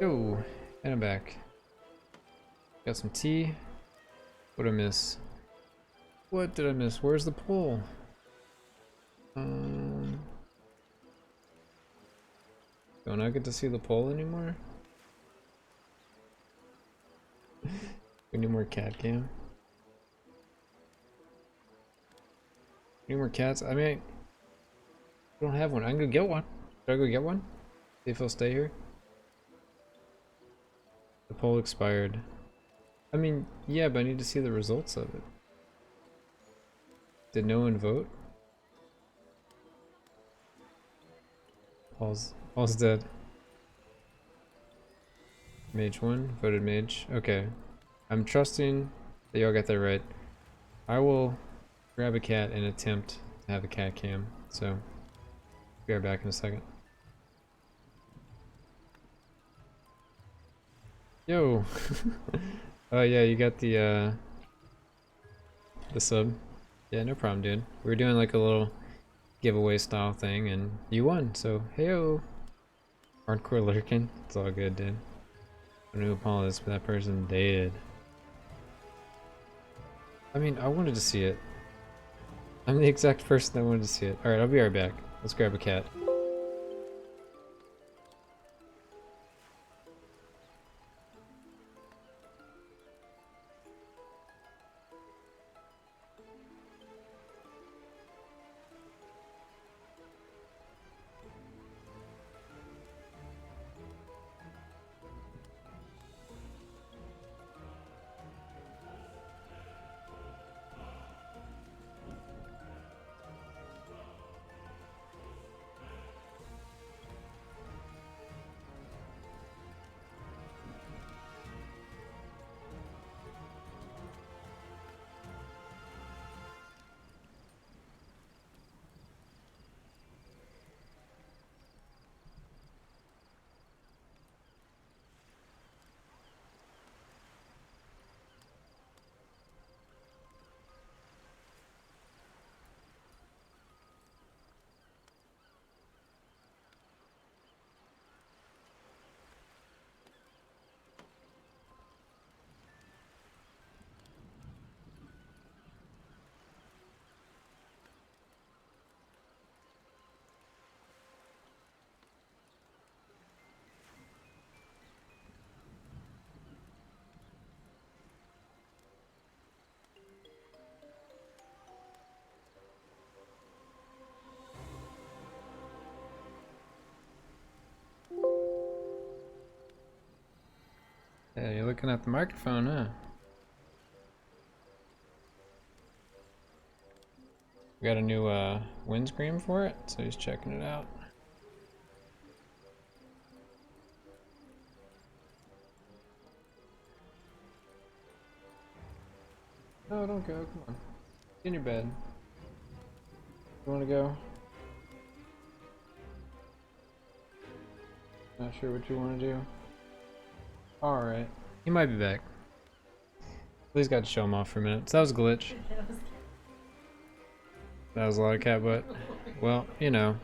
Yo, and I'm back. Got some tea. What did I miss? What did I miss? Where's the poll? Don't I get to see the poll anymore? We need more cat cam. Need more cats? I mean, I don't have one. I'm gonna get one. Should I go get one? See if he'll stay here. The poll expired. I mean, yeah, but I need to see the results of it. Did no one vote? Paul's dead. Mage 1, voted mage. Okay. I'm trusting that y'all got that right. I will grab a cat and attempt to have a cat cam. So, be right back in a second. Yo! Oh yeah, you got the sub. Yeah, no problem, dude. We were doing like a little giveaway style thing and you won, so heyo! Hardcore lurking. It's all good, dude. I don't know who apologize, but that person did. I mean, I wanted to see it. I'm the exact person that wanted to see it. Alright, I'll be right back. Let's grab a cat. Yeah, you're looking at the microphone, huh? We got a new windscreen for it, so he's checking it out. No, don't go. Come on. Get in your bed. You want to go? Not sure what you want to do. Alright. He might be back. Please got to show him off for a minute. So that was a glitch. That was a lot of cat butt. Well, you know.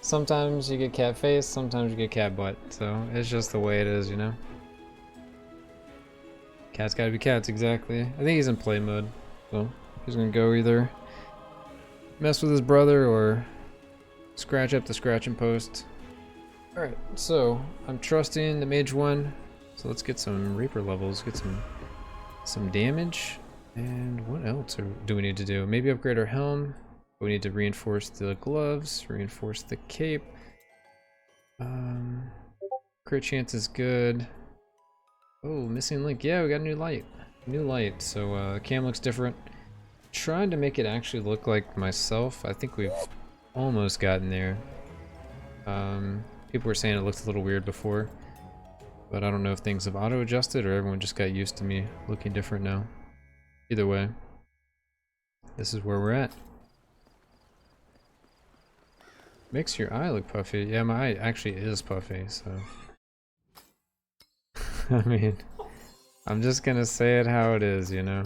Sometimes you get cat face, sometimes you get cat butt. So it's just the way it is, you know? Cats gotta be cats, exactly. I think he's in play mode. So he's gonna go either mess with his brother or scratch up the scratching post. Alright, so I'm trusting the mage one. So let's get some Reaper levels, get some damage. And what else do we need to do? Maybe upgrade our helm. We need to reinforce the gloves, reinforce the cape. Crit chance is good. Oh, missing link. Yeah, we got a new light. New light. So cam looks different. Trying to make it actually look like myself. I think we've almost gotten there. People were saying it looked a little weird before, but I don't know if things have auto-adjusted or everyone just got used to me looking different now. Either way, this is where we're at. Makes your eye look puffy. Yeah, my eye actually is puffy, so. I mean, I'm just gonna say it how it is, you know?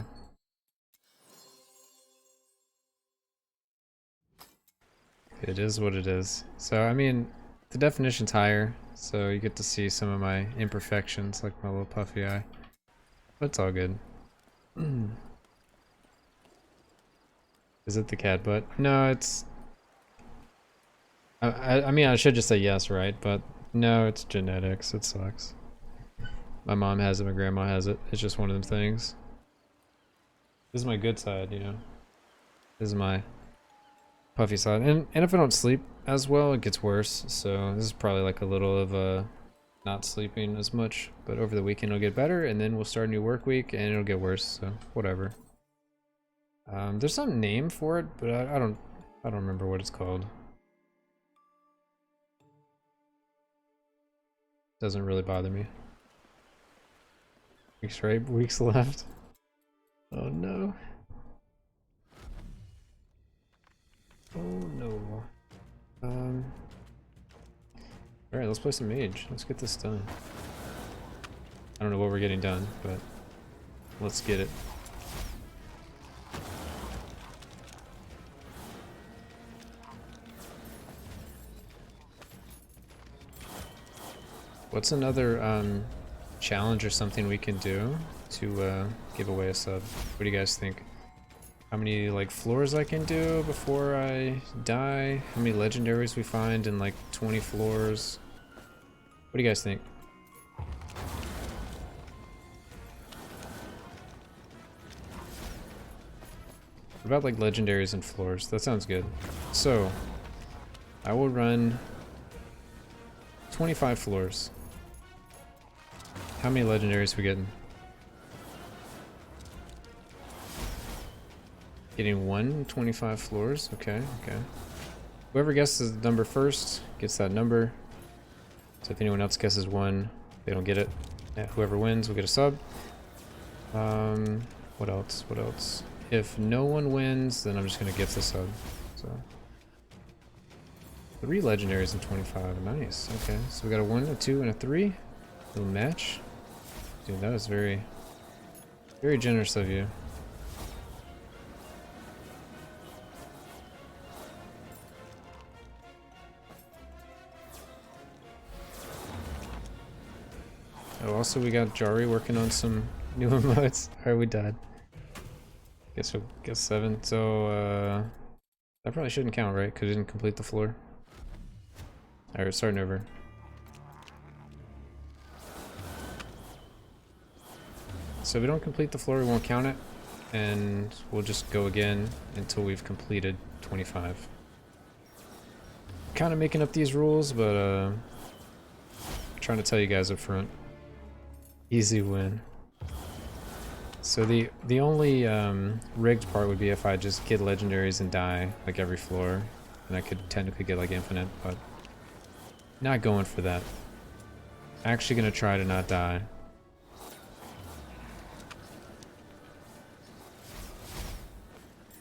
It is what it is. So, I mean, the definition's higher, so you get to see some of my imperfections, like my little puffy eye. But it's all good. Is it the cat butt? No, it's... I mean, I should just say yes, right? But no, it's genetics. It sucks. My mom has it, my grandma has it. It's just one of them things. This is my good side, you know? This is my puffy side. And if I don't sleep as well, it gets worse. So this is probably like a little of not sleeping as much. But over the weekend it'll get better, and then we'll start a new work week and it'll get worse, so whatever. There's some name for it, but I don't remember what it's called. Doesn't really bother me. Weeks, right? Weeks left. Oh no. Oh no. Alright, let's play some mage. Let's get this done. I don't know what we're getting done, but let's get it. What's another challenge or something we can do to give away a sub? What do you guys think? How many like floors I can do before I die? How many legendaries we find in like 20 floors? What do you guys think? What about like legendaries and floors? That sounds good. So I will run 25 floors. How many legendaries we getting? Getting 25 floors. Okay, okay. Whoever guesses the number first gets that number. So if anyone else guesses one, they don't get it. Yeah, whoever wins will get a sub. What else? What else? If no one wins, then I'm just gonna gift the sub. So 3 legendaries in 25. Nice. Okay, so we got a 1, a 2, and a 3. Little match. Dude, that was very, very generous of you. Oh, also we got Jari working on some new emotes. Alright, we died. Guess we'll get 7. So, that probably shouldn't count, right? Because we didn't complete the floor. Alright, we're starting over. So if we don't complete the floor, we won't count it. And we'll just go again until we've completed 25. Kind of making up these rules, but trying to tell you guys up front. Easy win. So the only rigged part would be if I just get legendaries and die like every floor, and I could technically get like infinite, but not going for that. Actually gonna try to not die.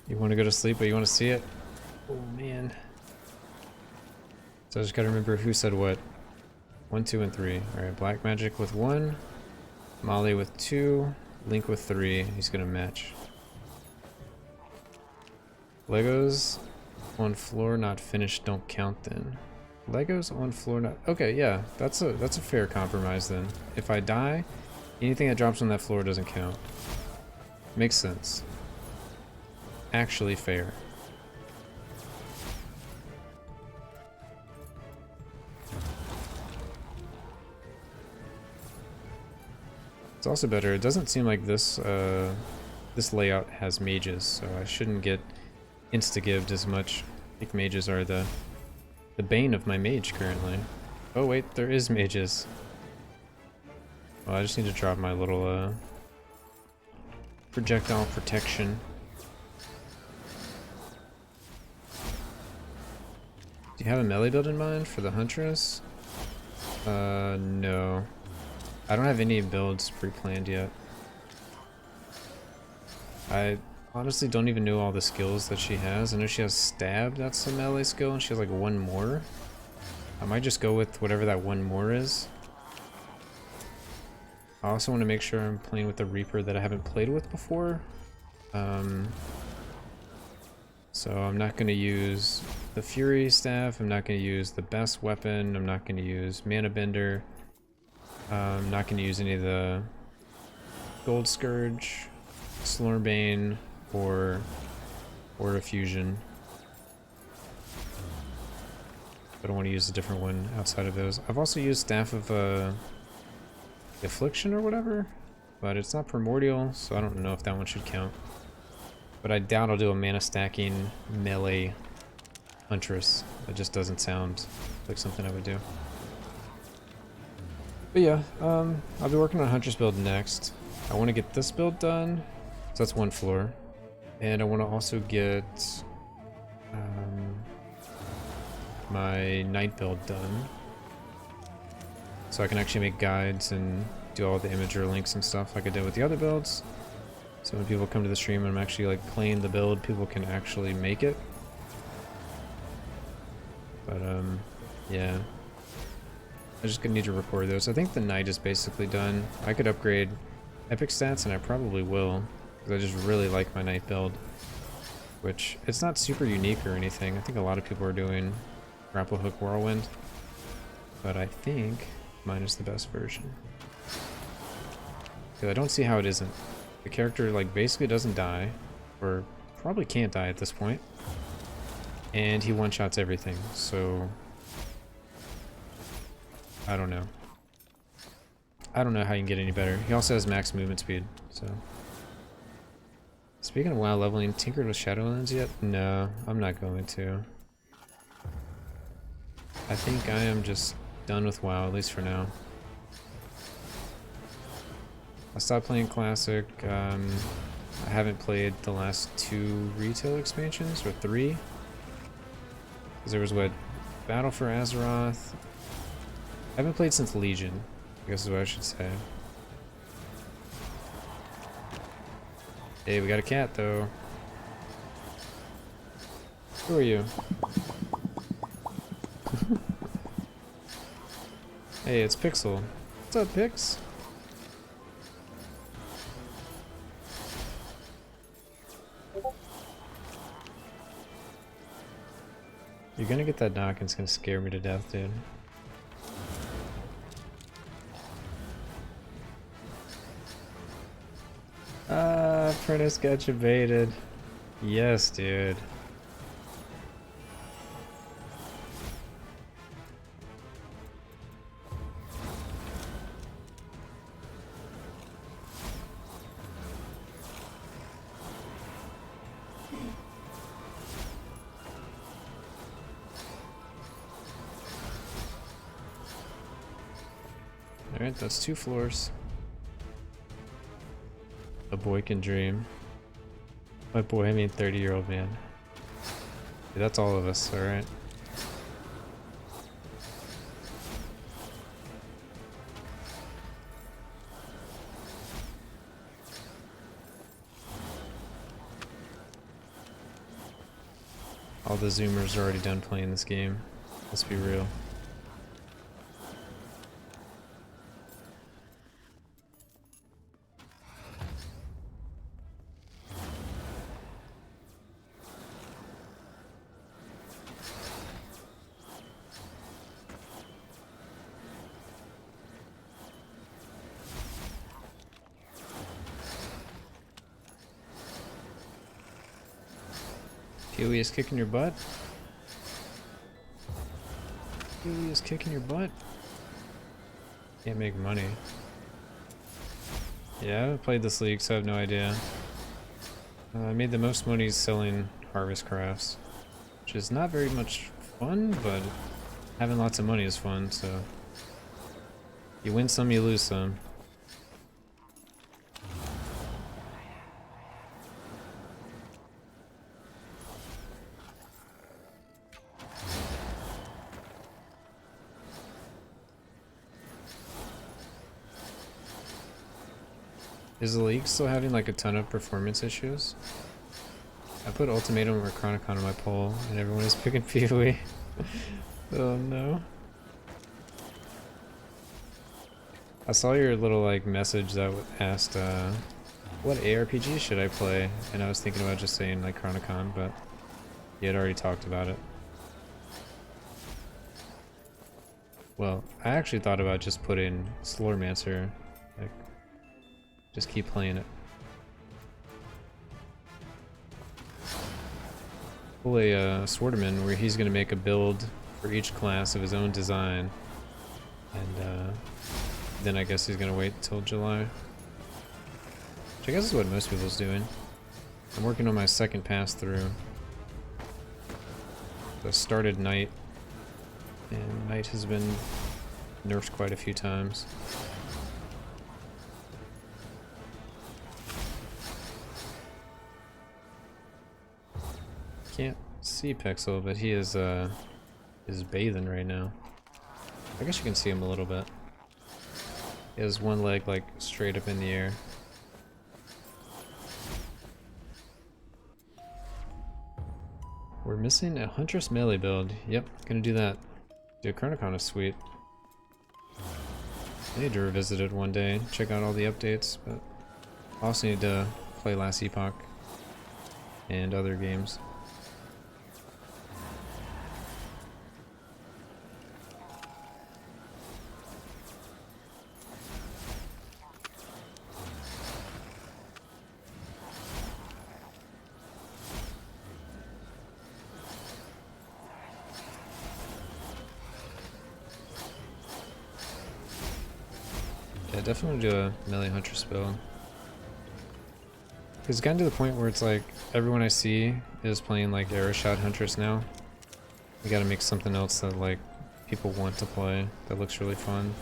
You want to go to sleep, but you want to see it? Oh man. So I just gotta remember who said what. 1, 2, and 3. Alright, Black Magic with 1, Molly with 2, Link with 3. He's gonna match. Legos on floor not finished don't count then. Legos on floor not... Okay, yeah, that's a fair compromise then. If I die, anything that drops on that floor doesn't count. Makes sense. Actually fair. It's also better. It doesn't seem like this this layout has mages, so I shouldn't get insta-gived as much. I think mages are the bane of my mage currently. Oh wait, there is mages. Well, I just need to drop my little projectile protection. Do you have a melee build in mind for the Huntress? No. I don't have any builds pre-planned yet. I honestly don't even know all the skills that she has. I know she has Stab, that's a melee skill, and she has like one more. I might just go with whatever that one more is. I also want to make sure I'm playing with the Reaper that I haven't played with before. So I'm not going to use the Fury Staff, I'm not going to use the best weapon, I'm not going to use Mana Bender. I'm not going to use any of the Gold Scourge, Slorbane, or Aura Fusion. I don't want to use a different one outside of those. I've also used Staff of Affliction or whatever, but it's not Primordial, so I don't know if that one should count. But I doubt I'll do a mana stacking melee Huntress. It just doesn't sound like something I would do. But yeah, I'll be working on Huntress build next. I want to get this build done, so that's one floor. And I want to also get my Knight build done. So I can actually make guides and do all the imager links and stuff like I did with the other builds. So when people come to the stream and I'm actually like playing the build, people can actually make it. But yeah. I just need to record those. I think the Knight is basically done. I could upgrade epic stats, and I probably will, because I just really like my Knight build. Which, it's not super unique or anything. I think a lot of people are doing Grapple Hook Whirlwind. But I think mine is the best version. Because I don't see how it isn't. The character like basically doesn't die, or probably can't die at this point. And he one-shots everything, so... I don't know. I don't know how you can get any better. He also has max movement speed, so... Speaking of WoW leveling, tinkered with Shadowlands yet? No, I'm not going to. I think I am just done with WoW, at least for now. I stopped playing Classic. I haven't played the last 2 retail expansions, or 3. Because there was what? Battle for Azeroth. I haven't played since Legion, I guess is what I should say. Hey, we got a cat though. Who are you? Hey, it's Pixel. What's up, Pix? You're gonna get that knock and it's gonna scare me to death, dude. Apprentice got you baited. Yes, dude. Alright, that's 2 floors. A boy can dream. By boy, I mean 30-year-old man. Yeah, that's all of us, alright? All the Zoomers are already done playing this game. Let's be real. Huey is kicking your butt. Huey is kicking your butt. Can't make money. Yeah, I haven't played this league, so I have no idea. I made the most money selling harvest crafts, which is not very much fun, but having lots of money is fun, so you win some, you lose some. Is the league still having like a ton of performance issues? I put Ultimatum or Chronicon on my poll and everyone is picking PoE. Oh no. I saw your little like message that asked what ARPG should I play, and I was thinking about just saying like Chronicon, but you had already talked about it. Well, I actually thought about just putting Slormancer. Like, just keep playing it. Pull a Sworderman where he's going to make a build for each class of his own design. And then I guess he's going to wait till July. Which I guess is what most people's doing. I'm working on my second pass through. So I started Knight. And Knight has been nerfed quite a few times. Can't see Pixel, but he is bathing right now. I guess you can see him a little bit. He has one leg like straight up in the air. We're missing a Huntress melee build. Yep, gonna do that. Dude, Chronicon is sweet. I need to revisit it one day, check out all the updates, but I also need to play Last Epoch and other games. Yeah, definitely do a melee Huntress build. It's gotten to the point where it's like everyone I see is playing like Arrow Shot Huntress now. We gotta make something else that like people want to play that looks really fun,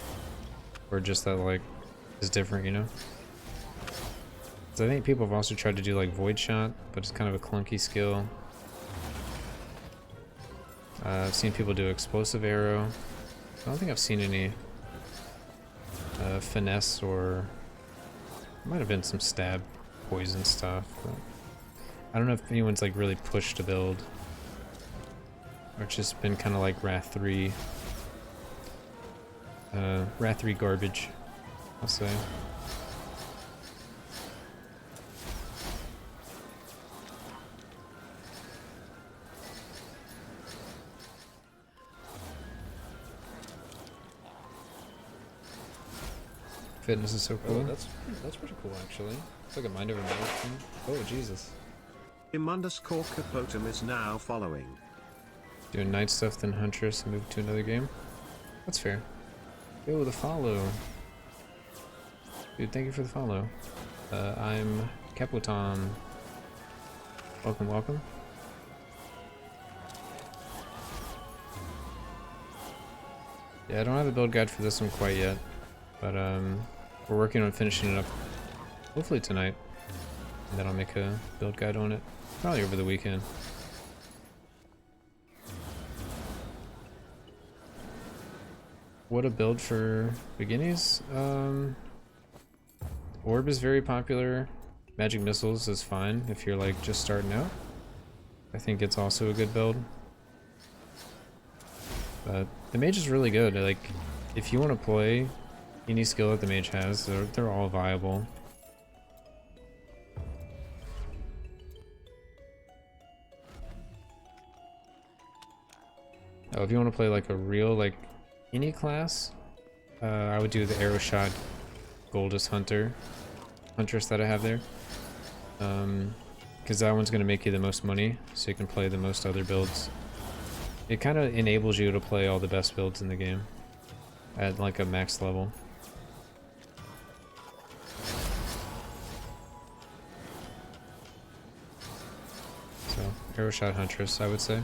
or just that like is different, you know? So I think people have also tried to do like Void Shot, but it's kind of a clunky skill. I've seen people do Explosive Arrow. I don't think I've seen any finesse, or might have been some stab poison stuff, but I don't know if anyone's like really pushed to build, or it's just been kind of like Wrath 3 garbage, I'll say. Fitness is so cool. Oh, that's pretty cool actually. It's like a mind over matter thing. Oh Jesus. _Capotum is now following. Doing night stuff, then Huntress, and move to another game. That's fair. Yo, the follow. Dude, thank you for the follow. I'm Capotum. Welcome, welcome. Yeah, I don't have a build guide for this one quite yet, but we're working on finishing it up hopefully tonight. And then I'll make a build guide on it. Probably over the weekend. What a build for beginnies? Orb is very popular. Magic Missiles is fine if you're like just starting out. I think it's also a good build. But the mage is really good. Like, if you want to play any skill that the mage has, they're all viable. Oh, if you want to play like a real, like, any class, I would do the arrow shot Goldest Huntress that I have there. Because that one's going to make you the most money, so you can play the most other builds. It kind of enables you to play all the best builds in the game at like a max level. So, arrow shot Huntress, I would say.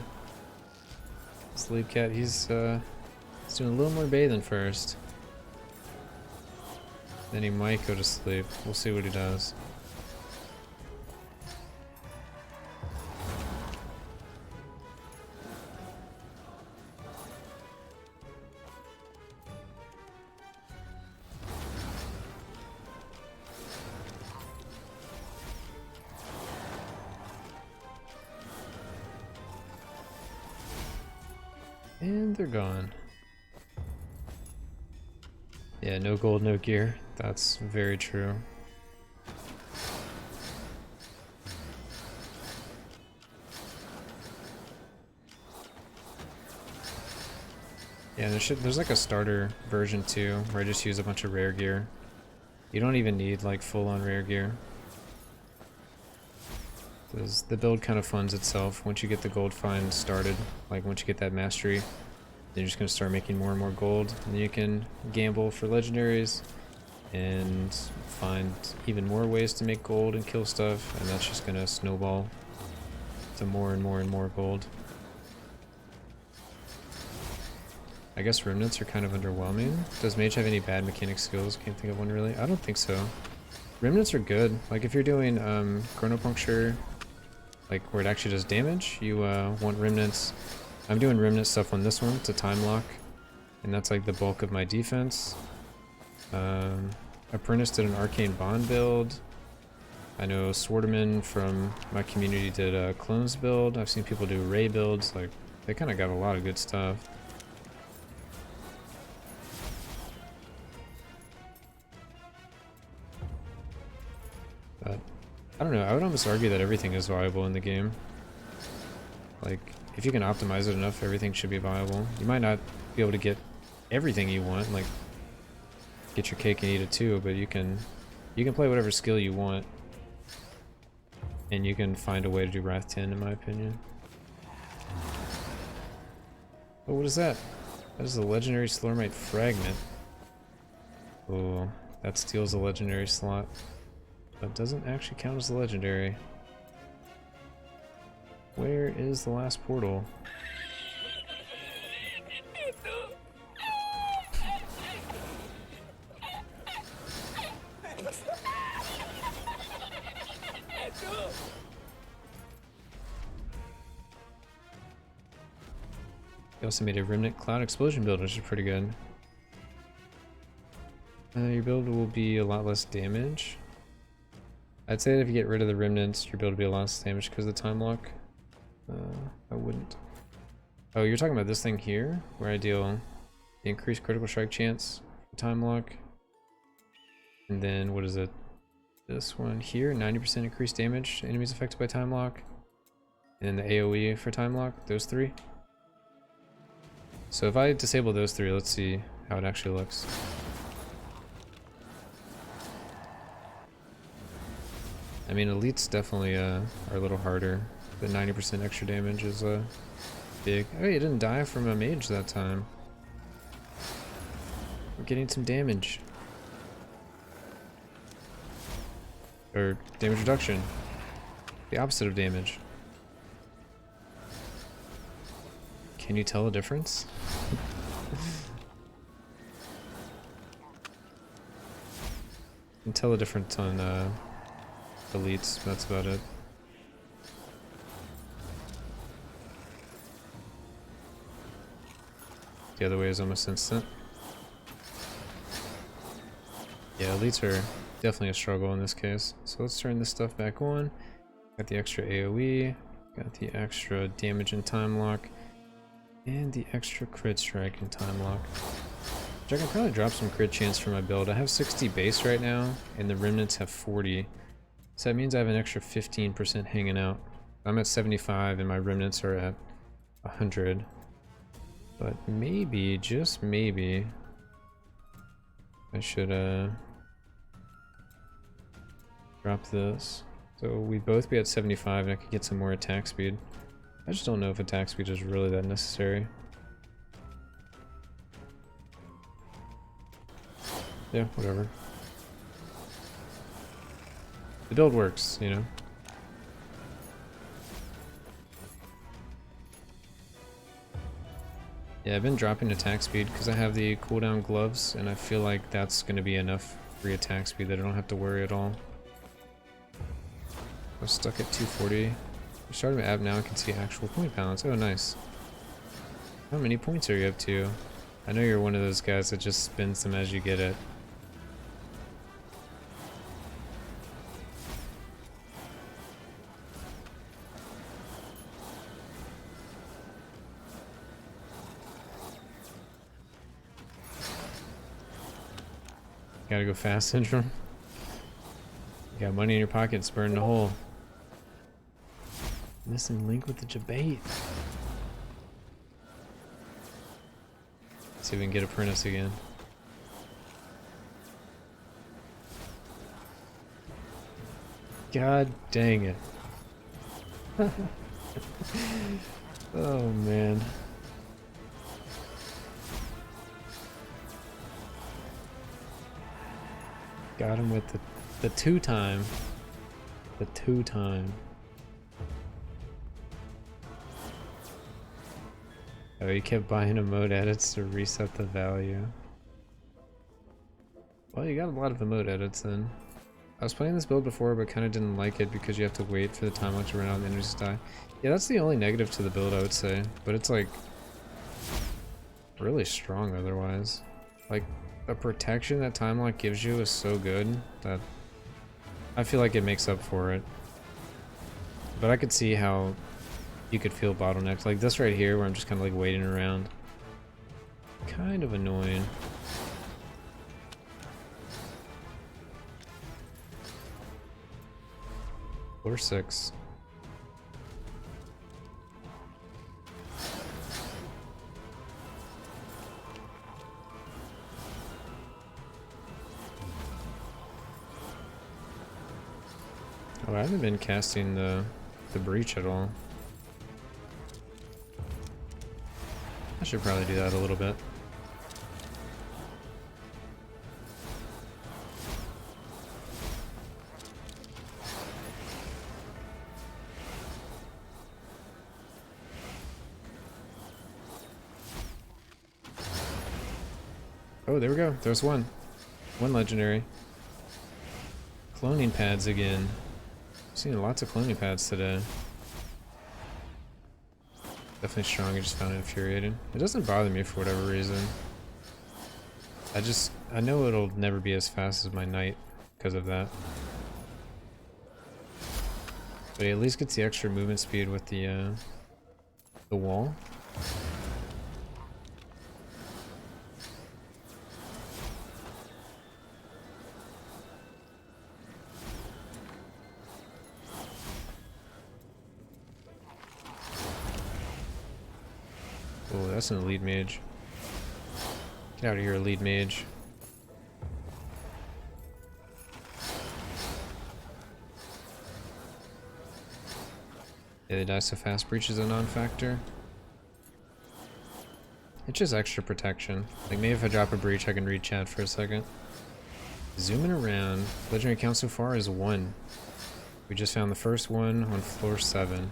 Sleep Cat, he's doing a little more bathing first. Then he might go to sleep. We'll see what he does. And they're gone. Yeah, no gold, no gear. That's very true. Yeah, there's like a starter version too, where I just use a bunch of rare gear. You don't even need like full-on rare gear. The build kind of funds itself once you get the gold find started. Like once you get that mastery, then you're just gonna start making more and more gold, and then you can gamble for legendaries and find even more ways to make gold and kill stuff, and that's just gonna snowball to more and more and more gold. I guess remnants are kind of underwhelming. Does Mage have any bad mechanic skills? Can't think of one really. I don't think so. Remnants are good. Like if you're doing chronopuncture, like where it actually does damage, you want remnants. I'm doing remnant stuff on this one to time lock, and that's like the bulk of my defense. Apprentice did an arcane bond build. I know Sworderman from my community did a clones build. I've seen people do ray builds. Like they kind of got a lot of good stuff. But I don't know, I would almost argue that everything is viable in the game. Like, if you can optimize it enough, everything should be viable. You might not be able to get everything you want, like get your cake and eat it too, but you can play whatever skill you want. And you can find a way to do Wrath 10 in my opinion. Oh, what is that? That is a legendary Slurmite fragment. Oh, that steals a legendary slot. That doesn't actually count as a legendary. Where is the last portal? He also made a Remnant Cloud Explosion build, which is pretty good. Your build will be a lot less damage. I'd say that if you get rid of the remnants, your build will be a lot less damage because of the time lock. I wouldn't. Oh, you're talking about this thing here, where I deal the increased critical strike chance for time lock. And then, what is it? This one here, 90% increased damage to enemies affected by time lock. And then the AoE for time lock, those three. So if I disable those three, let's see how it actually looks. I mean, elites definitely are a little harder. The 90% extra damage is big. Oh, you didn't die from a mage that time. We're getting some damage. Or damage reduction. The opposite of damage. Can you tell a difference? You can tell a difference on elites, that's about it. The other way is almost instant. Yeah, elites are definitely a struggle in this case. So let's turn this stuff back on. Got the extra AoE, got the extra damage and time lock, and the extra crit strike and time lock. Which I can probably drop some crit chance for my build. I have 60 base right now, and the remnants have 40. So that means I have an extra 15% hanging out. I'm at 75 and my remnants are at 100. But maybe, just maybe, I should drop this. So we'd both be at 75 and I could get some more attack speed. I just don't know if attack speed is really that necessary. Yeah, whatever. The build works, you know? Yeah, I've been dropping attack speed because I have the cooldown gloves, and I feel like that's going to be enough free attack speed that I don't have to worry at all. I'm stuck at 240. I'm starting my app now, I can see actual point balance. Oh, nice. How many points are you up to? I know you're one of those guys that just spins them as you get it. Gotta go fast syndrome. You got money in your pockets, burn the hole. Missing link with the debate. See if we can get apprentice again. God dang it. Oh man. Got him with the two-time. The two-time. Oh, he kept buying emote edits to reset the value. Well, you got a lot of emote edits then. I was playing this build before, but kind of didn't like it because you have to wait for the time limit to run out and the energies die. Yeah, that's the only negative to the build, I would say. But it's like really strong otherwise. Like, the protection that time lock gives you is so good that I feel like it makes up for it. But I could see how you could feel bottlenecked. Like this right here where I'm just kind of like waiting around. Kind of annoying. Floor 6. Oh, I haven't been casting the breach at all. I should probably do that a little bit. Oh, there we go. There's one. One legendary. Cloning pads again. Seeing lots of cloning pads today. Definitely strong, I just found it infuriating. It doesn't bother me for whatever reason. I know it'll never be as fast as my knight because of that. But he at least gets the extra movement speed with the wall. Oh, that's an elite mage. Get out of here, elite mage. Yeah, they die so fast. Breach is a non-factor. It's just extra protection. Like maybe if I drop a breach, I can read chat for a second. Zooming around. Legendary count so far is 1. We just found the first one on floor 7.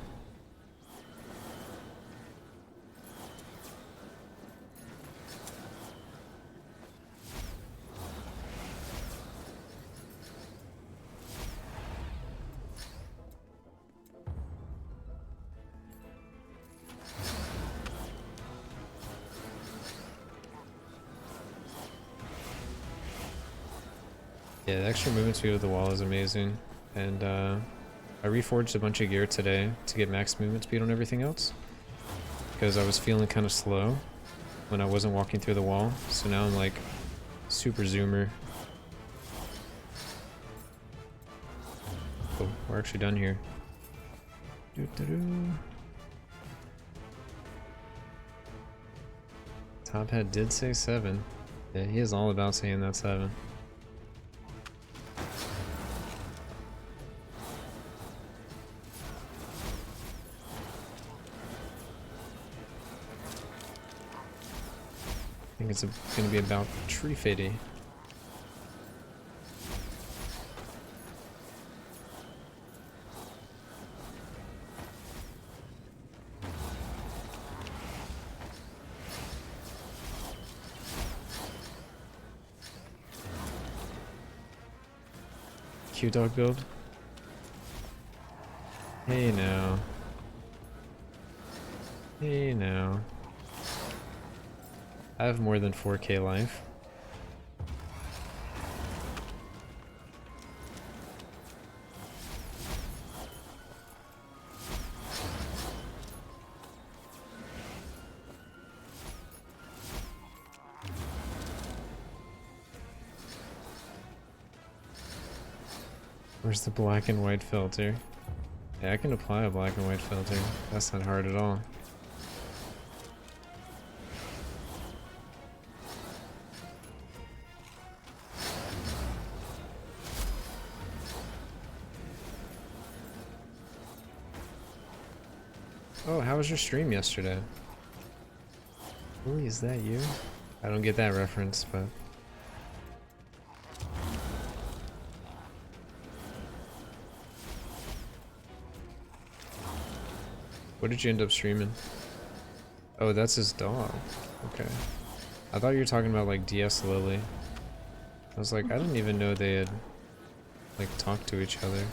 Yeah, the extra movement speed with the wall is amazing. And I reforged a bunch of gear today to get max movement speed on everything else. Because I was feeling kind of slow when I wasn't walking through the wall. So now I'm like super zoomer. Oh, we're actually done here. Doo-doo-doo. Top Hat did say 7. Yeah, he is all about saying that 7. I think it's gonna be about Tree Fitty. Q-Dog build? Hey now. Hey now. I have more than 4k life. Where's the black and white filter? Yeah, I can apply a black and white filter. That's not hard at all. Oh, how was your stream yesterday? Really, is that you? I don't get that reference, but... What did you end up streaming? Oh, that's his dog. Okay. I thought you were talking about like DS Lily. I was like, I didn't even know they had like talked to each other.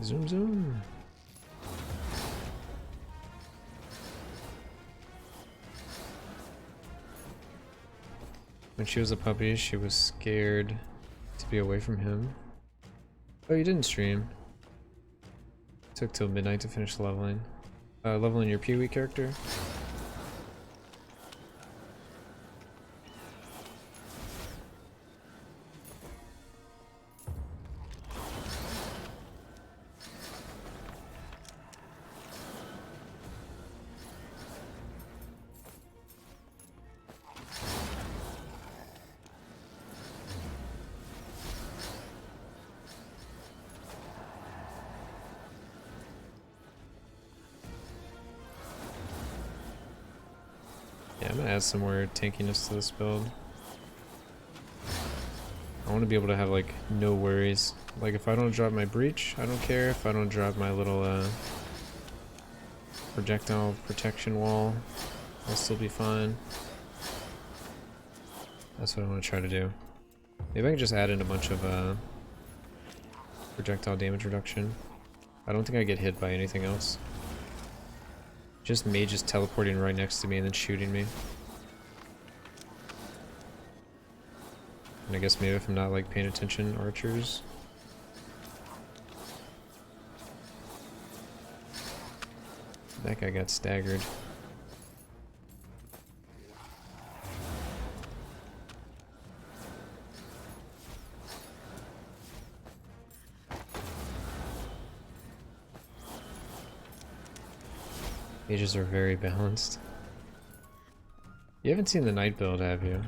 Zoom zoom. When she was a puppy, she was scared to be away from him. Oh, you didn't stream. Took till midnight to finish leveling. Leveling your Pee-wee character? Yeah, I'm gonna add some more tankiness to this build. I want to be able to have like no worries. Like if I don't drop my breach, I don't care. If I don't drop my little projectile protection wall, I'll still be fine. That's what I want to try to do. Maybe I can just add in a bunch of projectile damage reduction. I don't think I get hit by anything else. Just mages teleporting right next to me and then shooting me. And I guess maybe if I'm not like paying attention, archers. That guy got staggered. Mages are very balanced. You haven't seen the knight build, have you?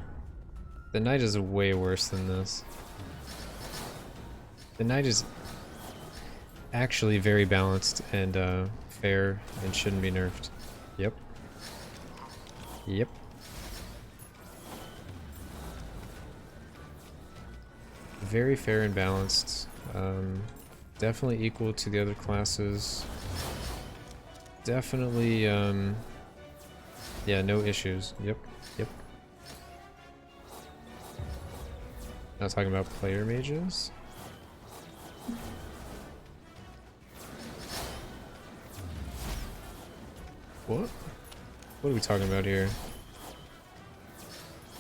The knight is way worse than this. The knight is actually very balanced and fair and shouldn't be nerfed. Yep. Yep. Very fair and balanced. Definitely equal to the other classes. Definitely, yeah, no issues. Yep, yep. Not talking about player mages. What? What are we talking about here?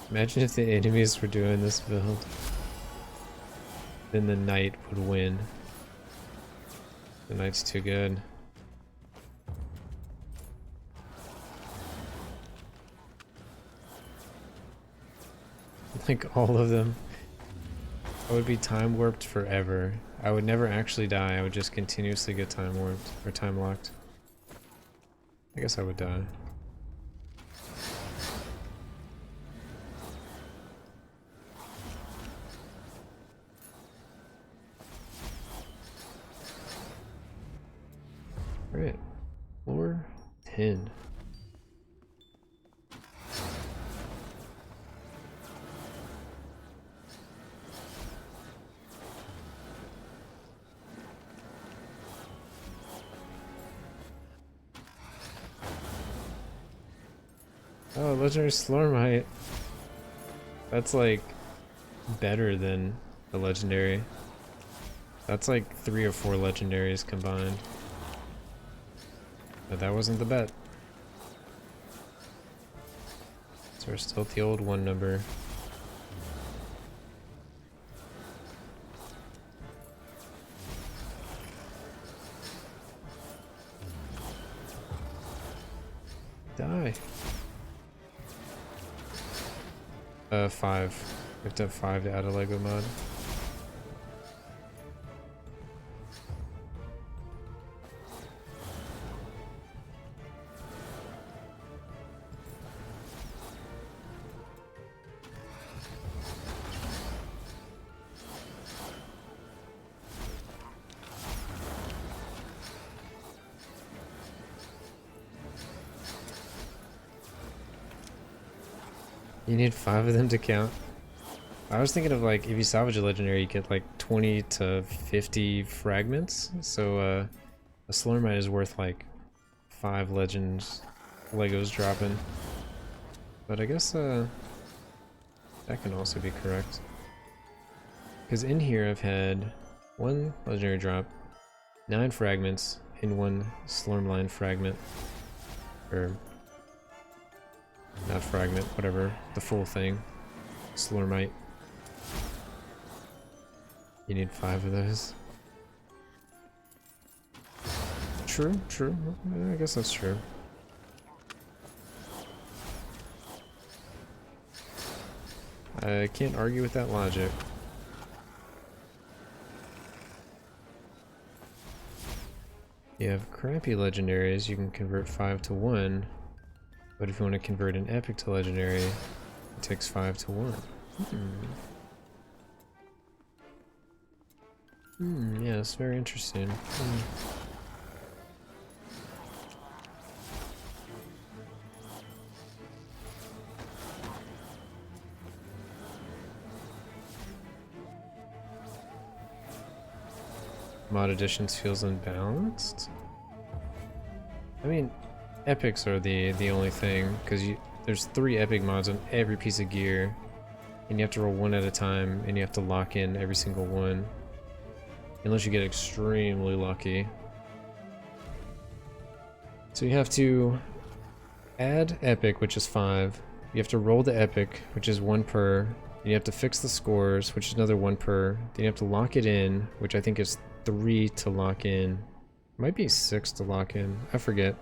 Imagine if the enemies were doing this build. Then the knight would win. The knight's too good. Like all of them. I would be time warped forever. I would never actually die, I would just continuously get time warped, or time locked. I guess I would die. Alright, floor 10. Oh, legendary Slormite. That's like better than the legendary. That's like 3 or 4 legendaries combined. But that wasn't the bet. So we're still at the old 1 number. Die. 5. We have to have 5 to add a Lego mod. You need 5 of them to count. I was thinking of like, if you salvage a legendary, you get like 20 to 50 fragments. So a Slormite is worth like 5 legends Legos dropping. But I guess that can also be correct. Because in here I've had 1 legendary drop, 9 fragments, and 1 Slormline fragment. Or not fragment, whatever, the full thing. Slormite. You need 5 of those. True, true. I guess that's true. I can't argue with that logic. You have crappy legendaries, you can convert 5 to 1. But if you want to convert an epic to legendary, it takes 5 to 1. Yeah, it's very interesting. Mod additions feels unbalanced? I mean, epics are the only thing, because there's 3 epic mods on every piece of gear, and you have to roll 1 at a time, and you have to lock in every single one. Unless you get extremely lucky. So you have to add epic, which is 5. You have to roll the epic, which is 1 per. Then you have to fix the scores, which is another 1 per. Then you have to lock it in, which I think is 3 to lock in. It might be 6 to lock in. I forget.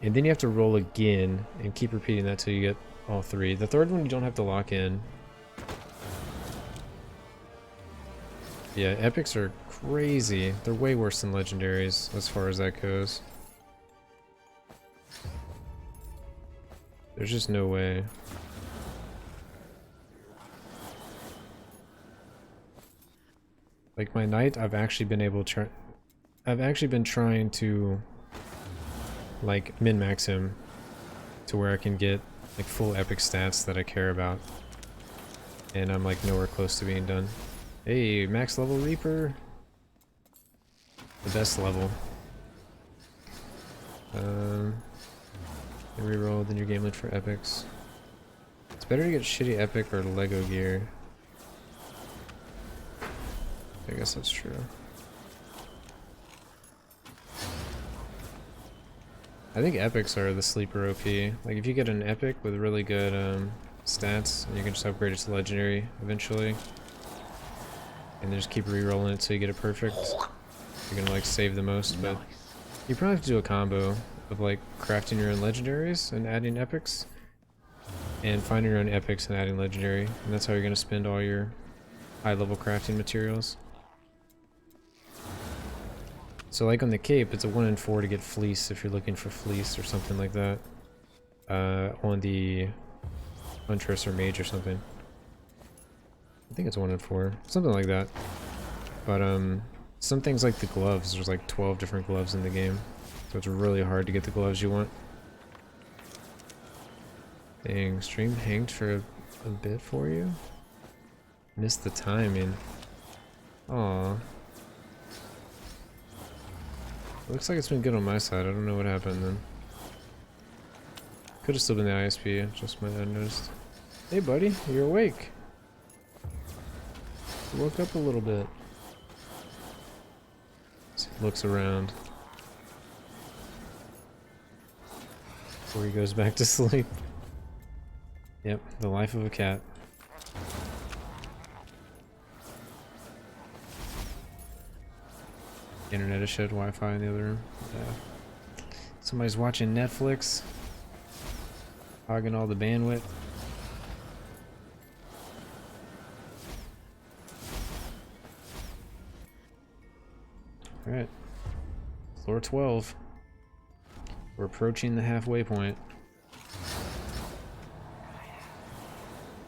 And then you have to roll again and keep repeating that till you get all 3. The third one you don't have to lock in. Yeah, epics are crazy. They're way worse than legendaries as far as that goes. There's just no way. Like my knight, I've actually been able to I've actually been trying to like min-max him to where I can get like full epic stats that I care about. And I'm like nowhere close to being done. Hey, max level Reaper. The best level. Reroll, then your game lid for epics. It's better to get shitty epic or Lego gear. I guess that's true. I think epics are the sleeper OP. Like if you get an epic with really good stats, and you can just upgrade it to legendary eventually, and then just keep re-rolling it till you get it perfect, you're gonna like save the most. But you probably have to do a combo of like crafting your own legendaries and adding epics, and finding your own epics and adding legendary, and that's how you're gonna spend all your high level crafting materials. So like on the cape, it's a 1 in 4 to get fleece if you're looking for fleece or something like that. On the huntress or mage or something. I think it's 1 in 4, something like that. But some things like the gloves, there's like 12 different gloves in the game, so it's really hard to get the gloves you want. Dang, stream hanged for a bit for you? Missed the timing. Aww. Looks like it's been good on my side. I don't know what happened then. Could have still been the ISP, just might have noticed. Hey buddy, you're awake. You woke up a little bit. Looks around before he goes back to sleep. Yep, the life of a cat. Internet is shut, Wi-Fi in the other room. Yeah. Somebody's watching Netflix, hogging all the bandwidth. Alright. Floor 12. We're approaching the halfway point.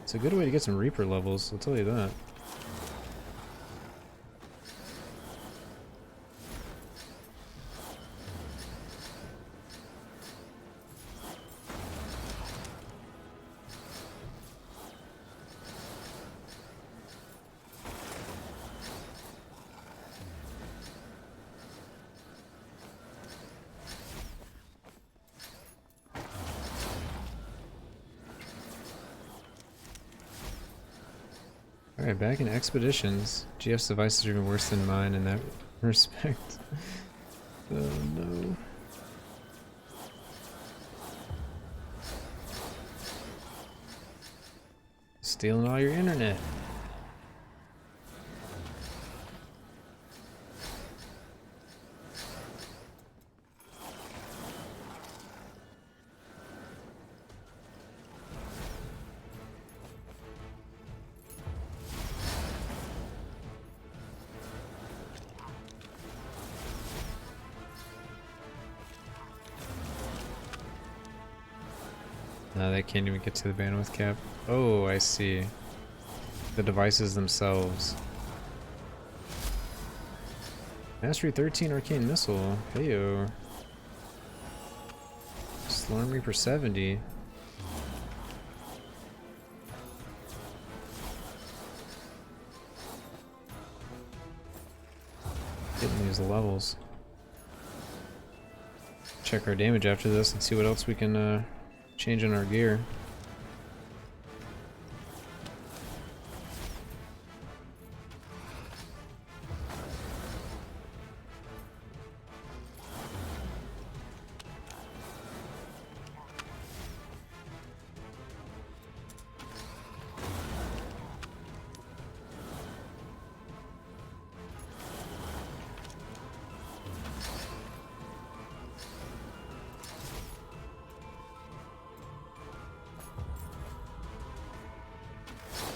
It's a good way to get some Reaper levels, I'll tell you that. Alright, back in expeditions. GF's devices are even worse than mine in that respect. Oh no. Stealing all your internet. No, they can't even get to the bandwidth cap. Oh, I see. The devices themselves. Mastery 13 Arcane Missile. Heyo. Storm Reaper 70. Getting these levels. Check our damage after this and see what else we can change in our gear.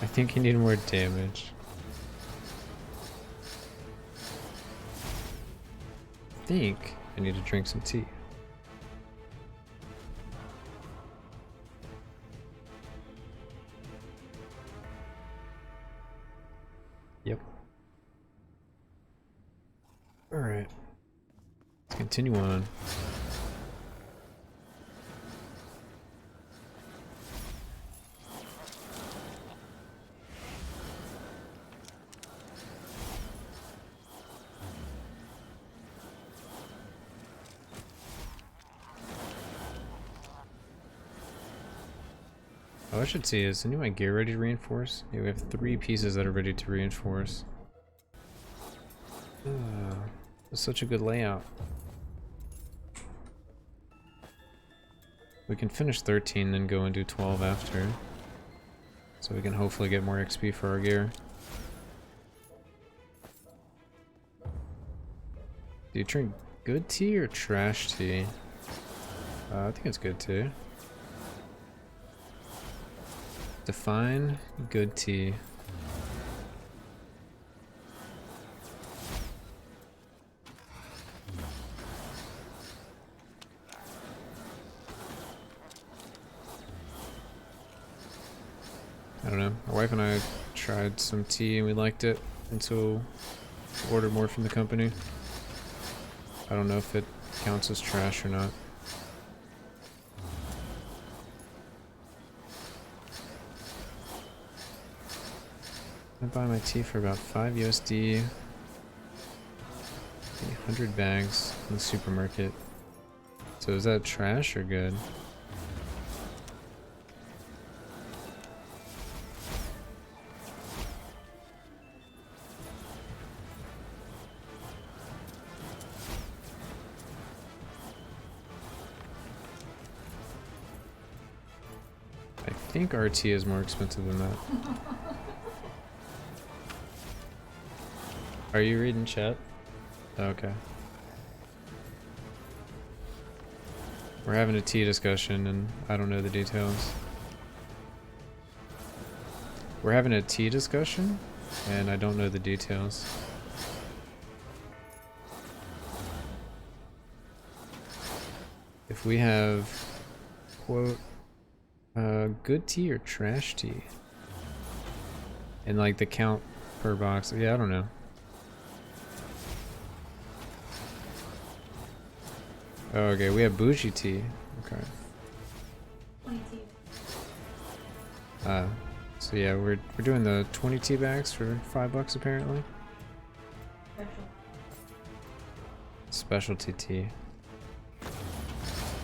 I think you need more damage. I think I need to drink some tea. Yep. Alright. Let's continue on. Oh, I should see, is any of my gear ready to reinforce? Yeah, we have 3 pieces that are ready to reinforce. It's such a good layout. We can finish 13, then go and do 12 after. So we can hopefully get more XP for our gear. Do you drink good tea or trash tea? I think it's good tea. Define good tea. I don't know. My wife and I tried some tea and we liked it, and so we ordered more from the company. I don't know if it counts as trash or not. I buy my tea for about 5 USD. 100 bags in the supermarket. So is that trash or good? I think RT is more expensive than that. Are you reading chat? Oh, okay. We're having a tea discussion and I don't know the details. We're having a tea discussion and I don't know the details. If we have, quote, good tea or trash tea? And like the count per box, yeah, I don't know. Oh, okay, we have bougie tea. Okay. 22. So yeah, we're doing the 20 tea bags for $5 apparently. Special. Specialty tea.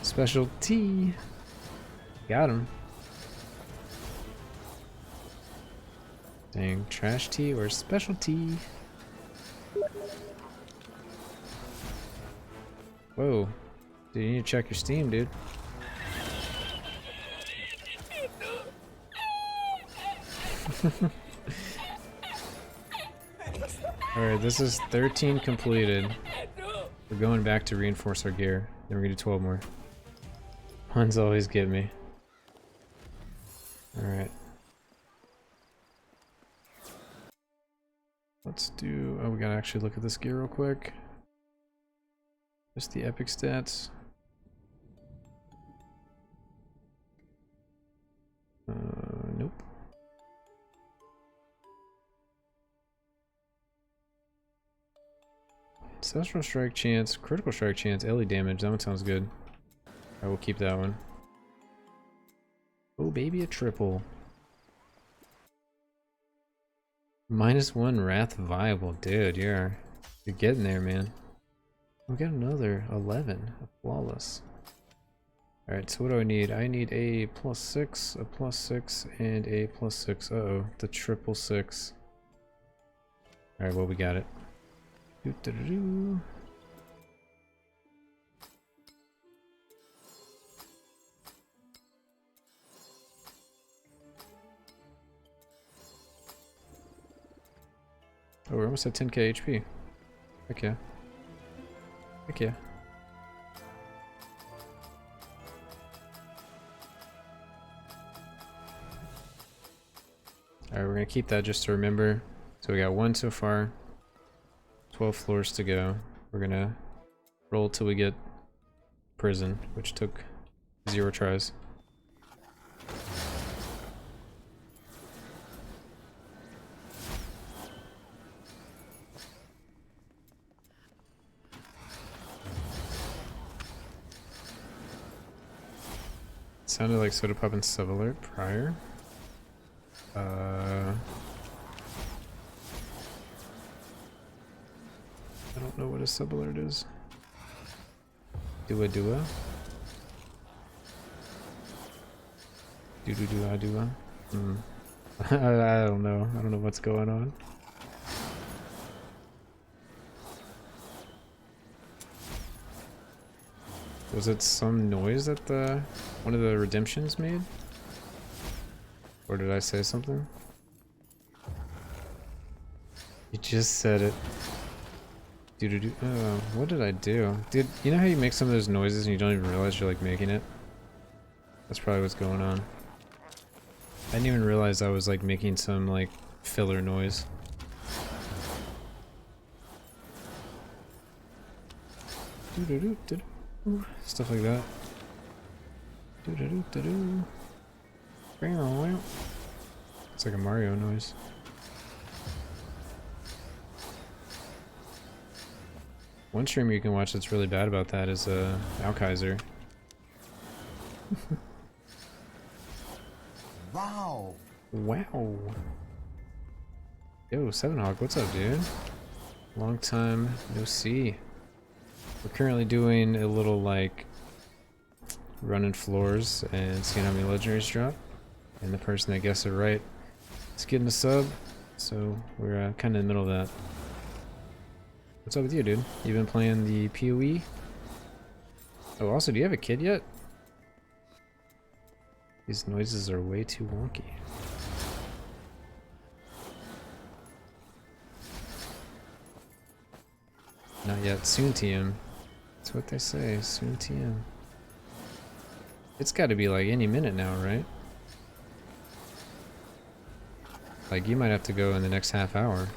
Specialty. Got him. Dang, trash tea or specialty? Whoa. Dude, you need to check your Steam, dude. Alright, this is 13 completed. We're going back to reinforce our gear. Then we're gonna do 12 more. Puns always get me. Alright. Let's do... Oh, we gotta actually look at this gear real quick. Just the epic stats. Nope. Ancestral strike chance, critical strike chance, LE damage. That one sounds good. I will keep that one. Oh baby, a triple. -1 wrath viable, dude. You're getting there, man. We got another 11, a flawless. Alright, so what do I need? I need a +6, a +6, and a +6. Uh-oh, the triple 6. Alright, well, we got it. Doo-doo-doo-doo. Oh, we're almost at 10k HP. Heck yeah. Heck yeah. Alright, we're gonna keep that just to remember. So we got 1 so far. 12 floors to go. We're gonna roll till we get prison, which took 0 tries. Sounded like Soda Pop and Sub Alert prior. I don't know what a Sub Alert is. Dua. Doo-doo-doo-ah-doo-ah. I don't know. I don't know what's going on. Was it some noise that one of the redemptions made? Or did I say something? You just said it. Doo-doo-doo. Oh, what did I do? Dude, you know how you make some of those noises and you don't even realize you're like making it? That's probably what's going on. I didn't even realize I was like making some like filler noise. Doo-doo-doo-doo-doo. Stuff like that. Doo-doo-doo-doo-doo. It's like a Mario noise. One streamer you can watch that's really bad about that is Alkaiser. Wow. Wow. Yo, Sevenhawk, what's up, dude? Long time no see. We're currently doing a little like running floors and seeing how many legendaries drop. And the person that guessed it right is getting a sub. So we're kind of in the middle of that. What's up with you, dude? You been playing the PoE? Oh, also, do you have a kid yet? These noises are way too wonky. Not yet. Soon TM. That's what they say. Soon TM. It's got to be like any minute now, right? Like you might have to go in the next half hour.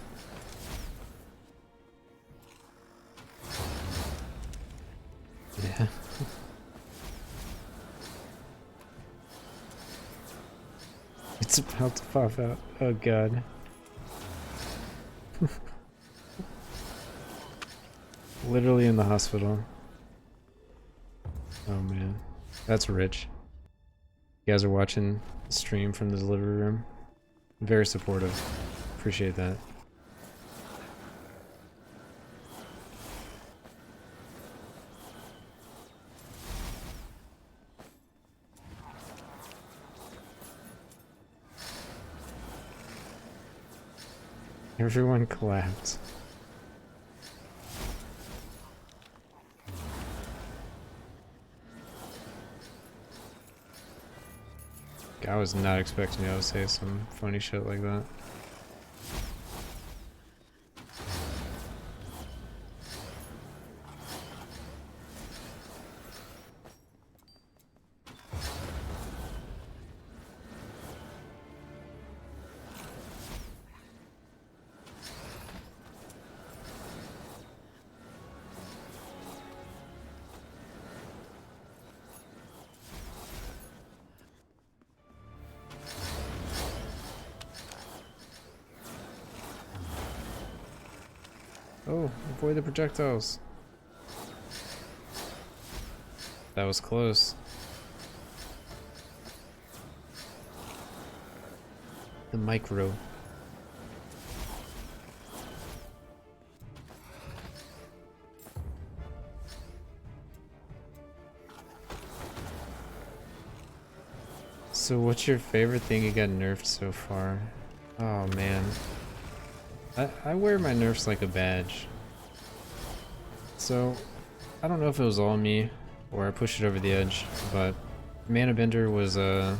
Yeah. It's about to pop out. Oh god. Literally in the hospital. Oh man. That's rich. You guys are watching the stream from the delivery room. Very supportive. Appreciate that. Everyone clapped. I was not expecting you to say some funny shit like that. Oh, avoid the projectiles. That was close. The micro. So what's your favorite thing you got nerfed so far? Oh man. I wear my nerfs like a badge. So, I don't know if it was all me or I pushed it over the edge, but Mana Bender was at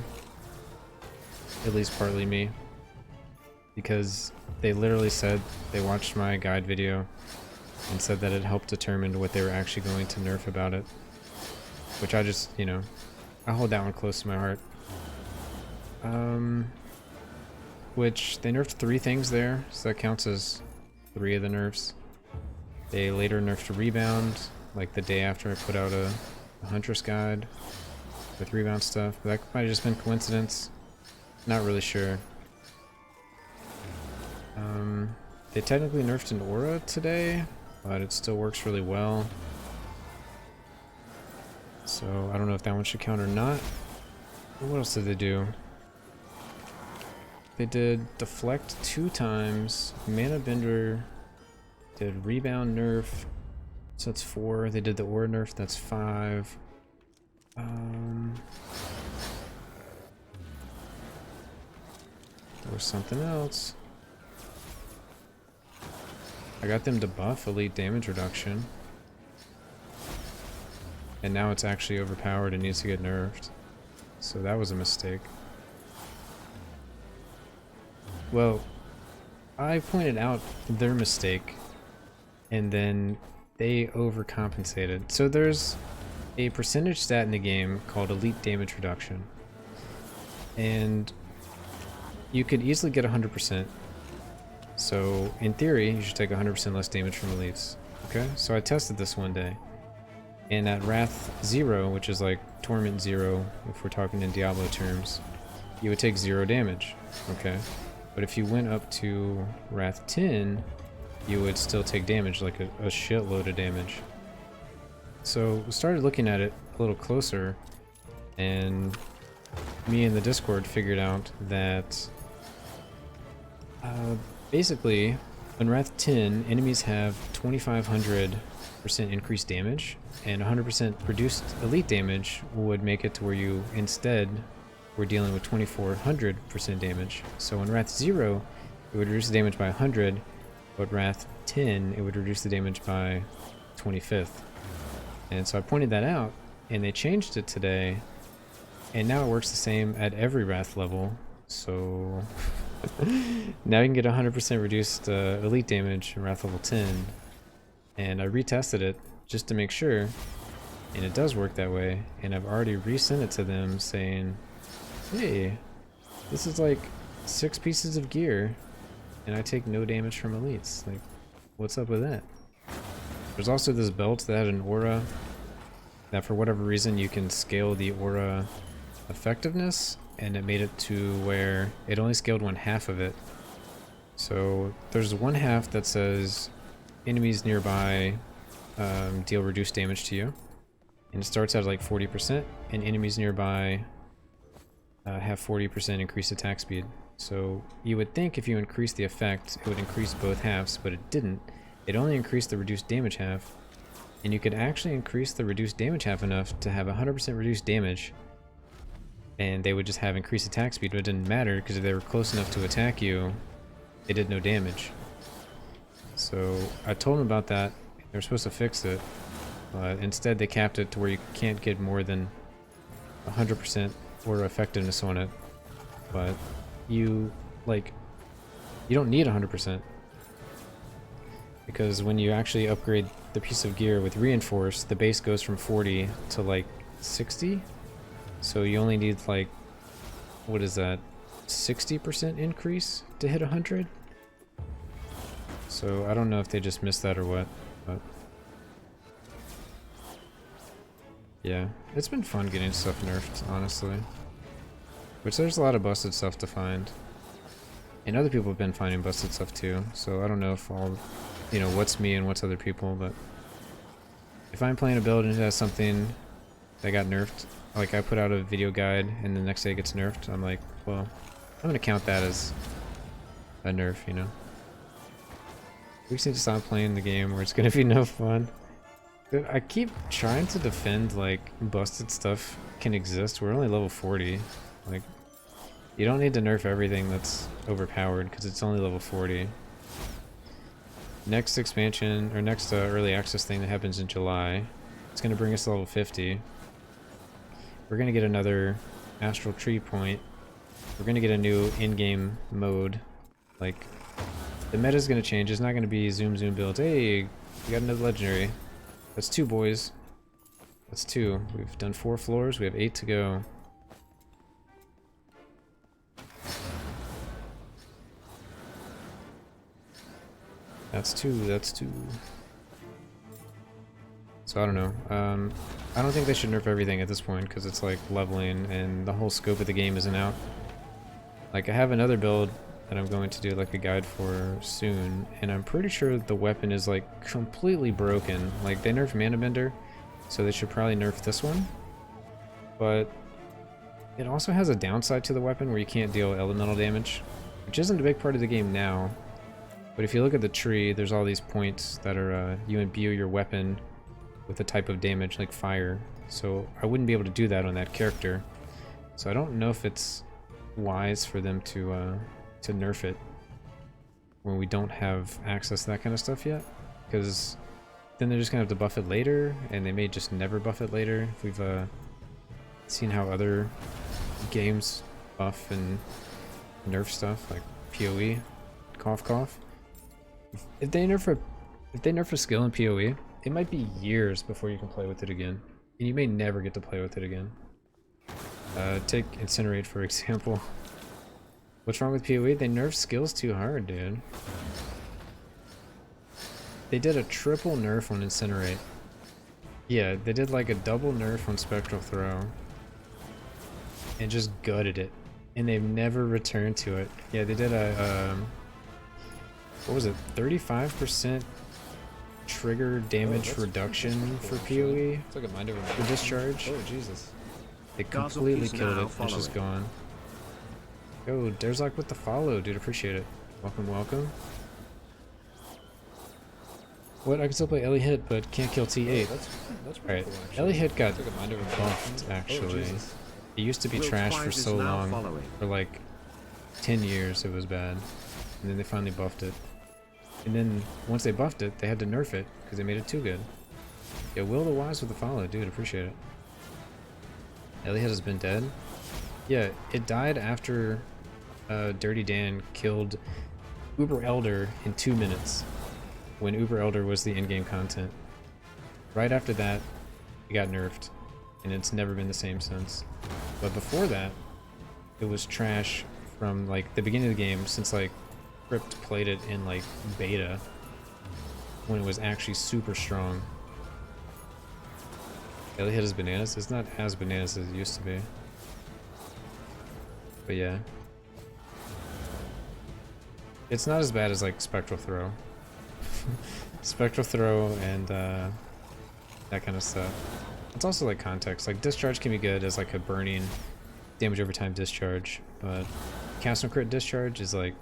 least partly me. Because they literally said they watched my guide video and said that it helped determine what they were actually going to nerf about it. Which I just, you know, I hold that one close to my heart. Which they nerfed 3 things there, so that counts as 3 of the nerfs. They later nerfed Rebound, like the day after I put out a Huntress guide with Rebound stuff, but that might have just been coincidence. Not really sure. They technically nerfed an Aura today, but it still works really well. So I don't know if that one should count or not. What else did they do? They did Deflect 2 times, Mana Bender did Rebound nerf, so that's 4. They did the Aura nerf, that's 5. There was something else. I got them to buff Elite Damage Reduction. and now it's actually overpowered and needs to get nerfed. So that was a mistake. Well, I pointed out their mistake, and then they overcompensated. So there's a percentage stat in the game called Elite Damage Reduction, and you could easily get 100%. So in theory, you should take 100% less damage from elites. Okay, so I tested this one day, and at Wrath 0, which is like Torment 0, if we're talking in Diablo terms, you would take 0 damage. Okay, but if you went up to Wrath 10, you would still take damage, like a shitload of damage. So we started looking at it a little closer, and me and the Discord figured out that basically on Wrath 10, enemies have 2500% increased damage, and 100% reduced elite damage would make it to where you instead were dealing with 2400% damage. So in Wrath 0, it would reduce the damage by 100, but Wrath 10, it would reduce the damage by 25th. And so I pointed that out, and they changed it today, and now it works the same at every Wrath level. So now you can get 100% reduced elite damage in Wrath level 10. And I retested it just to make sure, and it does work that way. And I've already resent it to them saying, hey, this is like 6 pieces of gear, and I take no damage from elites. Like, what's up with that? There's also this belt that had an aura that for whatever reason you can scale the aura effectiveness, and it made it to where it only scaled 1/2 of it. So there's 1/2 that says enemies nearby deal reduced damage to you, and it starts at like 40%, and enemies nearby have 40% increased attack speed. So you would think if you increase the effect, it would increase both halves, but it didn't. It only increased the reduced damage half, and you could actually increase the reduced damage half enough to have 100% reduced damage, and they would just have increased attack speed, but it didn't matter because if they were close enough to attack you, they did no damage. So I told them about that. They're supposed to fix it, but instead they capped it to where you can't get more than 100% aura effectiveness on it. But you don't need 100%. Because when you actually upgrade the piece of gear with Reinforce, the base goes from 40 to like 60. So you only need like, what is that, 60% increase to hit 100? So I don't know if they just missed that or what, but yeah, it's been fun getting stuff nerfed, honestly. Which there's a lot of busted stuff to find. And other people have been finding busted stuff too, so I don't know if all, you know, what's me and what's other people, but if I'm playing a build and it has something that got nerfed, like I put out a video guide and the next day it gets nerfed, I'm like, well, I'm gonna count that as a nerf, you know? We just need to stop playing the game where it's gonna be no fun. Dude, I keep trying to defend like busted stuff can exist. We're only level 40. Like, you don't need to nerf everything that's overpowered because it's only level 40. Next expansion, or next early access thing that happens in July, it's going to bring us to level 50. We're going to get another Astral Tree Point. We're going to get a new in-game mode. Like, the meta's going to change. It's not going to be zoom builds. Hey, we got another legendary. That's 2, boys. That's 2. We've done 4 floors. We have 8 to go. That's 2, that's 2. So I don't know. I don't think they should nerf everything at this point because it's like leveling and the whole scope of the game isn't out. Like, I have another build that I'm going to do like a guide for soon, and I'm pretty sure the weapon is like completely broken. Like, they nerfed Mana Bender, so they should probably nerf this one. But it also has a downside to the weapon where you can't deal elemental damage, which isn't a big part of the game now. But if you look at the tree, there's all these points that are, you imbue your weapon with a type of damage, like fire. So I wouldn't be able to do that on that character. So I don't know if it's wise for them to nerf it when we don't have access to that kind of stuff yet. Because then they're just gonna have to buff it later, and they may just never buff it later. We've seen how other games buff and nerf stuff, like PoE, cough cough. If they nerf a skill in PoE, it might be years before you can play with it again, and you may never get to play with it again. Take Incinerate for example. What's wrong with PoE? They nerf skills too hard, dude. They did a triple nerf on Incinerate. Yeah, they did like a double nerf on Spectral Throw. And just gutted it. And they've never returned to it. Yeah, they did a, what was it, 35% trigger damage reduction for PoE? It's like a mind over for discharge. Oh, Jesus. They completely killed it. It's just gone. Yo, Derzak with the follow, dude. Appreciate it. Welcome, welcome. What? I can still play Ellie Hit, but can't kill T8. That's Alright, cool, actually. Ellie Hit got It's like a mind over buffed, actually. Jesus. It used to be trashed for so long. For like 10 years it was bad. And then they finally buffed it. And then once they buffed it, they had to nerf it because they made it too good. Yeah, Will the Wise with the follow, dude. Appreciate it. Ellie Hit has been dead. Yeah, it died after Dirty Dan killed Uber Elder in 2 minutes. When Uber Elder was the in-game content. Right after that, it got nerfed, and it's never been the same since. But before that, it was trash from like the beginning of the game, since like Crypt played it in like beta, when it was actually super strong. Ellie Hit is bananas. It's not as bananas as it used to be. But yeah. It's not as bad as like Spectral Throw. Spectral Throw and that kind of stuff. It's also like context. Like Discharge can be good as like a burning damage over time discharge, but cast and crit discharge is like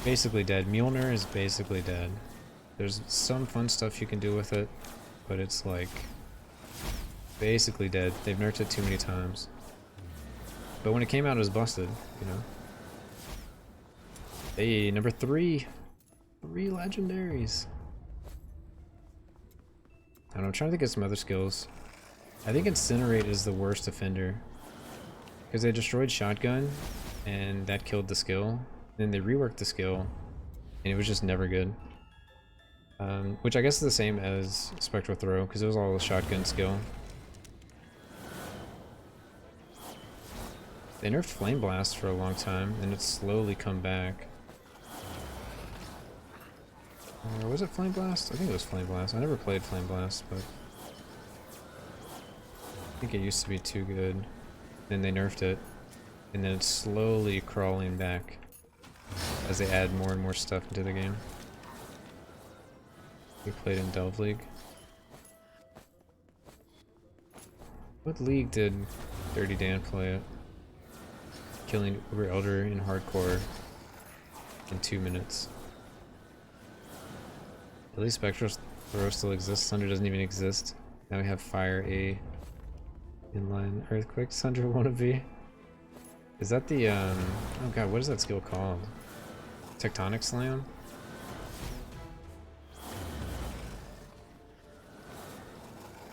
basically dead. Mjolnir is basically dead. There's some fun stuff you can do with it, but it's like basically dead. They've nerfed it too many times. But when it came out, it was busted, you know. Hey, number 3. 3 legendaries. I don't know, I'm trying to think of some other skills. I think Incinerate is the worst offender. Because they destroyed Shotgun, and that killed the skill. Then they reworked the skill, and it was just never good. Which I guess is the same as Spectral Throw, because it was all a Shotgun skill. They nerfed Flame Blast for a long time, and it's slowly come back. Or was it Flame Blast? I think it was Flame Blast. I never played Flame Blast, but I think it used to be too good. Then they nerfed it, and then it's slowly crawling back as they add more and more stuff into the game. We played in Delve League. What league did Dirty Dan play at? Killing Uber Elder in hardcore in 2 minutes. At least Spectral Throw still exists. Thunder doesn't even exist. Now we have Fire A inline Earthquake. Thunder wannabe. Is that the oh god, what is that skill called? Tectonic Slam?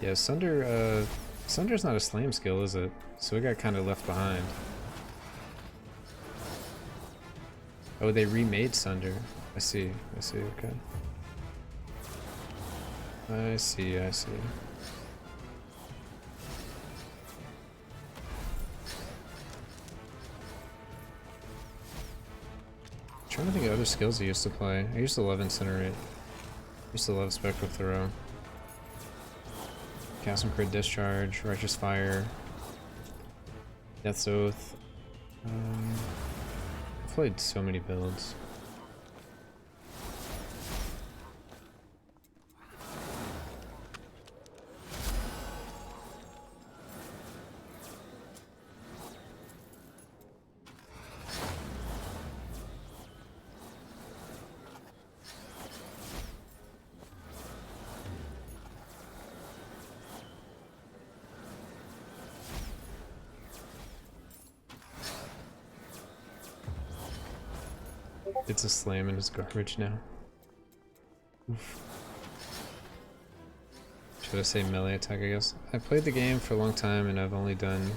Yeah, Sunder's not a slam skill, is it? So we got kind of left behind. Oh, they remade Sunder. I see, okay. I see. Trying to think of other skills I used to play. I used to love Incinerate. I used to love Spectral Throw. Cast and Crit Discharge, Righteous Fire, Death's Oath. I've played so many builds. It's a slam and it's garbage now. Oof. Should I say melee attack, I guess? I played the game for a long time and I've only done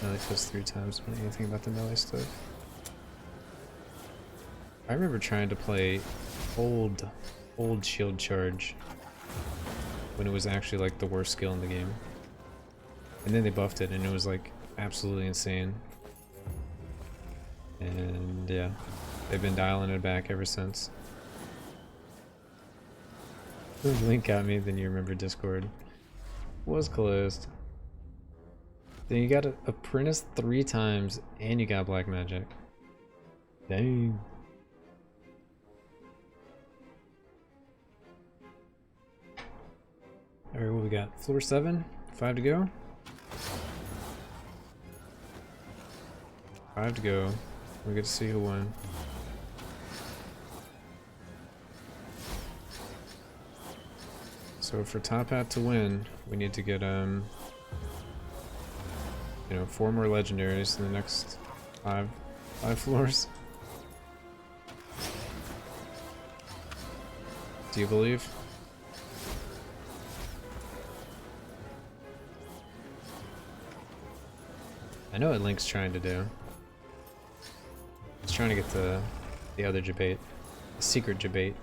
melee fist 3 times. I don't know anything about the melee stuff. I remember trying to play old shield charge when it was actually like the worst skill in the game. And then they buffed it and it was like absolutely insane. And yeah, they've been dialing it back ever since. Link got me, then you remember Discord was closed. Then you got an apprentice 3 times and you got black magic. Dang. Alright, what we got? Floor 7, 5 to go. 5 to go. We get to see who won. So for Top Hat to win, we need to get you know, 4 more legendaries in the next 5 floors. Do you believe? I know what Link's trying to do. He's trying to get the other debate, the secret debate.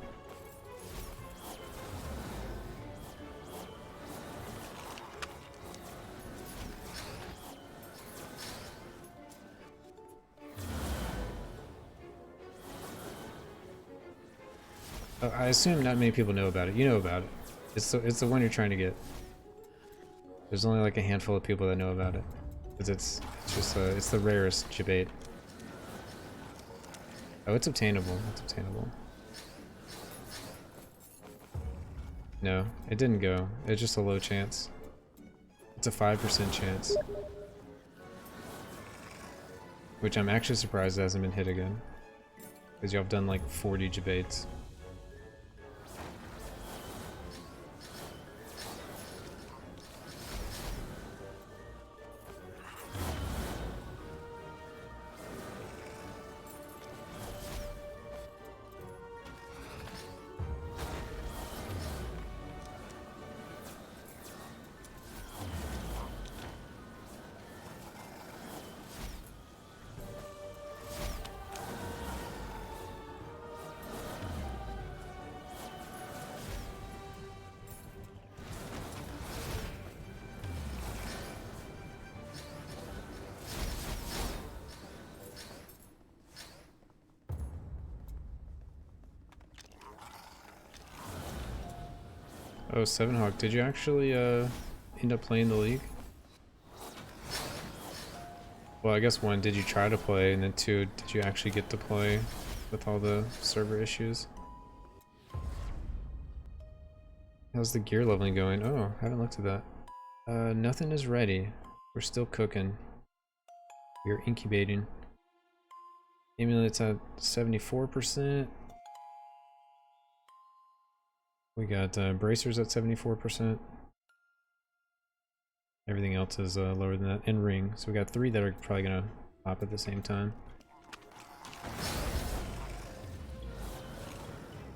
I assume not many people know about it. You know about it. It's the one you're trying to get. There's only like a handful of people that know about it, because it's just it's the rarest debate. Oh, it's obtainable. It's obtainable. No, it didn't go. It's just a low chance. It's a 5% chance. Which I'm actually surprised hasn't been hit again. Because y'all have done like 40 debates. Oh, Sevenhawk, did you actually end up playing the league? Well, I guess 1, did you try to play, and then 2, did you actually get to play with all the server issues? How's the gear leveling going? Oh, I haven't looked at that. Nothing is ready. We're still cooking. We're incubating. Amulets at 74%. We got bracers at 74%. Everything else is lower than that. And ring. So we got 3 that are probably gonna pop at the same time.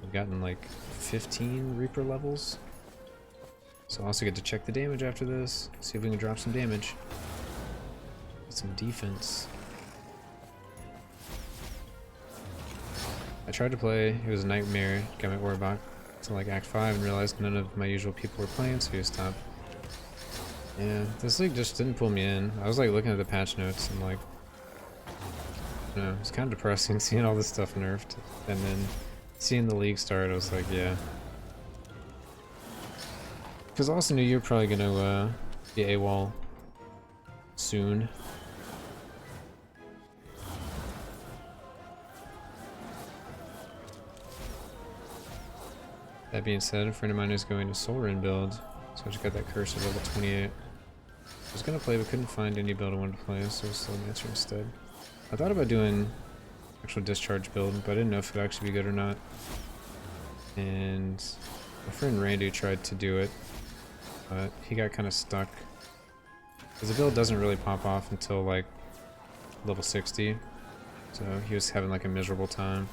We've gotten like 15 Reaper levels. So I also get to check the damage after this. See if we can drop some damage. Get some defense. I tried to play. It was a nightmare. Got my Orbach to like Act 5 and realized none of my usual people were playing, so he stopped. Yeah, this league just didn't pull me in. I was like looking at the patch notes and like, you know, it's kind of depressing seeing all this stuff nerfed, and then seeing the league start, I was like, yeah. Because I also knew you were probably gonna be AWOL soon. That being said, a friend of mine is going to Soulrin build, so I just got that curse at level 28. I was gonna play but couldn't find any build I wanted to play, so I was still answer instead. I thought about doing actual discharge build, but I didn't know if it would actually be good or not. And my friend Randy tried to do it, but he got kind of stuck. Because the build doesn't really pop off until like level 60, so he was having like a miserable time.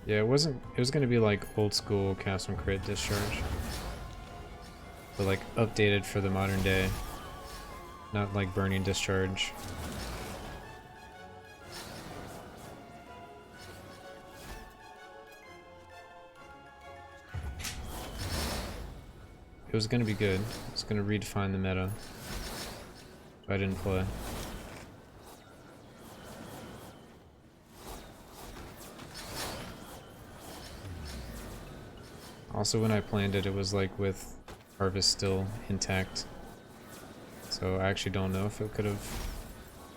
Yeah, it wasn't. It was gonna be like old school cast on crit discharge, but like updated for the modern day, not like burning discharge. It was gonna be good. It's gonna redefine the meta. But I didn't play. Also, when I planned it, it was like with Harvest still intact. So I actually don't know if it could have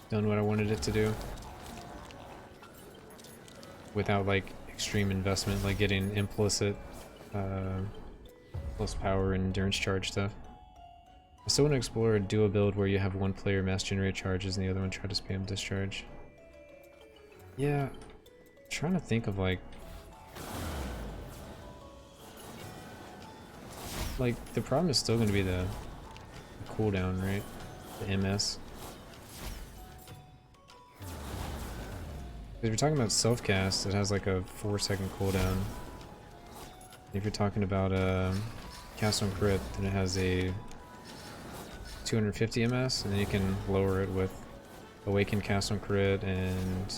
done what I wanted it to do. Without like extreme investment, like getting implicit plus power and endurance charge stuff. I still want to explore a duo build where you have one player mass generate charges and the other one try to spam discharge. Yeah, I'm trying to think of like the problem is still going to be the cooldown, right? The MS. If you're talking about self-cast, it has like a 4-second cooldown. If you're talking about cast on crit, then it has a 250 MS, and then you can lower it with awaken cast on crit and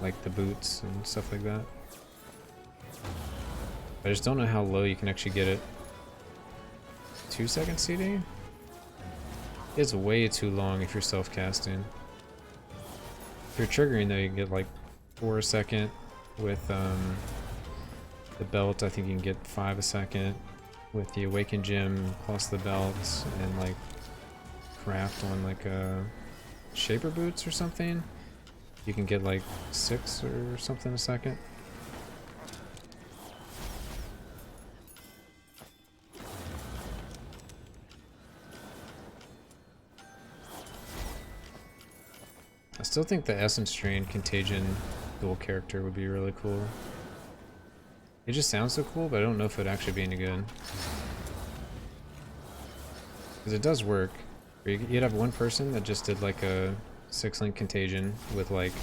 like the boots and stuff like that. I just don't know how low you can actually get it. 2-second CD? It's way too long if you're self-casting. If you're triggering though, you can get like 4 a second. With the belt, I think you can get 5 a second. With the awakened gem plus the belts and like craft on like shaper boots or something, you can get like 6 or something a second. I still think the Essence Drain Contagion dual character would be really cool. It just sounds so cool, but I don't know if it'd actually be any good. Because it does work. You'd have one person that just did like a 6-link Contagion with like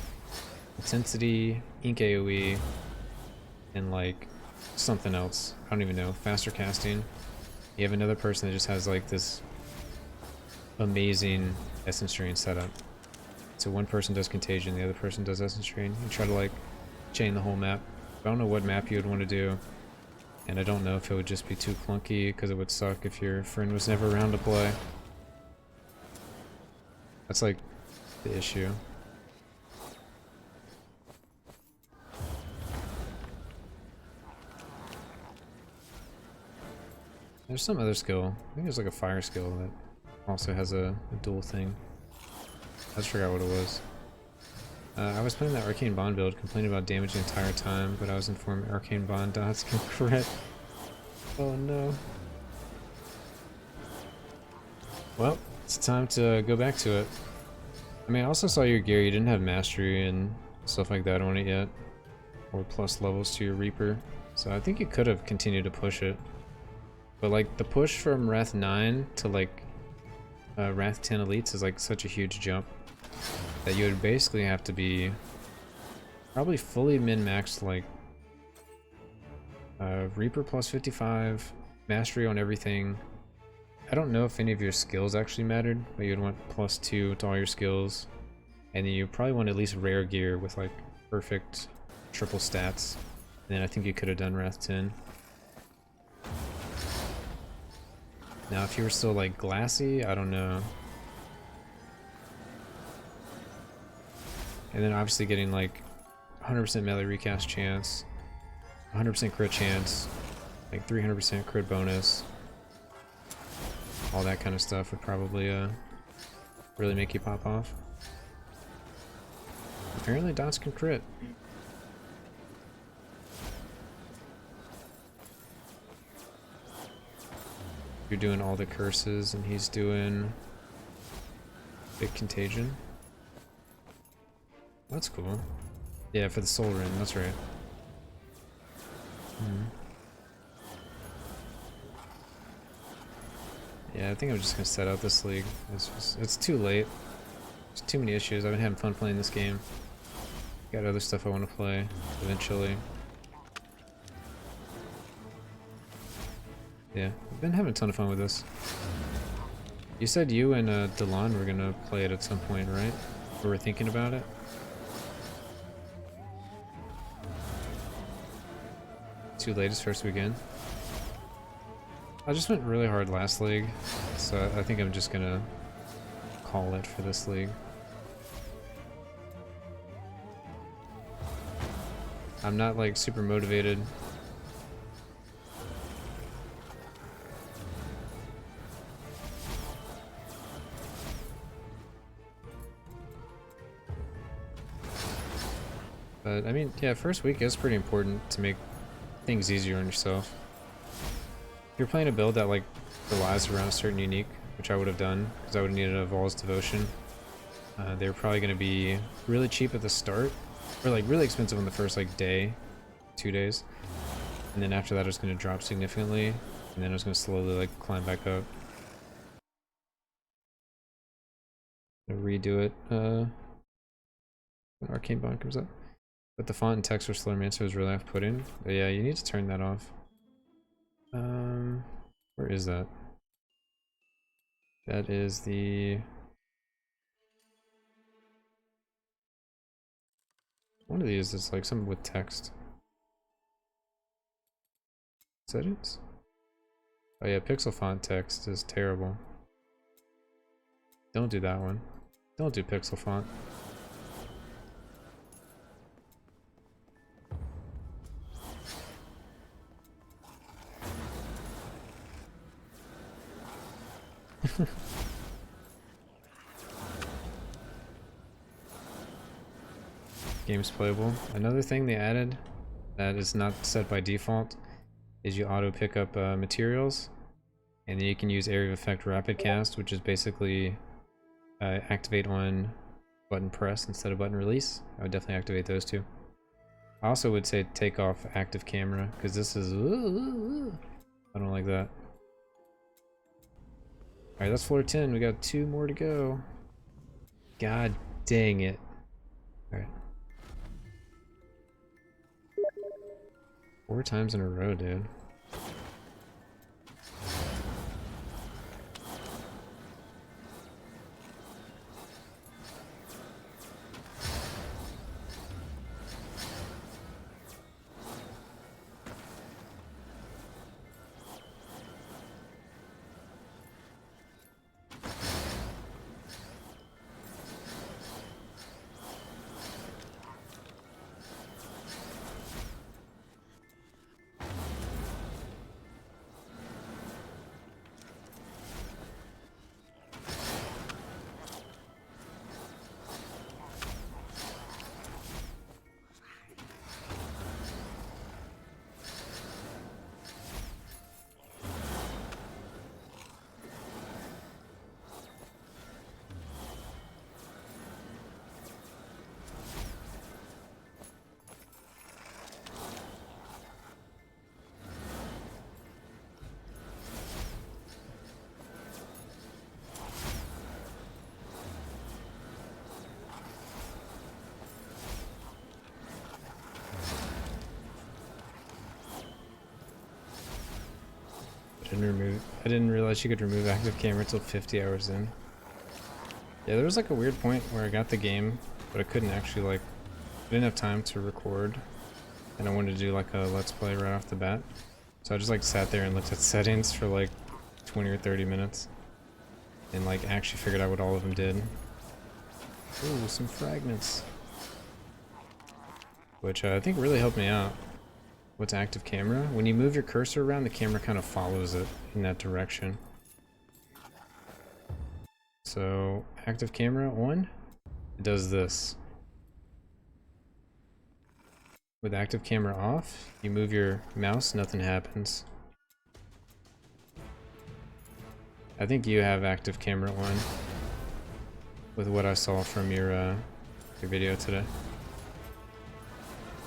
Intensity, Ink AoE, and like something else. I don't even know. Faster casting. You have another person that just has like this amazing Essence Drain setup. So one person does Contagion, the other person does Essence Drain. You try to like chain the whole map. I don't know what map you would want to do, and I don't know if it would just be too clunky because it would suck if your friend was never around to play. That's like the issue. There's some other skill. I think there's like a fire skill that also has a dual thing. I just forgot what it was. I was playing that Arcane Bond build, complaining about damage the entire time, but I was informed Arcane Bond dots can crit. Oh no. Well, it's time to go back to it. I mean, I also saw your gear, you didn't have mastery and stuff like that on it yet. Or plus levels to your Reaper. So I think you could have continued to push it. But like, the push from Wrath 9 to like Wrath 10 Elites is like such a huge jump that you would basically have to be probably fully min-maxed like Reaper plus 55, mastery on everything. I don't know if any of your skills actually mattered, but you'd want +2 to all your skills. And then you probably want at least rare gear with like perfect triple stats. And then I think you could have done Wrath 10. Now if you were still like glassy, I don't know. And then obviously getting like 100% melee recast chance, 100% crit chance, like 300% crit bonus. All that kind of stuff would probably really make you pop off. Apparently dots can crit. You're doing all the curses and he's doing big contagion. That's cool. Yeah, for the soul ring, that's right. Yeah, I think I'm just gonna set out this league. It's too late. There's too many issues. I've been having fun playing this game. Got other stuff I want to play eventually. Yeah, I've been having a ton of fun with this. You said you and Delon were gonna play it at some point, right? Or we're thinking about it? Too late is first weekend. I just went really hard last league, so I think I'm just gonna call it for this league. I'm not like super motivated. But I mean, yeah, first week is pretty important to make things easier on yourself. If you're playing a build that like relies around a certain unique, which I would have done, because I would have needed a Vol's Devotion, they're probably going to be really cheap at the start, or like really expensive on the first like day, 2 days, and then after that it's going to drop significantly, and then it's going to slowly like climb back up. I'm gonna redo it when Arcane Bond comes up. But the font and text for Slurmancer is really off-putting. But yeah, you need to turn that off. Where is that? That is the... One of these is like something with text. Settings? Oh yeah, pixel font text is terrible. Don't do that one. Don't do pixel font. Game's playable. Another thing they added that is not set by default is you auto pick up materials, and then you can use area of effect rapid cast, which is basically activate on button press instead of button release. I would definitely activate those two. I also would say take off active camera, because this is I don't like that. Alright, that's floor 10. We got 2 more to go. God dang it. Alright. 4 times in a row, dude. I didn't realize you could remove active camera until 50 hours in. Yeah, there was like a weird point where I got the game, but I couldn't actually like, I didn't have time to record, and I wanted to do like a let's play right off the bat. So I just like sat there and looked at settings for like 20 or 30 minutes, and like actually figured out what all of them did. Ooh, some fragments. Which I think really helped me out. What's active camera? When you move your cursor around, the camera kind of follows it in that direction. So, active camera on, it does this. With active camera off, you move your mouse, nothing happens. I think you have active camera on, with what I saw from your video today.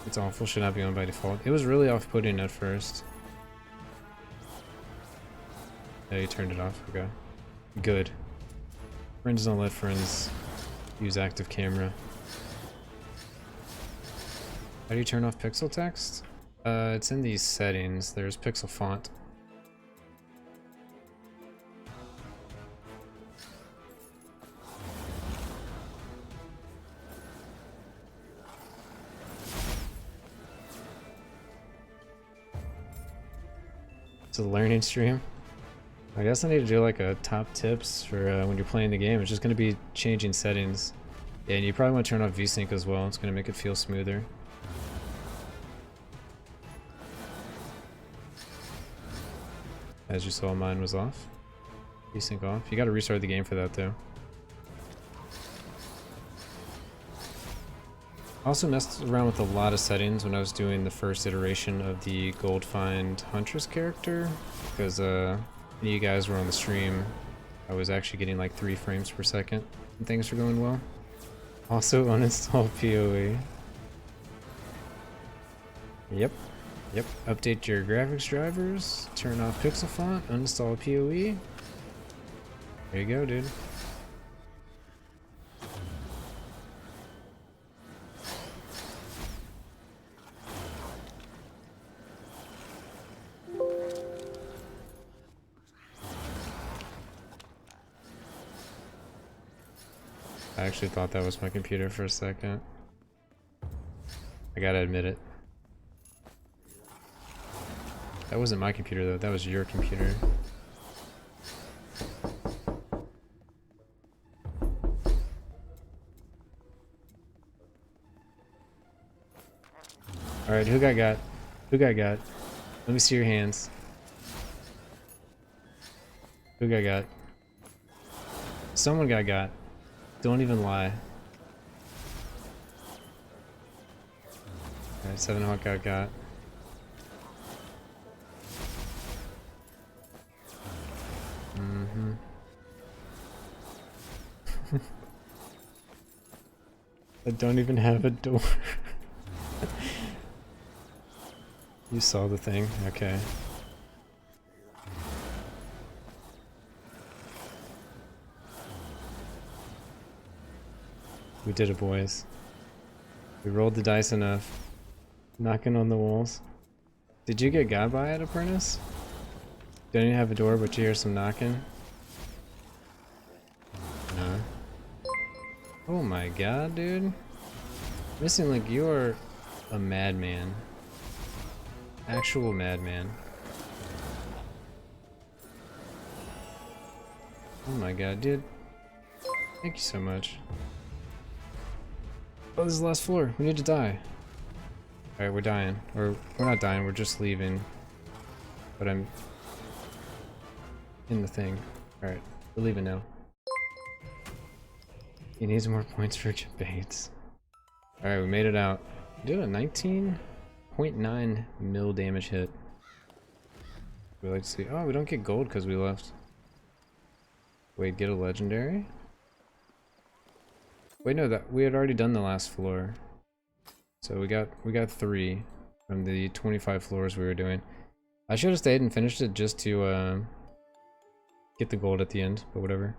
It's awful, should not be on by default. It was really off-putting at first. Yeah, you turned it off, okay. Good. Friends don't let friends use active camera. How do you turn off pixel text? It's in these settings. There's pixel font. It's a learning stream. I guess I need to do like a top tips for when you're playing the game. It's just going to be changing settings. Yeah, and you probably want to turn off VSync as well. It's going to make it feel smoother. As you saw, mine was off. VSync off. You got to restart the game for that though. I also messed around with a lot of settings when I was doing the first iteration of the Gold Find Huntress character, because you guys were on the stream. I was actually getting like 3 frames per second and things were going well. Also uninstall PoE. Yep. Update your graphics drivers, turn off pixel font, uninstall PoE. There you go, dude. I actually thought that was my computer for a second. I gotta admit it. That wasn't my computer though, that was your computer. Alright, who got? Who got? Let me see your hands. Who got? Someone got. Don't even lie. Alright, 7 Hawk got. I don't even have a door. You saw the thing? Okay. We did it, boys. We rolled the dice enough. Knocking on the walls. Did you get got by it, Apprentice? Don't even have a door, but you hear some knocking? No. Oh my god, dude. Missing Link, you are a madman. Actual madman. Oh my god, dude. Thank you so much. Oh, this is the last floor. We need to die. Alright, we're dying. Or, we're not dying, we're just leaving. But I'm in the thing. Alright, we're leaving now. He needs more points for debates. Alright, we made it out. We did a 19.9 mil damage hit. We like to see. Oh, we don't get gold because we left. Wait, get a legendary? Wait, no, that we had already done the last floor. So we got 3 from the 25 floors we were doing. I should have stayed and finished it just to get the gold at the end, but whatever.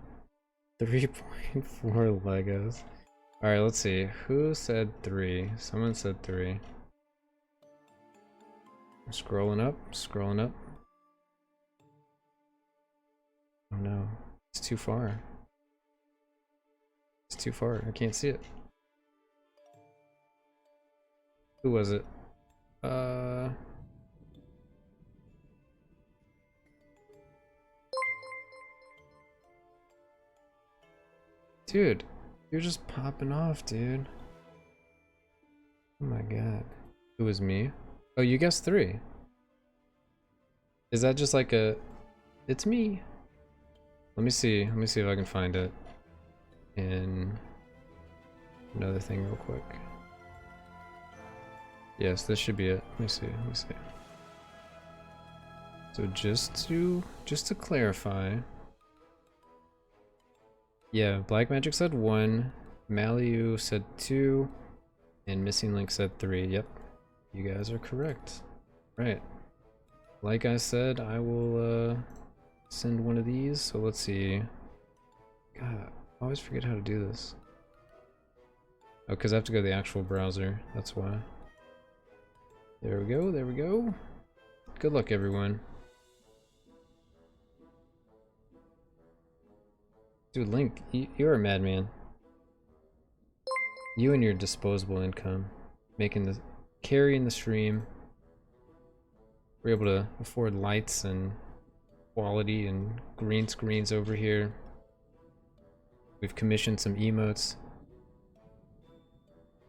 3.4 Legos. Alright, let's see. Who said 3? Someone said 3. I'm scrolling up. Oh no. It's too far. It's too far. I can't see it. Who was it? Dude, you're just popping off, dude. Oh my god. It was me? Oh, you guessed 3. Is that just like a... It's me. Let me see if I can find it in another thing real quick. Yes, this should be it. Let me see. So just to clarify, yeah, Black Magic said 1, Maliu said 2, and Missing Link said 3. Yep, you guys are correct. Right. Like I said, I will send one of these. So let's see. God, I always forget how to do this. Oh, because I have to go to the actual browser. That's why. There we go. Good luck, everyone. Dude, Link, you're a madman. You and your disposable income. Carrying the stream. we're able to afford lights and quality and green screens over here. We've commissioned some emotes.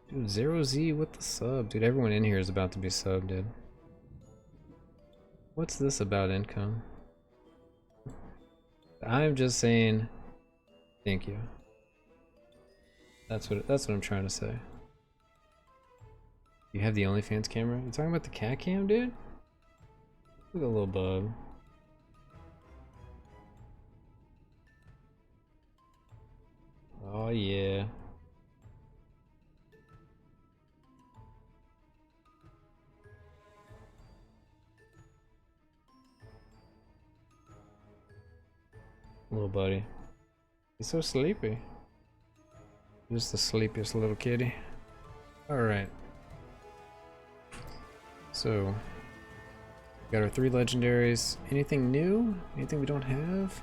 Dude, Zero Z with the sub. Dude, everyone in here is about to be subbed, dude. What's this about income? I'm just saying thank you. That's what I'm trying to say. You have the OnlyFans camera? You talking about the cat cam, dude? Look at the little bug. Oh yeah. Little buddy. He's so sleepy. Just the sleepiest little kitty. Alright. So, got our 3 legendaries. Anything new? Anything we don't have?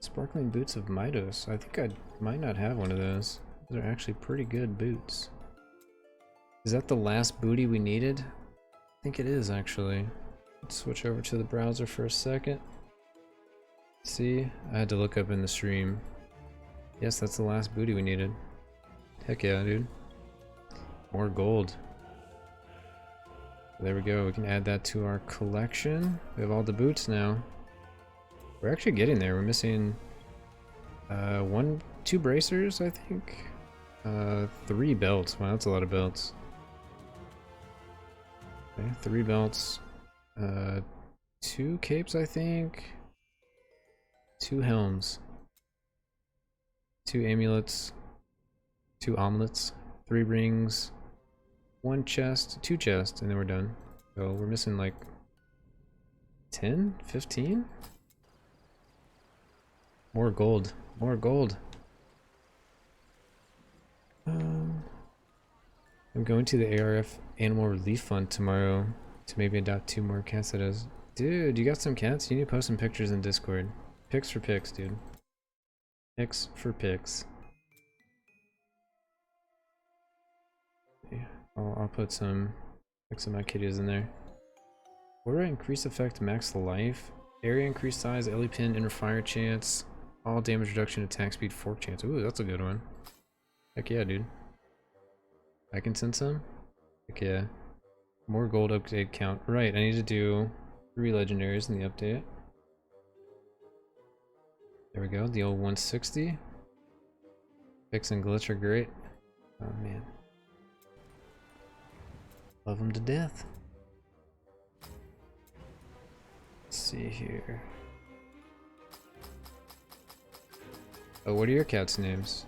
Sparkling boots of Midos. I think I might not have one of those. Those are actually pretty good boots. Is that the last booty we needed? I think it is actually. Let's switch over to the browser for a second. See, I had to look up in the stream. Yes, that's the last booty we needed. Heck yeah, dude. More gold. There we go, we can add that to our collection. We have all the boots now. We're actually getting there. We're missing 2 bracers, I think. 3 belts. Wow, that's a lot of belts. Okay, 3 belts. 2 capes, I think. 2 helms. 2 amulets. 2 omelets. 3 rings. 1 chest. 2 chests, and then we're done. So we're missing like 10? 15? More gold. More gold. I'm going to the ARF Animal Relief Fund tomorrow to maybe adopt 2 more cats. That is. Dude, you got some cats? You need to post some pictures in Discord. Pics for pics, dude. Pics for pics. Yeah, I'll put some pics of my kitties in there. What do I increase effect, max life? Area increase size, LE pin, inner fire chance, all damage reduction, attack speed, fork chance. Ooh, that's a good one. Heck yeah, dude. I can send some? Heck yeah. More gold update count. Right, I need to do 3 legendaries in the update. There we go, the old 160. Fix and glitch are great. Oh man. Love them to death. Let's see here. Oh, what are your cats' names?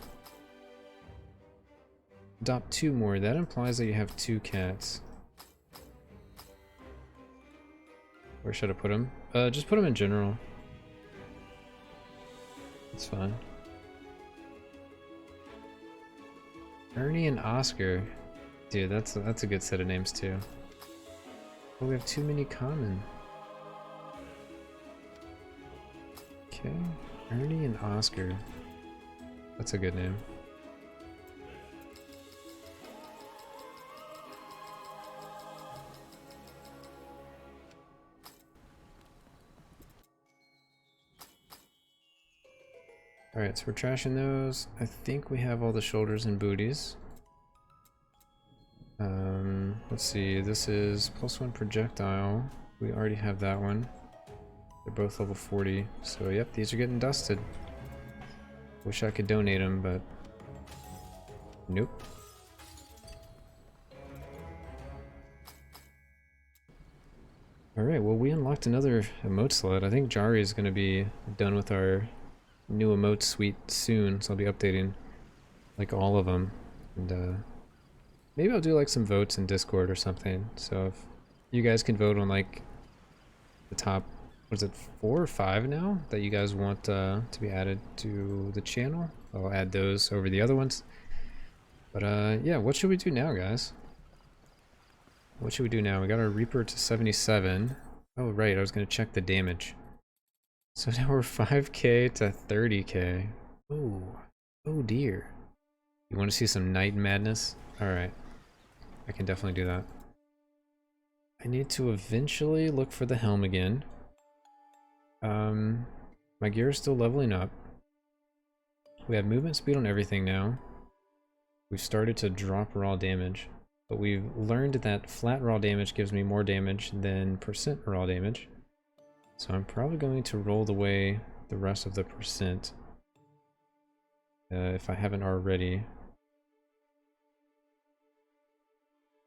Adopt 2 more. That implies that you have 2 cats. Where should I put them? Just put them in general. It's fine. Ernie and Oscar. Dude, that's a good set of names too. Oh, we have too many common. Okay. Ernie and Oscar. That's a good name. Alright, so we're trashing those. I think we have all the shoulders and booties. Let's see, this is +1 projectile. We already have that one. They're both level 40. So yep, these are getting dusted. Wish I could donate them, but nope. Alright, well we unlocked another emote slot. I think Jari is going to be done with our new emote suite soon, so I'll be updating like all of them. And maybe I'll do like some votes in Discord or something. So if you guys can vote on like the top, what is it, 4 or 5 now that you guys want to be added to the channel, I'll add those over the other ones. But yeah, what should we do now, guys? What should we do now? We got our Reaper to 77. Oh right, I was gonna check the damage. So now we're 5k to 30k. Oh, oh dear. You want to see some night madness? Alright. I can definitely do that. I need to eventually look for the helm again. My gear is still leveling up. We have movement speed on everything now. We've started to drop raw damage, but we've learned that flat raw damage gives me more damage than percent raw damage. So I'm probably going to roll away the rest of the percent, if I haven't already.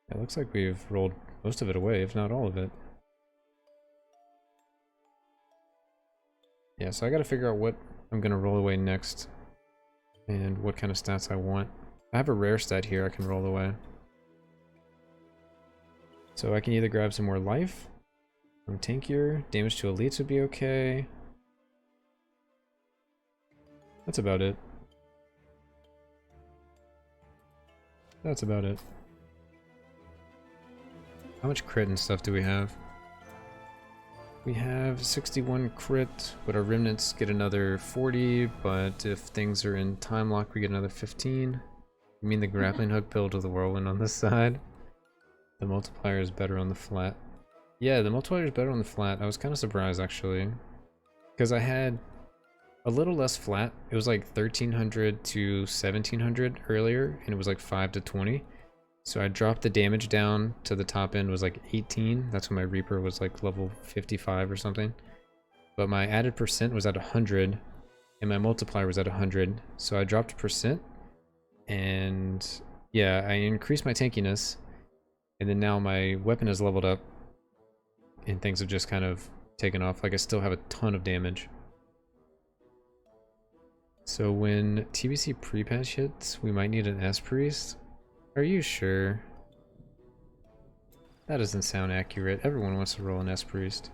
It looks like we've rolled most of it away, if not all of it. Yeah, so I gotta figure out what I'm gonna roll away next and what kind of stats I want. I have a rare stat here I can roll away. So I can either grab some more life from tankier, damage to elites would be okay. That's about it. That's about it. How much crit and stuff do we have? We have 61 crit, but our remnants get another 40, but if things are in time lock, we get another 15. You mean the grappling hook build with the whirlwind on this side? The multiplier is better on the flat. Yeah, the multiplier is better on the flat. I was kind of surprised, actually. Because I had a little less flat. It was like 1300 to 1700 earlier, and it was like 5 to 20. So I dropped the damage down to the top end was like 18. That's when my Reaper was like level 55 or something. But my added percent was at 100 and my multiplier was at 100. So I dropped percent and yeah, I increased my tankiness. And then now my weapon is leveled up and things have just kind of taken off. Like I still have a ton of damage. So when TBC pre-patch hits, we might need an S-Priest. Are you sure? That doesn't sound accurate. Everyone wants to roll an S-Priest.